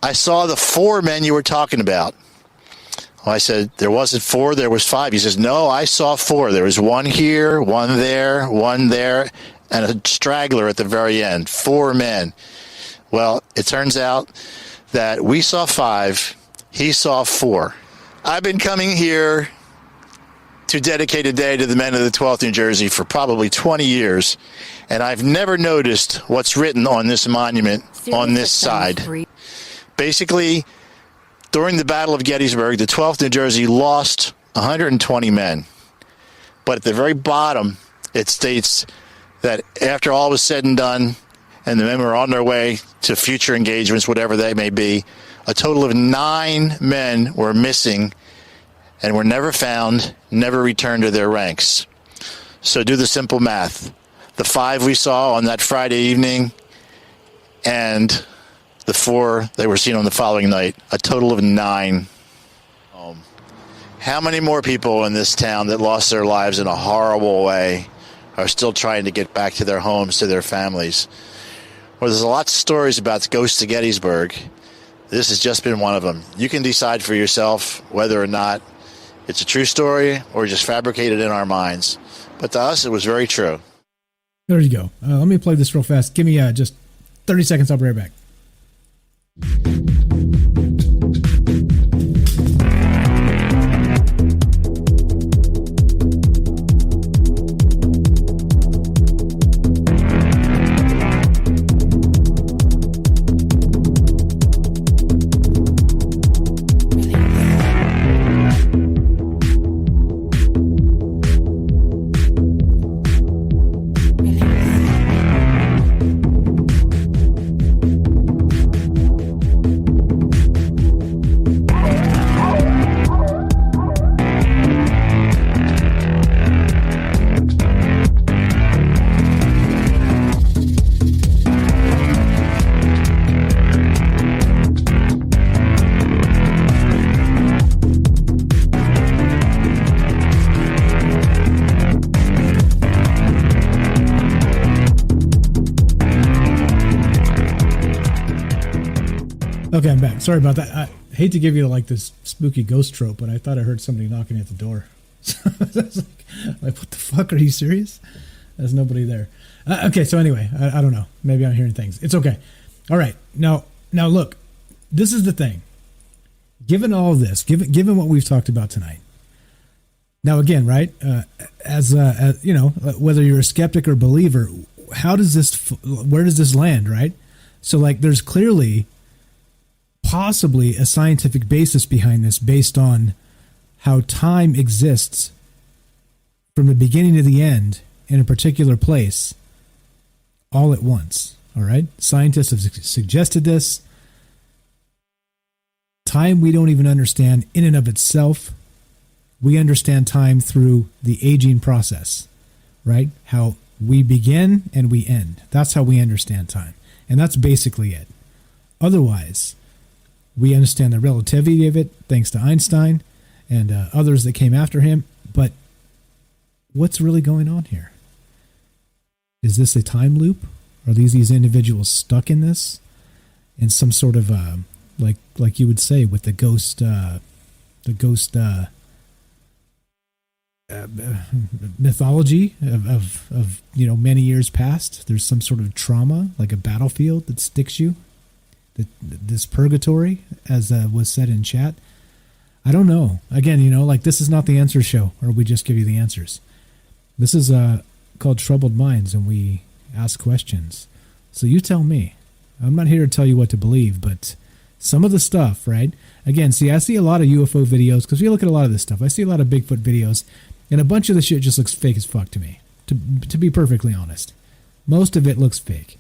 I saw the 4 men you were talking about." Well, I said, "There wasn't 4, there was 5. He says, "No, I saw 4. There was 1 here, 1 there, 1 there, and a straggler at the very end. 4 men. Well, it turns out that we saw 5, he saw 4. I've been coming here to dedicate a day to the men of the 12th New Jersey for probably 20 years, and I've never noticed what's written on this monument on this side. Basically, during the Battle of Gettysburg, the 12th New Jersey lost 120 men. But at the very bottom, it states that after all was said and done, and the men were on their way to future engagements, whatever they may be, a total of 9 men were missing and were never found, never returned to their ranks. So do the simple math. The 5 we saw on that Friday evening and the 4 that were seen on the following night, a total of 9. How many more people in this town that lost their lives in a horrible way are still trying to get back to their homes, to their families? Well, there's a lot of stories about the ghosts of Gettysburg. This has just been one of them. You can decide for yourself whether or not it's a true story or just fabricated in our minds. But to us, it was very true. There you go. Let me play this real fast. Give me just 30 seconds. I'll be right back. Okay, I'm back. Sorry about that. I hate to give you like this spooky ghost trope, but I thought I heard somebody knocking at the door. I was like, what the fuck? Are you serious? There's nobody there. Okay, so anyway, I don't know. Maybe I'm hearing things. It's okay. All right. Now look, this is the thing. Given all of this, given what we've talked about tonight. Now again, right? As you know, whether you're a skeptic or believer, where does this land, right? So like, there's clearly possibly a scientific basis behind this based on how time exists from the beginning to the end in a particular place all at once. All right. Scientists have suggested this. Time we don't even understand in and of itself. We understand time through the aging process, right? How we begin and we end. That's how we understand time. And that's basically it. Otherwise, we understand the relativity of it, thanks to Einstein and others that came after him. But what's really going on here? Is this a time loop? Are these individuals stuck in this? In some sort of, like you would say with the ghost mythology of many years past? There's some sort of trauma, like a battlefield that sticks you. This purgatory, as was said in chat. I don't know. Again, like this is not the answer show, or we just give you the answers. This is called Troubled Minds, and we ask questions. So you tell me. I'm not here to tell you what to believe, but some of the stuff, right? Again, I see a lot of UFO videos, because we look at a lot of this stuff. I see a lot of Bigfoot videos, and a bunch of the shit just looks fake as fuck to me, to be perfectly honest. Most of it looks fake.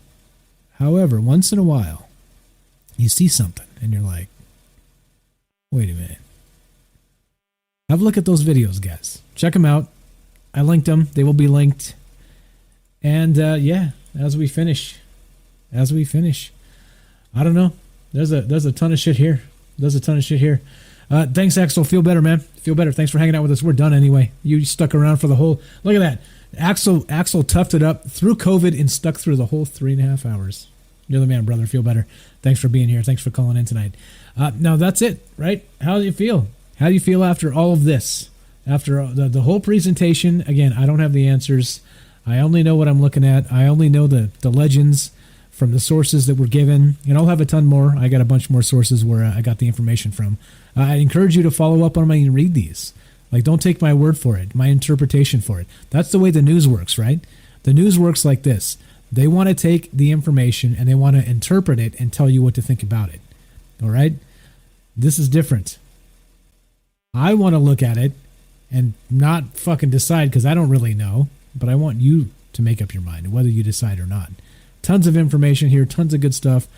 However, once in a while, you see something, and you're like, wait a minute. Have a look at those videos, guys. Check them out. I linked them. They will be linked. And, yeah, as we finish, I don't know. There's a ton of shit here. Thanks, Axel. Feel better, man. Feel better. Thanks for hanging out with us. We're done anyway. You stuck around for the whole... Look at that. Axel toughed it up through COVID and stuck through the whole 3.5 hours. You're the man, brother. Feel better. Thanks for being here. Thanks for calling in tonight. Now, that's it, right? How do you feel? How do you feel after all of this? After the whole presentation? Again, I don't have the answers. I only know what I'm looking at. I only know the legends from the sources that were given. And I'll have a ton more. I got a bunch more sources where I got the information from. I encourage you to follow up on them and read these. Like, don't take my word for it, my interpretation for it. That's the way the news works, right? The news works like this. They want to take the information and they want to interpret it and tell you what to think about it. All right? This is different. I want to look at it and not fucking decide because I don't really know, but I want you to make up your mind whether you decide or not. Tons of information here, tons of good stuff.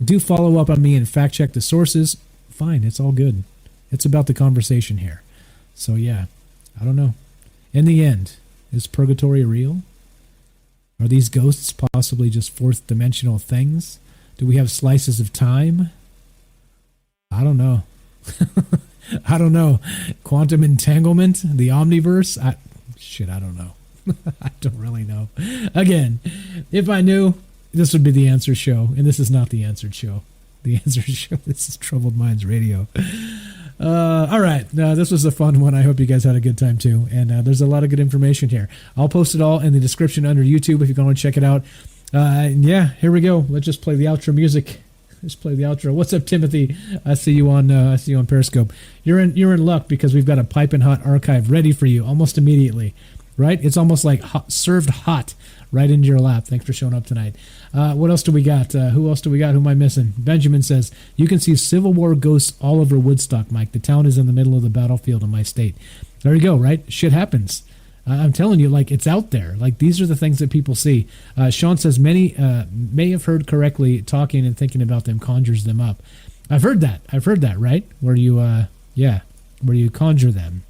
Do follow up on me and fact check the sources. Fine, it's all good. It's about the conversation here. So yeah, I don't know. In the end, is purgatory real? Are these ghosts possibly just fourth dimensional things? Do we have slices of time? I don't know. I don't know. Quantum entanglement? The omniverse? I don't know. I don't really know. Again, if I knew, this would be the Answer Show, and this is not the Answered Show. The Answer Show, this is Troubled Minds Radio. All right, this was a fun one. I hope you guys had a good time too, and there's a lot of good information here. I'll post it all in the description under YouTube if you want to check it out. Yeah, here we go. Let's just play the outro music. Let's play the outro. What's up, Timothy? I see you on Periscope. You're in luck because we've got a piping hot archive ready for you almost immediately. Right? It's almost like served hot right into your lap. Thanks for showing up tonight. What else do we got? Who else do we got? Who am I missing? Benjamin says, you can see Civil War ghosts all over Woodstock, Mike. The town is in the middle of the battlefield in my state. There you go, right? Shit happens. I'm telling you, like, it's out there. Like, these are the things that people see. Sean says, many may have heard correctly talking and thinking about them conjures them up. I've heard that, right? Where you conjure them.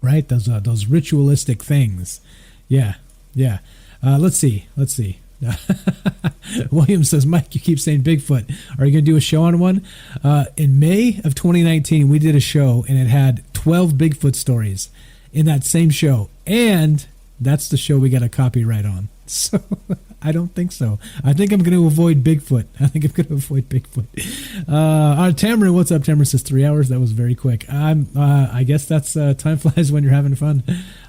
Right? Those ritualistic things. Yeah. Let's see. William says, Mike, you keep saying Bigfoot. Are you going to do a show on one? In May of 2019, we did a show, and it had 12 Bigfoot stories in that same show. And that's the show we got a copyright on. So I don't think so. I think I'm going to avoid Bigfoot. Tamara, what's up? Tamara says 3 hours. That was very quick. I guess that's time flies when you're having fun.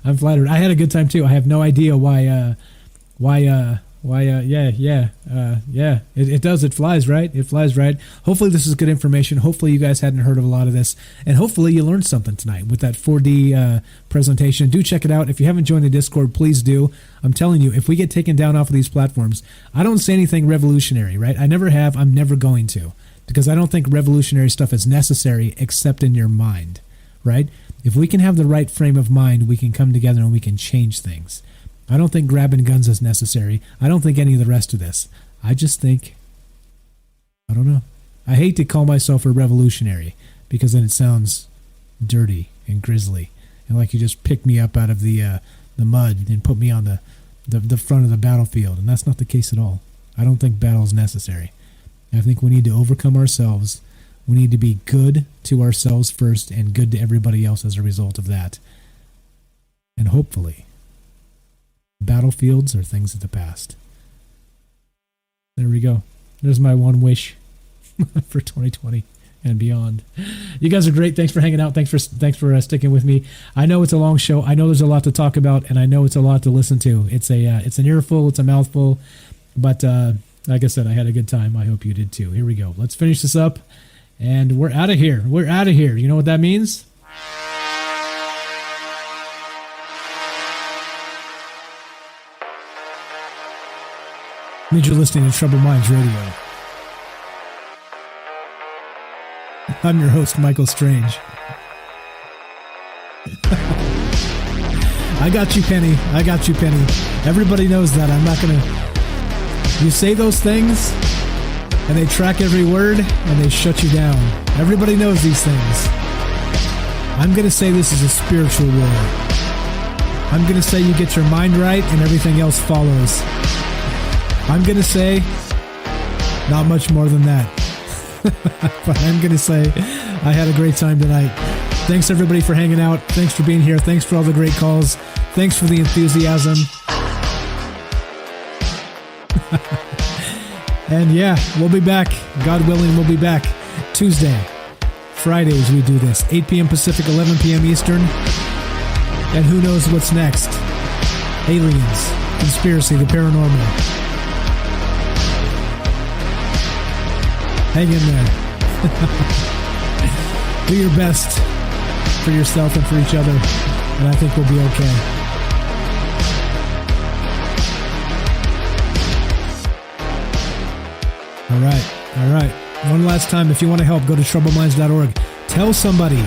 I'm flattered. I had a good time too. I have no idea why. It does. It flies, right? It flies, right? Hopefully this is good information. Hopefully you guys hadn't heard of a lot of this, and hopefully you learned something tonight with that 4D presentation. Do check it out. If you haven't joined the Discord, please do. I'm telling you, if we get taken down off of these platforms, I don't say anything revolutionary, right? I never have. I'm never going to, because I don't think revolutionary stuff is necessary except in your mind, right? If we can have the right frame of mind, we can come together and we can change things. I don't think grabbing guns is necessary. I don't think any of the rest of this. I just think, I don't know. I hate to call myself a revolutionary because then it sounds dirty and grisly and like you just picked me up out of the mud and put me on the front of the battlefield, and that's not the case at all. I don't think battle is necessary. I think we need to overcome ourselves. We need to be good to ourselves first and good to everybody else as a result of that. And hopefully, battlefields are things of the past. There we go. There's my one wish for 2020 and beyond. You guys are great. Thanks for hanging out. Thanks for sticking with me. I know it's a long show. I know there's a lot to talk about, and I know it's a lot to listen to. It's an earful. It's a mouthful. But like I said, I had a good time. I hope you did too. Here we go. Let's finish this up, and we're out of here. We're out of here. You know what that means? You're listening to Troubled Minds Radio. I'm your host, Michael Strange. I got you, Penny. Everybody knows that. I'm not going to... You say those things, and they track every word, and they shut you down. Everybody knows these things. I'm going to say this is a spiritual war. I'm going to say you get your mind right, and everything else follows. I'm going to say not much more than that. But I'm going to say I had a great time tonight. Thanks, everybody, for hanging out. Thanks for being here. Thanks for all the great calls. Thanks for the enthusiasm. And yeah, we'll be back. God willing, we'll be back Tuesday. Fridays we do this. 8 p.m. Pacific, 11 p.m. Eastern. And who knows what's next? Aliens, conspiracy, the paranormal. Hang in there. Do your best for yourself and for each other, and I think we'll be okay. All right. One last time, if you want to help, go to troubleminds.org. Tell somebody.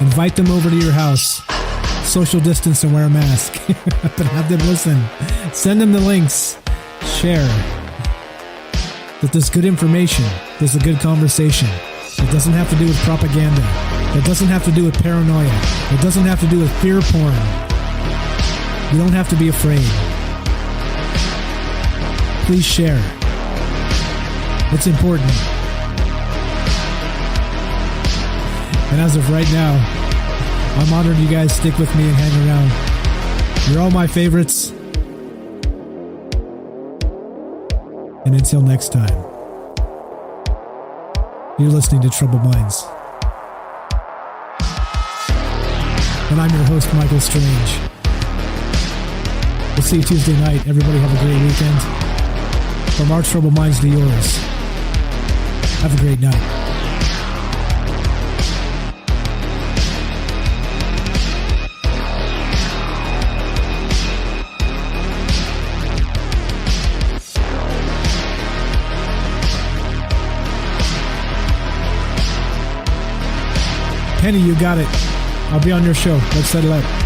Invite them over to your house. Social distance and wear a mask. But have them listen. Send them the links. Share. That there's good information, there's a good conversation, It doesn't have to do with propaganda. It doesn't have to do with paranoia. It doesn't have to do with fear porn. You don't have to be afraid. Please share. It's important. And as of right now, I'm honored you guys stick with me and hang around. You're all my favorites. And until next time, you're listening to Troubled Minds. And I'm your host, Michael Strange. We'll see you Tuesday night. Everybody have a great weekend. From our Troubled Minds to yours. Have a great night. Penny, you got it. I'll be on your show. Let's set it up.